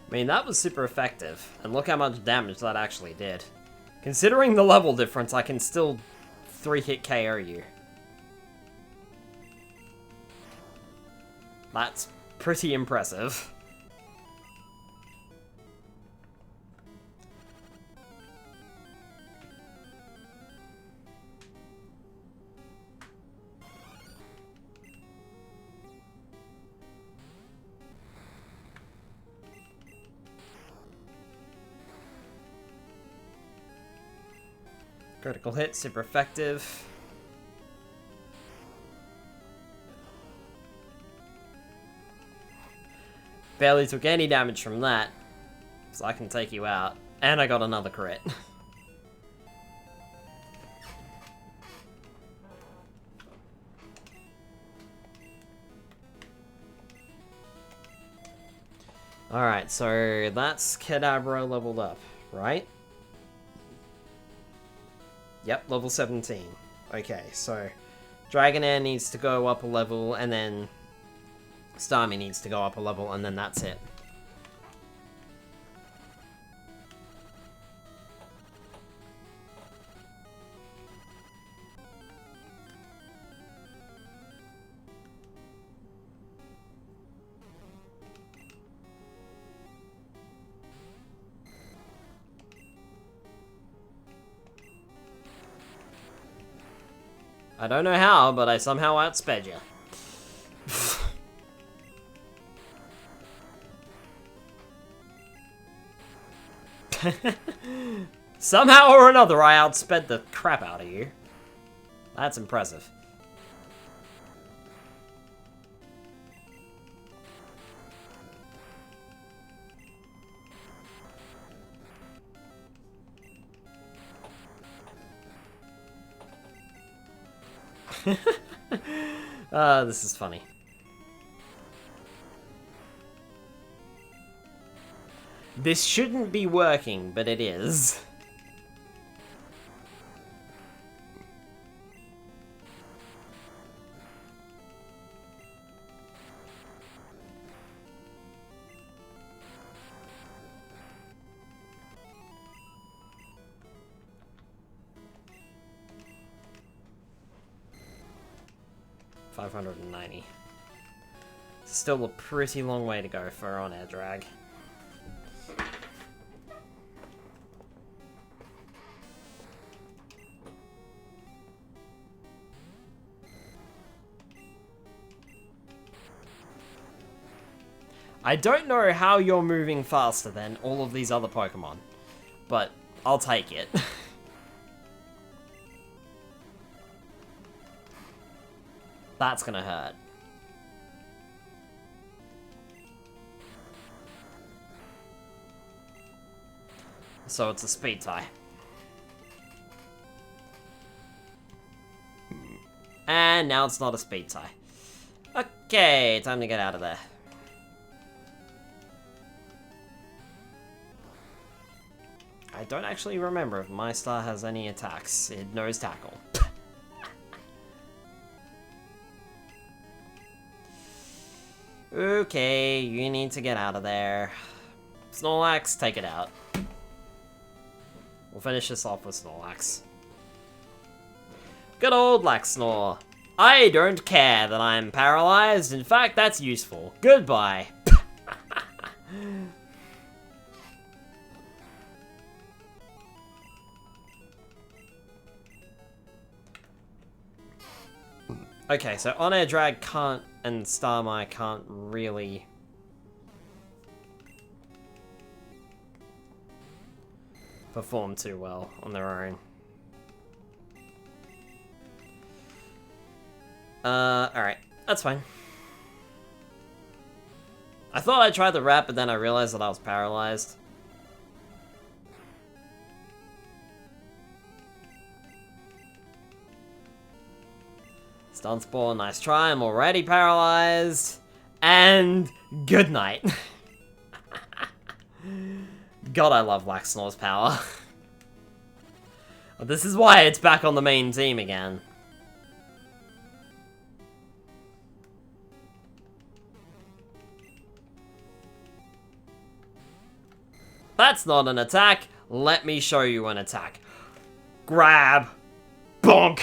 I mean, that was super effective, and look how much damage that actually did. Considering the level difference, I can still 3-hit KO you. That's pretty impressive. Critical hit, super effective. Barely took any damage from that, so I can take you out. And I got another crit. Alright, so that's Kadabra leveled up, right? Yep, level 17. Okay, so Dragonair needs to go up a level, and then Starmie needs to go up a level, and then that's it. I don't know how, but I somehow outsped you. Somehow or another, I outsped the crap out of you. That's impressive. This is funny. This shouldn't be working, but it is. 590. Still a pretty long way to go for on-air drag. I don't know how you're moving faster than all of these other Pokemon, but I'll take it. That's gonna hurt. So it's a speed tie. And now it's not a speed tie. Okay, time to get out of there. I don't actually remember if my star has any attacks. It knows tackle. Okay, you need to get out of there. Snorlax, take it out. We'll finish this off with Snorlax. Good old Laxnor. I don't care that I'm paralyzed. In fact, that's useful. Goodbye. Okay, so on-air drag can't, and Starmie can't really perform too well on their own. Alright, that's fine. I thought I tried the wrap, but then I realized that I was paralyzed. Stun Spore, nice try, I'm already paralyzed. And good night. God, I love Laxnor's power. This is why it's back on the main team again. That's not an attack. Let me show you an attack. Grab. Bonk.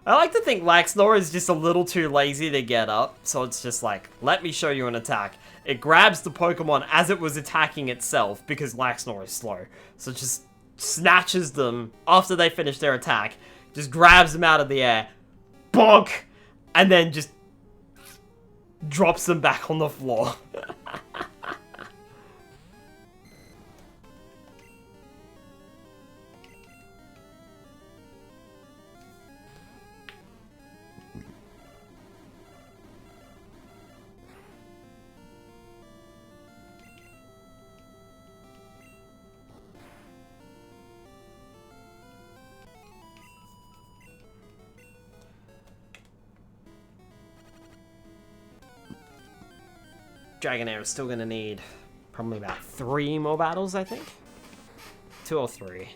I like to think Laxnor is just a little too lazy to get up, so it's just like, let me show you an attack. It grabs the Pokemon as it was attacking itself, because Laxnor is slow. So it just snatches them after they finish their attack, just grabs them out of the air, bonk, and then just drops them back on the floor. Dragonair is still gonna need probably about 3 more battles, I think. 2 or 3.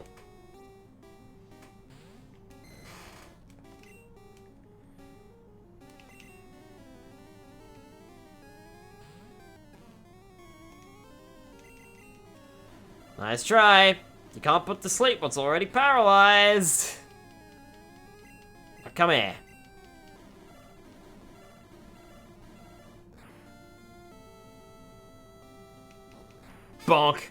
Nice try. You can't put to sleep what's already paralyzed. Now come here. Bonk.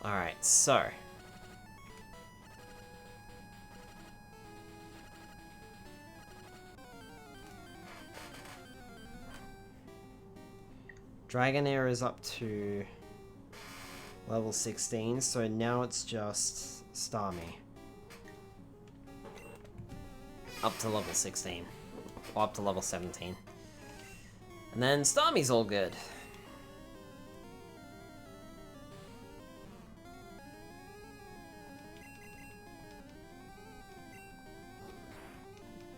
Alright, so Dragonair is up to level 16, so now it's just Starmie. Up to level 16. Or up to level 17. And then Starmie's all good.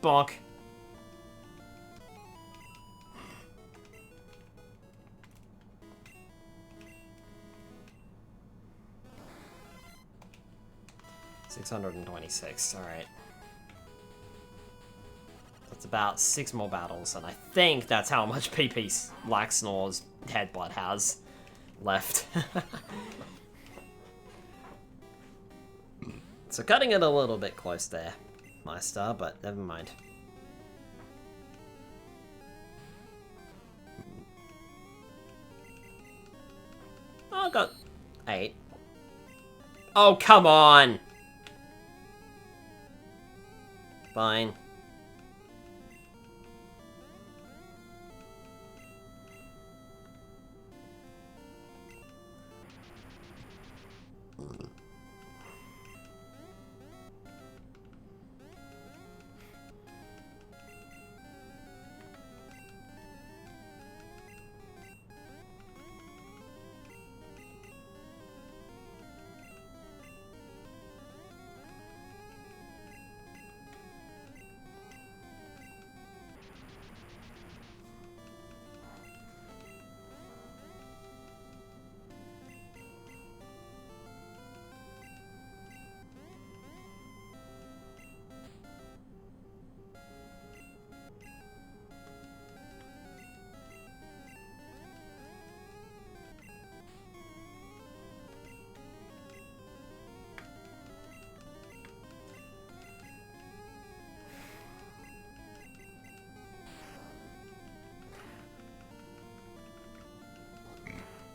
Bonk. $626, alright. That's about 6 more battles, and I think that's how much PP Laxnor's headbutt has left. So cutting it a little bit close there, my star, but never mind. Oh, I got 8. Oh, come on! Fine.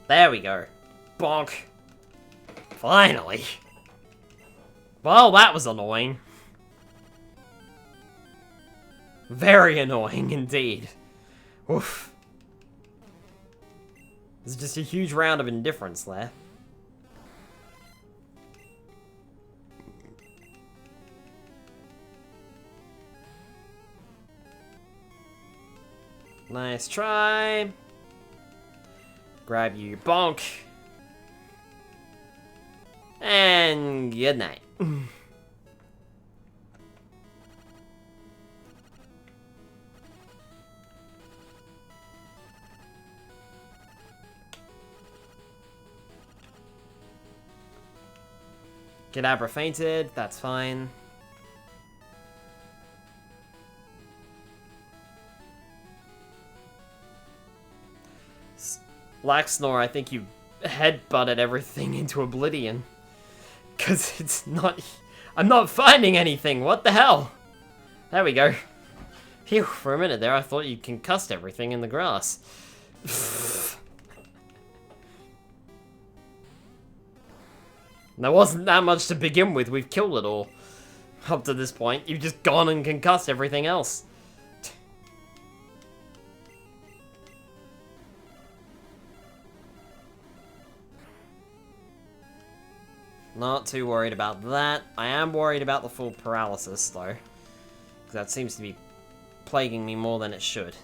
There we go. Bonk. Finally. Well, that was annoying. Very annoying indeed. Oof. It's just a huge round of indifference there. Nice try. Grab you, bonk. And good night. Kadabra fainted, that's fine. Laxnor, I think you headbutted everything into oblivion. Cause it's not... I'm not finding anything, what the hell? There we go. Phew, for a minute there I thought you concussed everything in the grass. There wasn't that much to begin with, we've killed it all. Up to this point, you've just gone and concussed everything else. Not too worried about that. I am worried about the full paralysis, though. Because that seems to be plaguing me more than it should.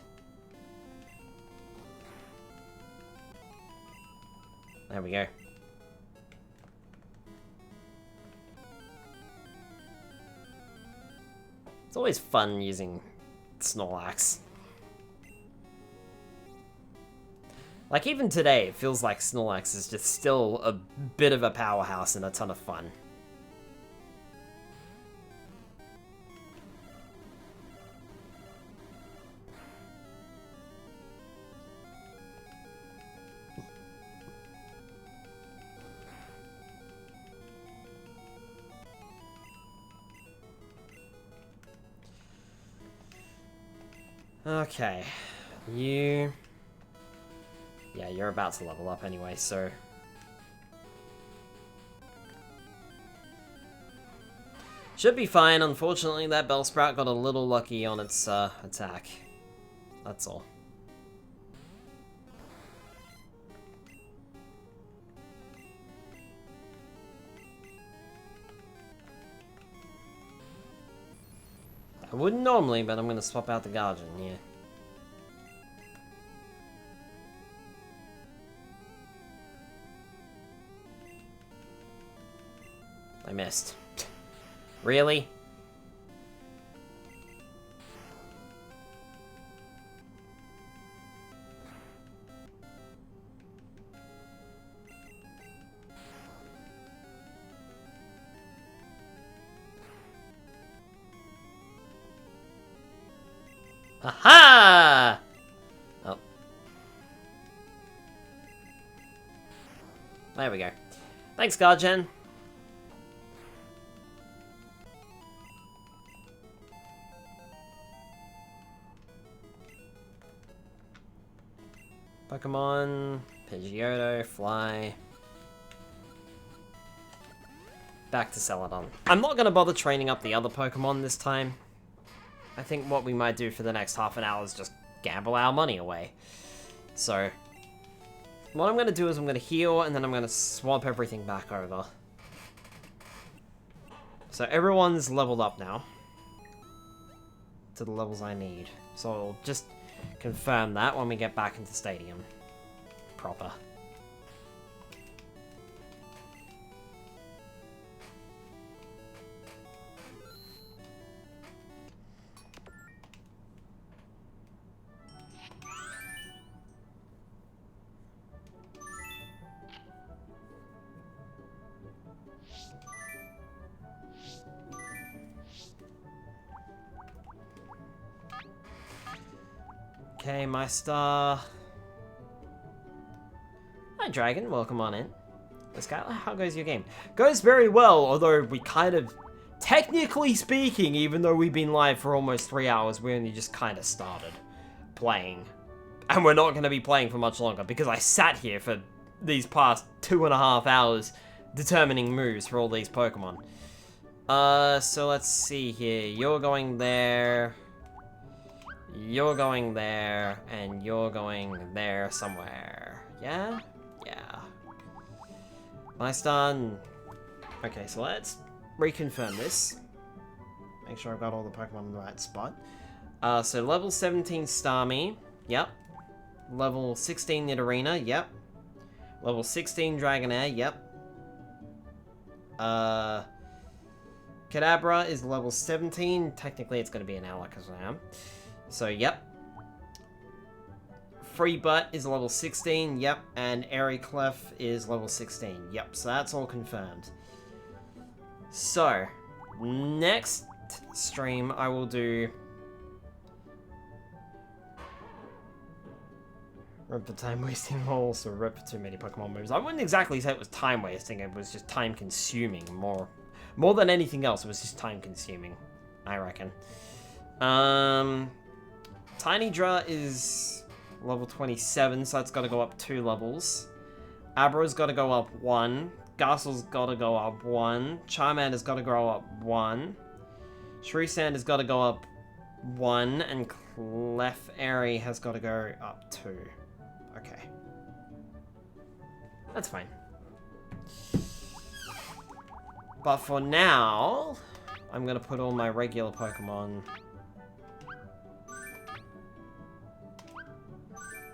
There we go. It's always fun using Snorlax. Like, even today, it feels like Snorlax is just still a bit of a powerhouse and a ton of fun. Okay, you... Yeah, you're about to level up anyway, so... Should be fine. Unfortunately, that Bellsprout got a little lucky on its attack. That's all. I wouldn't normally, but I'm gonna swap out the Guardian, yeah. I missed. Really? Aha! Oh. There we go. Thanks, Guardian. Pokemon, Pidgeotto, Fly. Back to Celadon. I'm not going to bother training up the other Pokemon this time. I think what we might do for the next half an hour is just gamble our money away. So, what I'm going to do is I'm going to heal, and then I'm going to swap everything back over. So everyone's leveled up now. To the levels I need. So I'll just confirm that when we get back into Stadium. Proper. Okay, my star. Hi, Dragon. Welcome on in. Skylar, how goes your game? Goes very well, although we kind of, technically speaking, even though we've been live for almost 3 hours, we only just kind of started playing. And we're not going to be playing for much longer, because I sat here for these past 2.5 hours determining moves for all these Pokemon. So let's see here. You're going there. You're going there, and you're going there somewhere. Yeah? Yeah. Nice done. Okay, so let's reconfirm this. Make sure I've got all the Pokemon in the right spot. So level 17 Starmie. Yep. Level 16 Nidorina. Yep. Level 16 Dragonair. Yep. Kadabra is level 17. Technically, it's going to be an Alakazam. So, yep. Free Butt is level 16, yep. And Airy Clef is level 16, yep. So that's all confirmed. So, next stream I will do... Rip for time wasting, also rip for too many Pokemon moves. I wouldn't exactly say it was time wasting, it was just time consuming. More than anything else, it was just time consuming, I reckon. Tiny Dra is level 27, so that's got to go up 2 levels. Abra's got to go up 1. Garcel's got to go up 1. Charmander's got to go up 1. Shreesand has got to go up 1. And Clefairy has got to go up 2. Okay. That's fine. But for now, I'm going to put all my regular Pokemon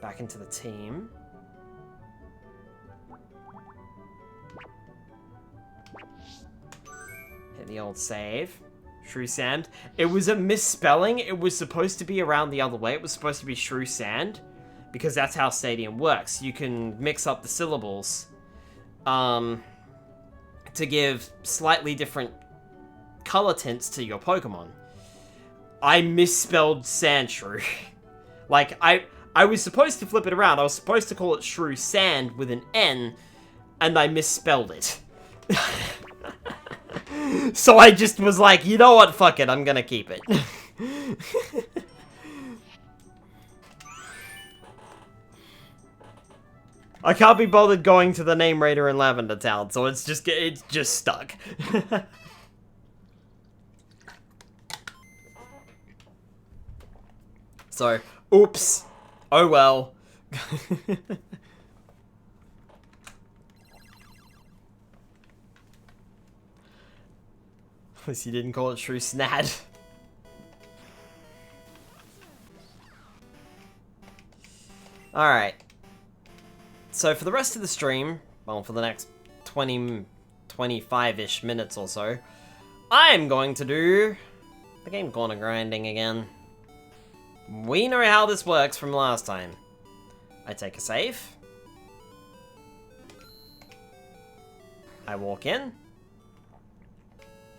back into the team. Hit the old save. Shreesand. It was a misspelling. It was supposed to be around the other way. It was supposed to be Shreesand, because that's how Stadium works. You can mix up the syllables to give slightly different color tints to your Pokemon. I misspelled Sandshrew. Like, I was supposed to flip it around. I was supposed to call it Shrew Sand with an N, and I misspelled it. So I just was like, you know what, fuck it, I'm gonna keep it. I can't be bothered going to the name raider in Lavender Town, so it's just stuck. So, oops. Oh well. At least you didn't call it Shrew Snad. Alright. So for the rest of the stream, well, for the next 20, 25-ish minutes or so, I'm going to do the game corner grinding again. We know how this works from last time. I take a save. I walk in.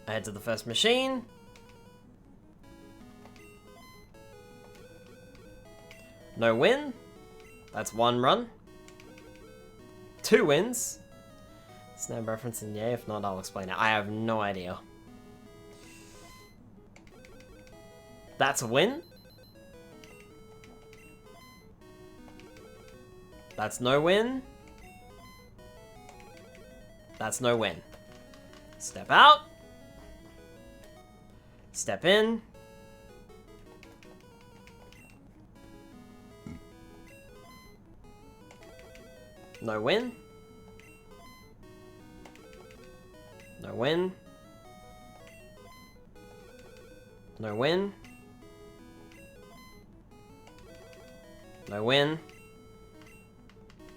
I head to the first machine. No win. That's 1 run. 2 wins. Snap reference in yay, if not I'll explain it. I have no idea. That's a win. That's no win. That's no win. Step out. Step in. No win. No win. No win. No win.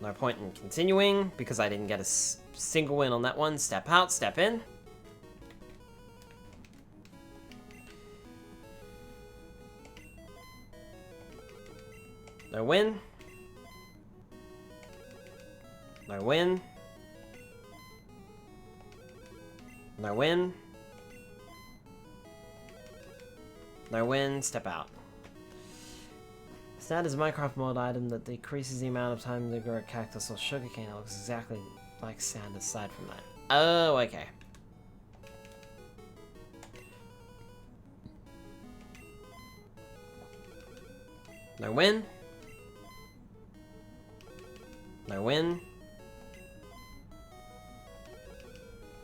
No point in continuing, because I didn't get a single win on that one. Step out, step in. No win. No win. No win. No win, step out. Sand is a Minecraft mod item that decreases the amount of time to grow a cactus or sugarcane. It looks exactly like sand aside from that. Oh, okay. No win. No win.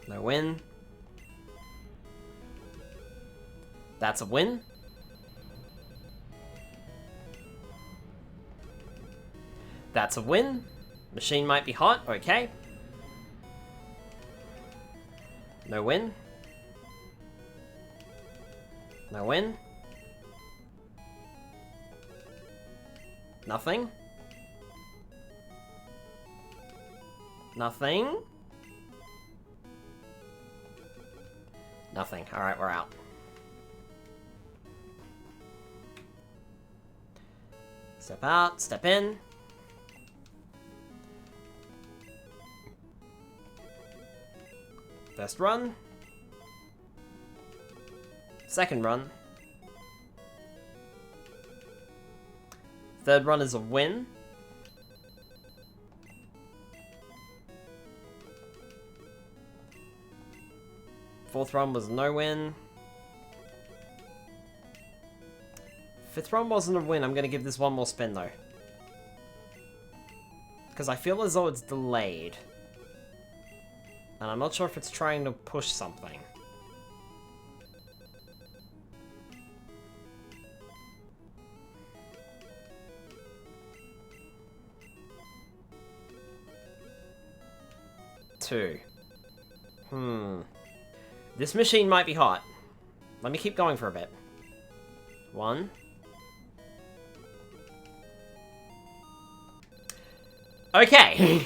No win. That's a win. That's a win. Machine might be hot, okay. No win. No win. Nothing. Nothing. Nothing. Alright, we're out. Step out, step in. First run. Second run. Third run is a win. Fourth run was no win. Fifth run wasn't a win. I'm gonna give this one more spin though. Because I feel as though it's delayed. And I'm not sure if it's trying to push something. Two. This machine might be hot. Let me keep going for a bit. 1. Okay.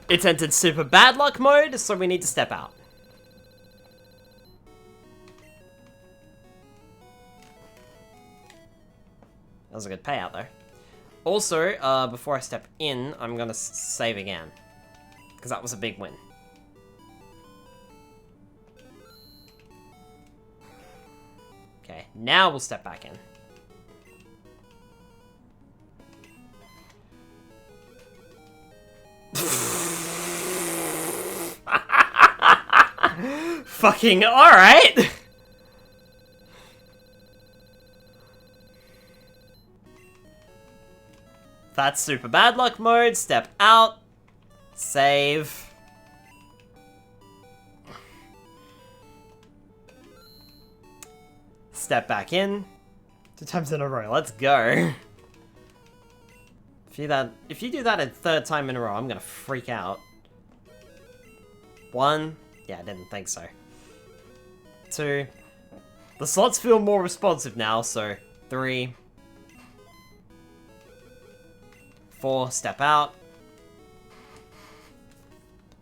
It's entered super bad luck mode, so we need to step out. That was a good payout, though. Also, before I step in, I'm gonna save again. Because that was a big win. Okay, now we'll step back in. Fucking alright! That's super bad luck mode. Step out. Save. Step back in. 2 times in a row. Let's go. If you do that a 3rd time in a row, I'm gonna freak out. 1. Yeah, I didn't think so. 2. The slots feel more responsive now, so 3. 4. Step out.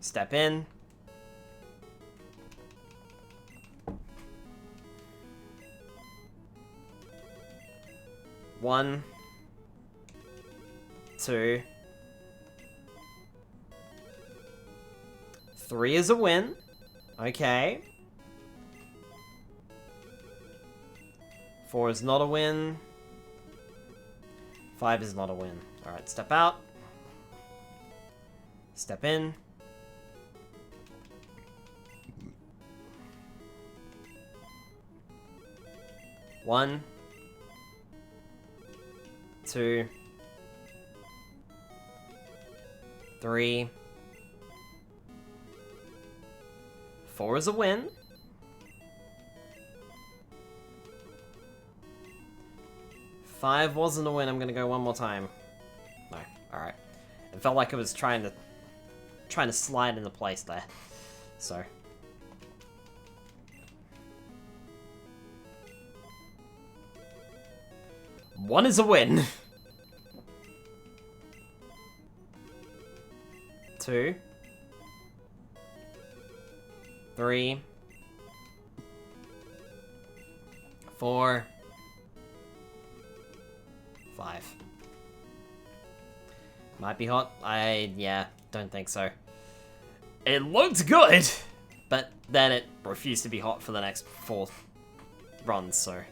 Step in. 1. 2. 3 is a win. Okay. 4 is not a win. 5 is not a win. Alright, step out. Step in. One. 2. 3. 4 is a win. 5 wasn't a win. I'm gonna go one more time. No. Alright. It felt like it was trying to slide into place there. So. One is a win. 2. 3. 4. 5. Might be hot. Yeah, don't think so. It looked good, but then it refused to be hot for the next 4 runs, so.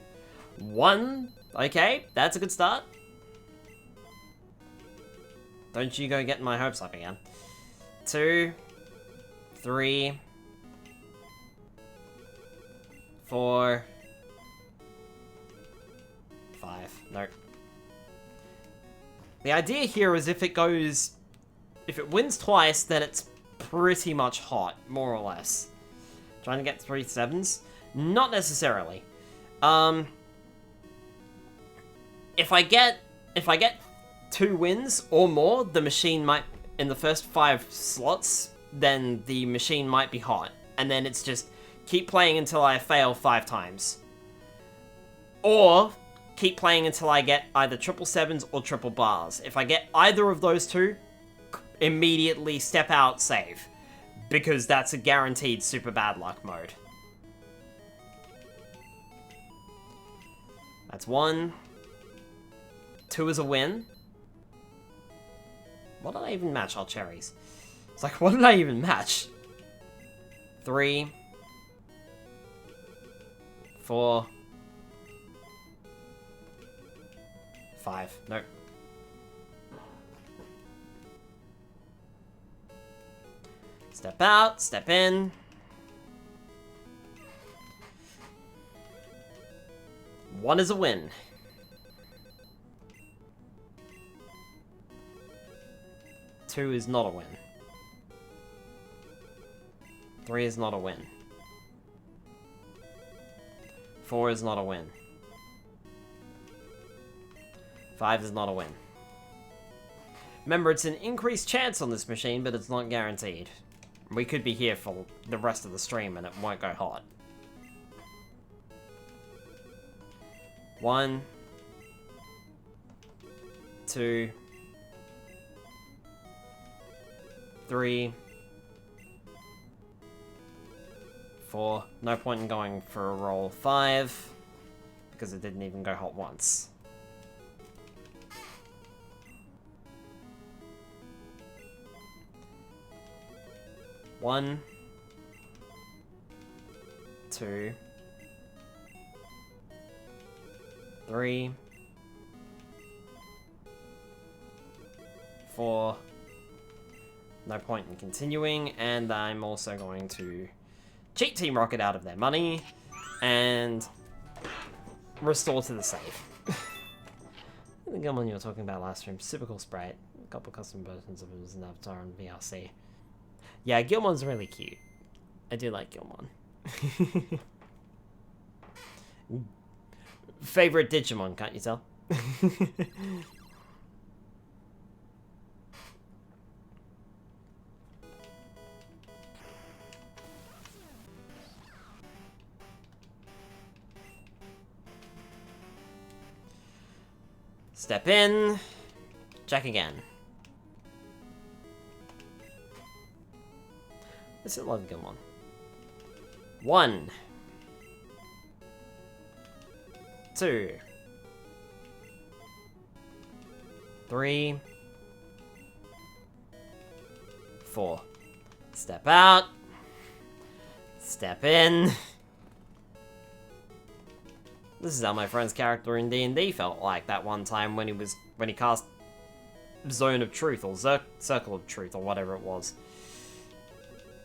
1, okay, that's a good start. Don't you go getting my hopes up again. 2, 3, 4, 5. Nope. The idea here is if it wins twice, then it's pretty much hot, more or less. Trying to get 3 7s? Not necessarily. If I get 2 wins or more, the machine might, in the first 5 slots, then the machine might be hot. And then it's just keep playing until I fail 5 times. Or keep playing until I get either triple 7s or triple bars. If I get either of those 2, immediately step out, save. Because that's a guaranteed super bad luck mode. That's 1. 2 is a win. What did I even match? Oh, cherries. It's like, what did I even match? 3. 4. 5. Nope. Step out, step in. One is a win. 2 is not a win. 3 is not a win. 4 is not a win. 5 is not a win. Remember, it's an increased chance on this machine, but it's not guaranteed. We could be here for the rest of the stream and it won't go hot. 1, 2, 3, 4. No point in going for a roll 5, because it didn't even go hot once. One, 2, 3, 4. No point in continuing, and I'm also going to cheat Team Rocket out of their money and restore to the save. The Gilmon you were talking about last stream, super cool sprite. A couple custom versions of him as an avatar on VRC. Yeah, Gilmon's really cute. I do like Gilmon. Favorite Digimon, can't you tell? Step in. Check again. This is a lot of Gilmon. 1, 2, 3, 4. Step out. Step in. This is how my friend's character in D&D felt like that one time when he was when he cast Zone of Truth, or Circle of Truth, or whatever it was.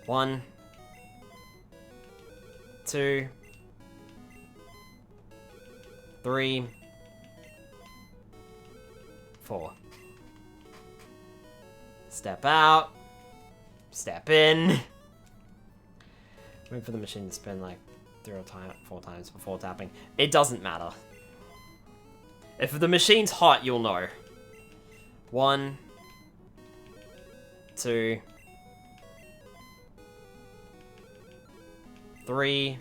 1, 2, 3, 4. Step out. Step in. Wait for the machine to spin like 4 times before tapping. It doesn't matter. If the machine's hot, you'll know. 1, 2, 3,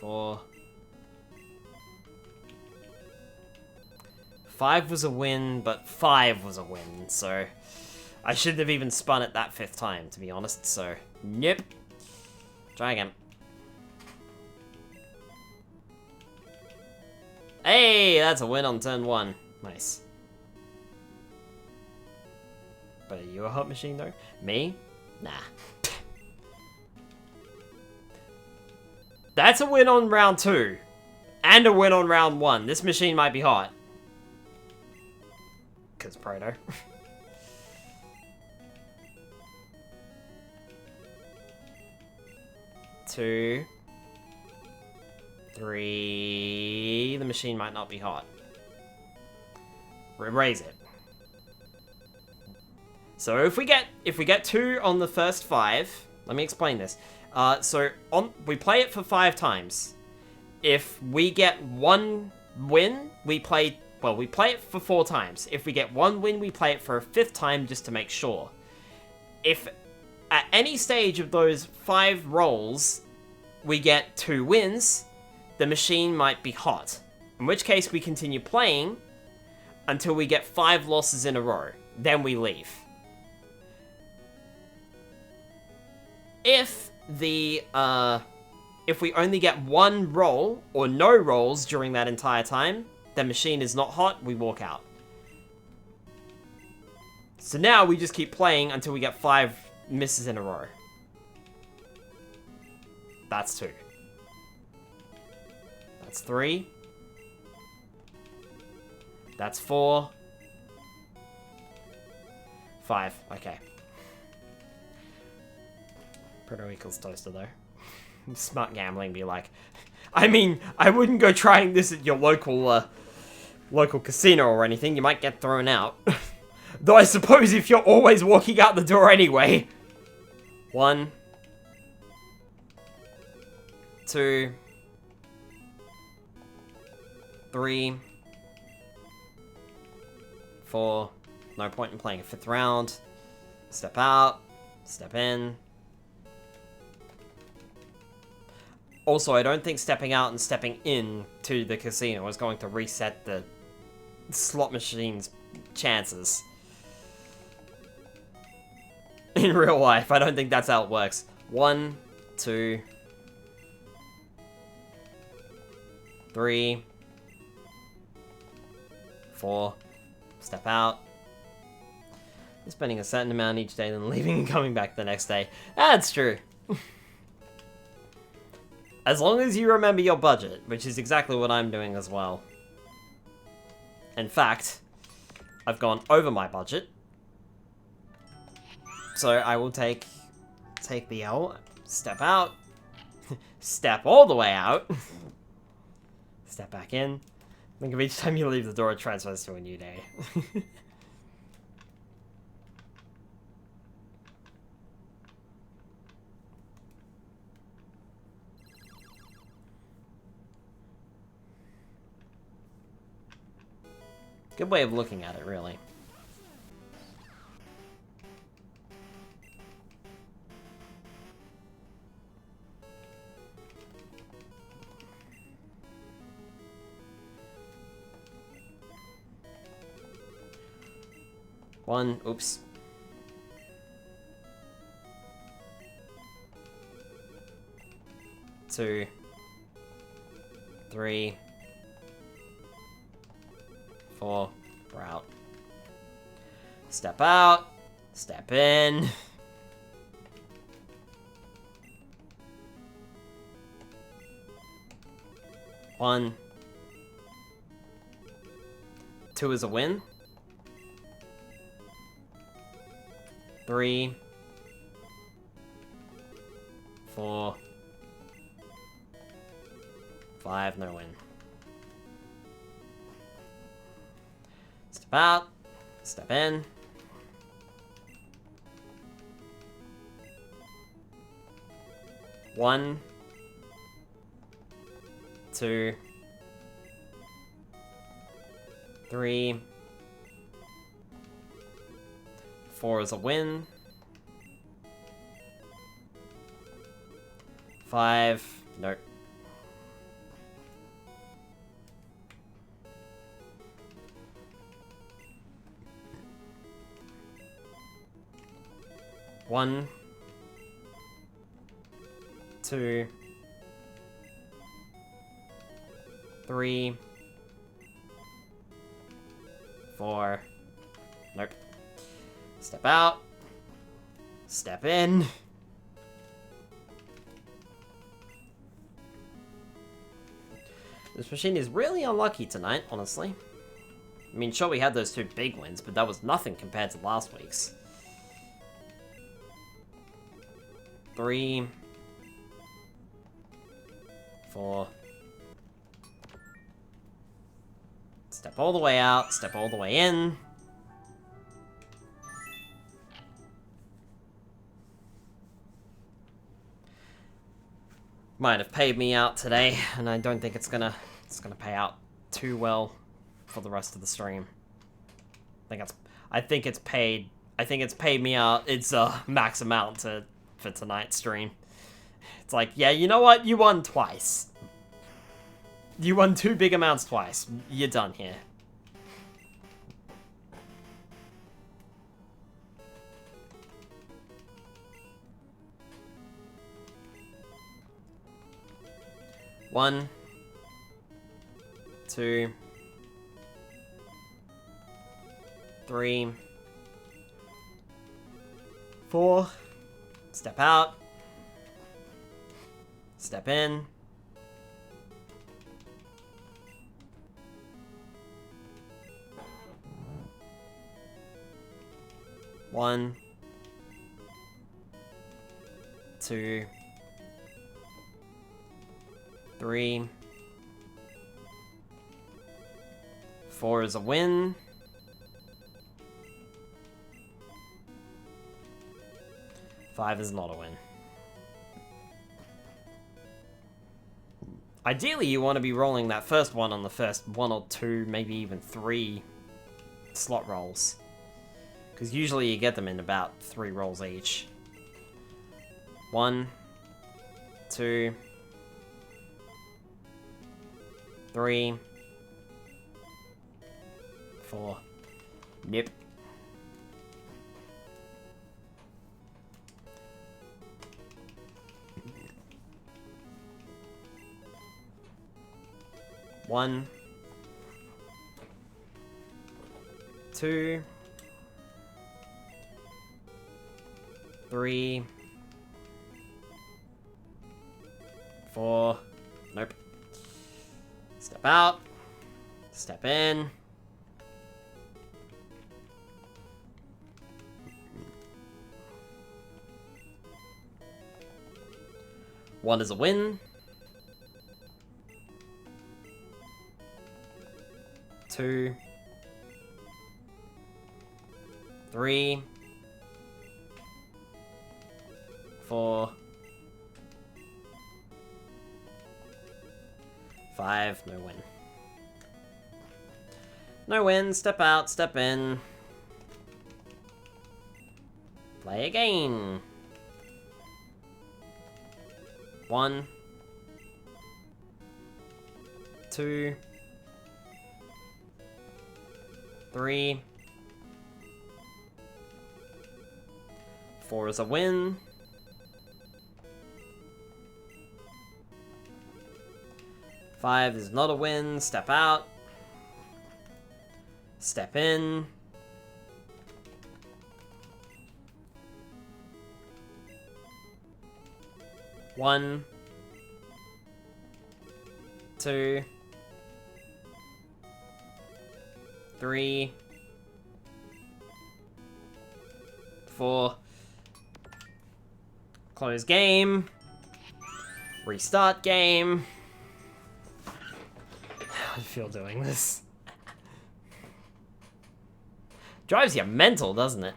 4. 5 was a win, but 5 was a win, so I shouldn't have even spun it that 5th time, to be honest, so nope. Try again. Hey, that's a win on turn 1. Nice. But are you a hot machine, though? Me? Nah. That's a win on round 2. And a win on round 1. This machine might be hot. Because Proto. 2, 3. The machine might not be hot. Raise it. So if we get 2 on the first 5, let me explain this. We play it for 5 times. If we get 1 win, we play it for 4 times. If we get 1 win, we play it for a 5th time just to make sure. If at any stage of those 5 rolls we get 2 wins, the machine might be hot. In which case we continue playing until we get 5 losses in a row. Then we leave. If we only get 1 roll or no rolls during that entire time, the machine is not hot, we walk out. So now we just keep playing until we get 5 misses in a row. That's 2. That's 3. That's 4. 5. Okay. Proto equals toaster though. Smart gambling be like, I mean, I wouldn't go trying this at your local casino or anything. You might get thrown out. Though I suppose if you're always walking out the door anyway. 1, 2, 3, 4. No point in playing a 5th round. Step out. Step in. Also, I don't think stepping out and stepping in to the casino is going to reset the slot machine's chances. In real life, I don't think that's how it works. 1, 2, 3, 4. Step out. You're spending a certain amount each day, then leaving and coming back the next day. That's true. As long as you remember your budget, which is exactly what I'm doing as well. In fact, I've gone over my budget. So I will take the L, step out, step all the way out, step back in. Think of each time you leave the door, it transfers to a new day. Good way of looking at it, really. One, oops. 2, 3, 4, we're out. Step out, step in. One, 2 is a win. 3, 4, 5, no win. Step out, step in. One, 2, 3, 4 is a win. 5, nope. 1, 2, 3, 4, nope. Step out, step in. This machine is really unlucky tonight, honestly. I mean, sure, we had those 2 big wins, but that was nothing compared to last week's. 3, 4. Step all the way out, step all the way in. Might have paid me out today, and I don't think it's gonna pay out too well for the rest of the stream. I think it's paid me out its max amount for tonight's stream. It's like, yeah, you know what? You won twice. You won 2 big amounts twice. You're done here. One, 2, 3, 4. Step out. Step in. 1, 2, 3, 4 is a win. 5 is not a win. Ideally, you want to be rolling that first one on the first 1 or 2, maybe even 3 slot rolls. Because usually you get them in about 3 rolls each. 1, 2, 3, 4. Nope. One, 2, 3, 4. Nope. Step out. Step in. One is a win. 2, 3, 4, 5, no win. No win, step out, step in. Play again. 1, 2, 3, 4 is a win. 5 is not a win. Step out. Step in. 1, 2, 3, 4. Close game. Restart game. I feel doing this. Drives you mental, doesn't it?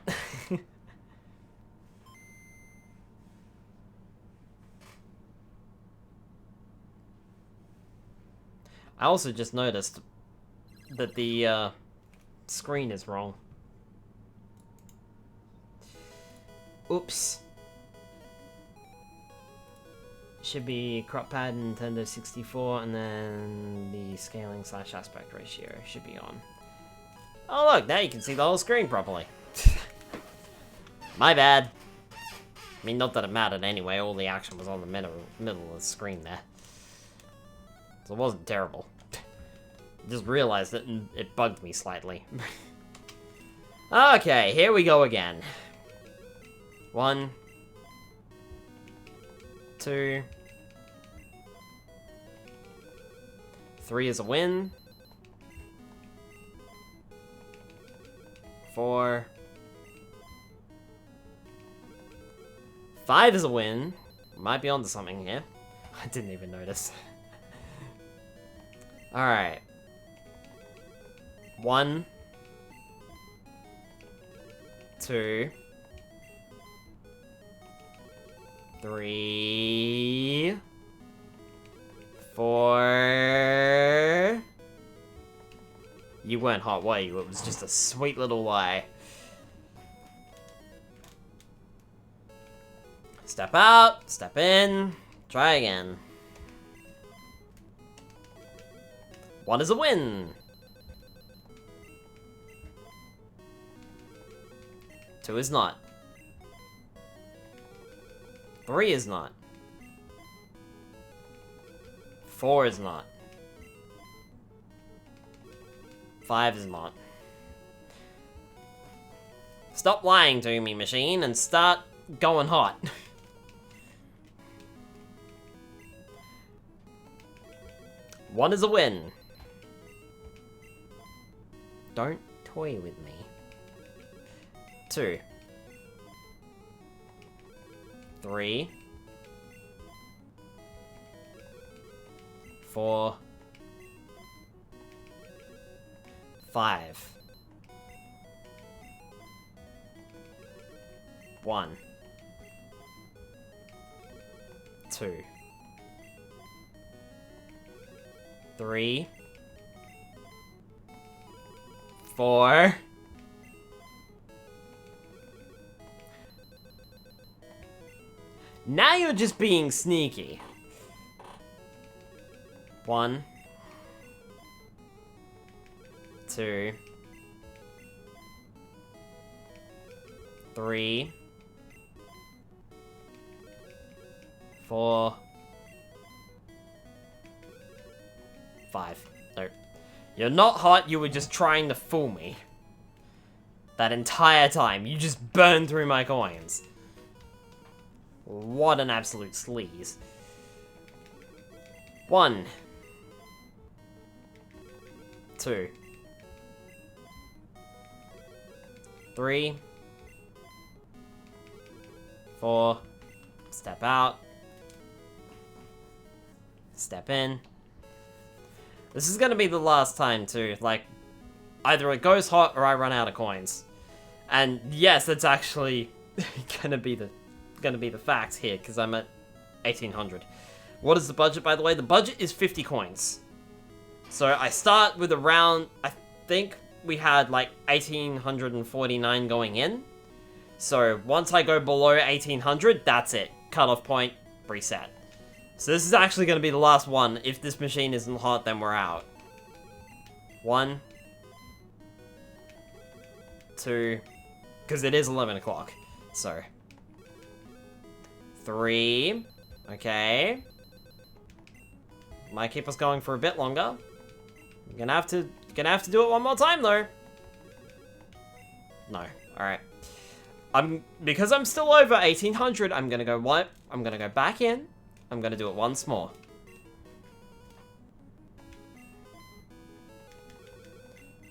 I also just noticed that the screen is wrong. Oops. Should be crop pad Nintendo 64, and then the scaling / aspect ratio should be on. Oh look, now you can see the whole screen properly. My bad. I mean, not that it mattered anyway, all the action was on the middle of the screen there. So it wasn't terrible. Just realized it and it bugged me slightly. Okay, here we go again. 1, 2, 3 is a win. 4, 5 is a win. Might be onto something here. I didn't even notice. Alright. 1, 2, 3, 4. You weren't hot, were you? It was just a sweet little lie. Step out, step in, try again. 1 is a win. 2 is not. 3 is not. 4 is not. 5 is not. Stop lying to me, machine, and start going hot. One is a win. Don't toy with me. 2. 3. 4. 5. 1. 2. 3. 4. Now you're just being sneaky. 1. 2. 3. 4. 5. No. You're not hot, you were just trying to fool me. That entire time, you just burned through my coins. What an absolute sleaze. 1. 2. 3. 4. Step out. Step in. This is gonna be the last time too, like, either it goes hot or I run out of coins. And yes, that's actually gonna be the fact here, because I'm at 1800. What is the budget, by the way? The budget is 50 coins. So I start with around, I think we had like 1849 going in. So once I go below 1800, that's it. Cutoff point, reset. So this is actually going to be the last one. If this machine isn't hot, then we're out. 1. 2. Because it is 11 o'clock. So. 3. Okay. Might keep us going for a bit longer. Gonna have to do it one more time though. No. Alright. Because I'm still over 1800, I'm gonna go what? I'm gonna go back in. I'm gonna do it once more.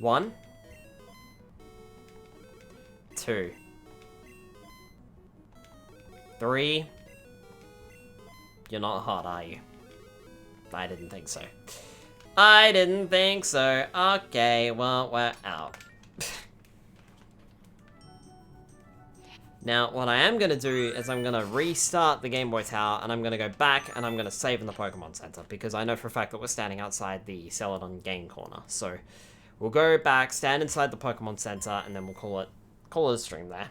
1. 2. 3. You're not hot, are you? I didn't think so. I didn't think so. Okay, well, we're out. Now, what I am going to do is I'm going to restart the Game Boy Tower, and I'm going to go back, and I'm going to save in the Pokemon Center, because I know for a fact that we're standing outside the Celadon Game Corner. So, we'll go back, stand inside the Pokemon Center, and then we'll call it a stream there.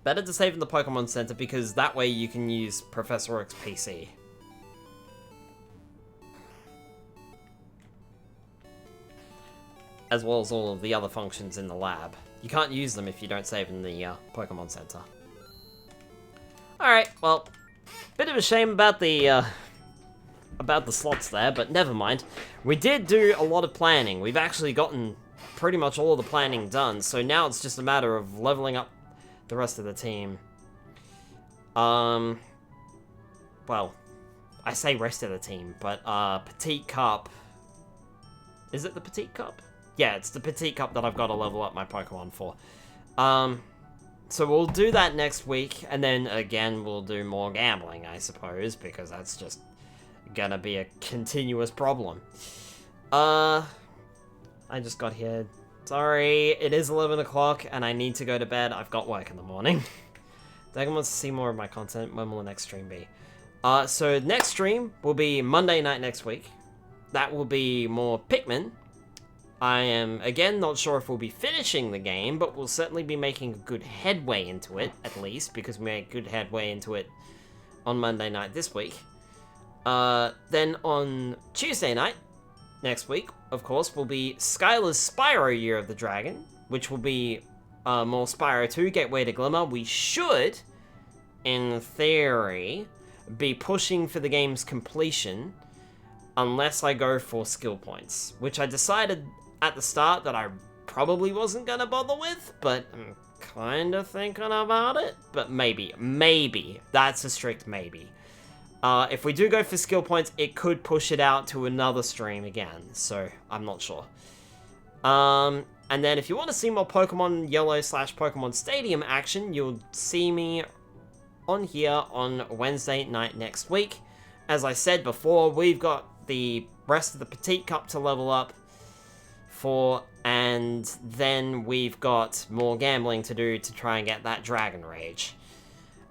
Better to save in the Pokemon Center, because that way you can use Professor Oak's PC. As well as all of the other functions in the lab. You can't use them if you don't save in the Pokemon Center. Alright, well, bit of a shame about the slots there, but never mind. We did do a lot of planning. We've actually gotten pretty much all of the planning done, so now it's just a matter of leveling up the rest of the team. Well, I say rest of the team, but, Petit Cup. Is it the Petit Cup? Yeah, it's the Petit Cup that I've got to level up my Pokemon for. So we'll do that next week, and then, again, we'll do more gambling, I suppose, because that's just gonna be a continuous problem. I just got here. Sorry, it is 11 o'clock, and I need to go to bed. I've got work in the morning. Dagon wants to see more of my content. When will the next stream be? So next stream will be Monday night next week. That will be more Pikmin. I am, again, not sure if we'll be finishing the game, but we'll certainly be making a good headway into it, at least, because we made good headway into it on Monday night this week. Then on Tuesday night, next week, of course, will be Skylar's Spyro Year of the Dragon, which will be more Spyro 2 Gateway to Glimmer. We should, in theory, be pushing for the game's completion unless I go for skill points, which I decided at the start that I probably wasn't going to bother with, but I'm kind of thinking about it. But maybe, that's a strict maybe. If we do go for skill points, it could push it out to another stream again, so I'm not sure. And then if you want to see more Pokemon Yellow / Pokemon Stadium action, you'll see me on here on Wednesday night next week. As I said before, we've got the rest of the Petite Cup to level up for, and then we've got more gambling to do to try and get that Dragon Rage.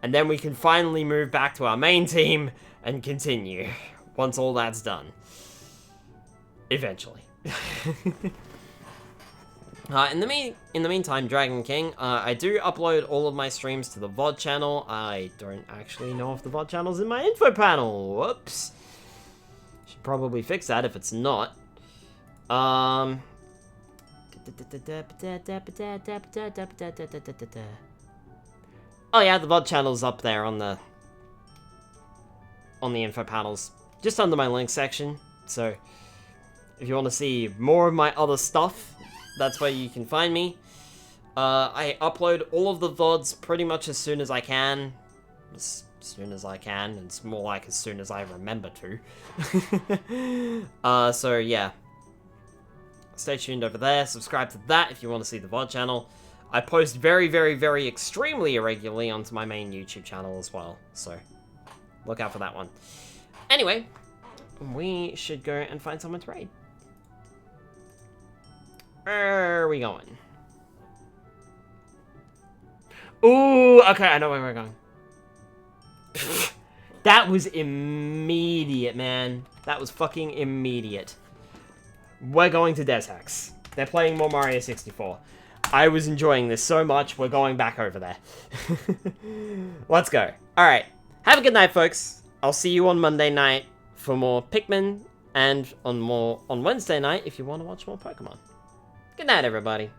And then we can finally move back to our main team and continue once all that's done. Eventually. In the meantime, Dragon King, I do upload all of my streams to the VOD channel. I don't actually know if the VOD channel's in my info panel. Whoops. Should probably fix that if it's not. Oh yeah, the VOD channel's up there on the info panels, just under my link section. So if you want to see more of my other stuff, that's where you can find me. I upload all of the VODs pretty much as soon as I can. As soon as I can, it's more like as soon as I remember to. So yeah. Stay tuned over there, subscribe to that if you want to see the VOD channel. I post very, very, very extremely irregularly onto my main YouTube channel as well, so look out for that one. Anyway, we should go and find someone to raid. Where are we going? Ooh, okay, I know where we're going. That was immediate, man. That was fucking immediate. We're going to Deshex. They're playing more Mario 64. I was enjoying this so much, we're going back over there. Let's go. Alright, have a good night, folks. I'll see you on Monday night for more Pikmin, and on Wednesday night if you want to watch more Pokemon. Good night, everybody.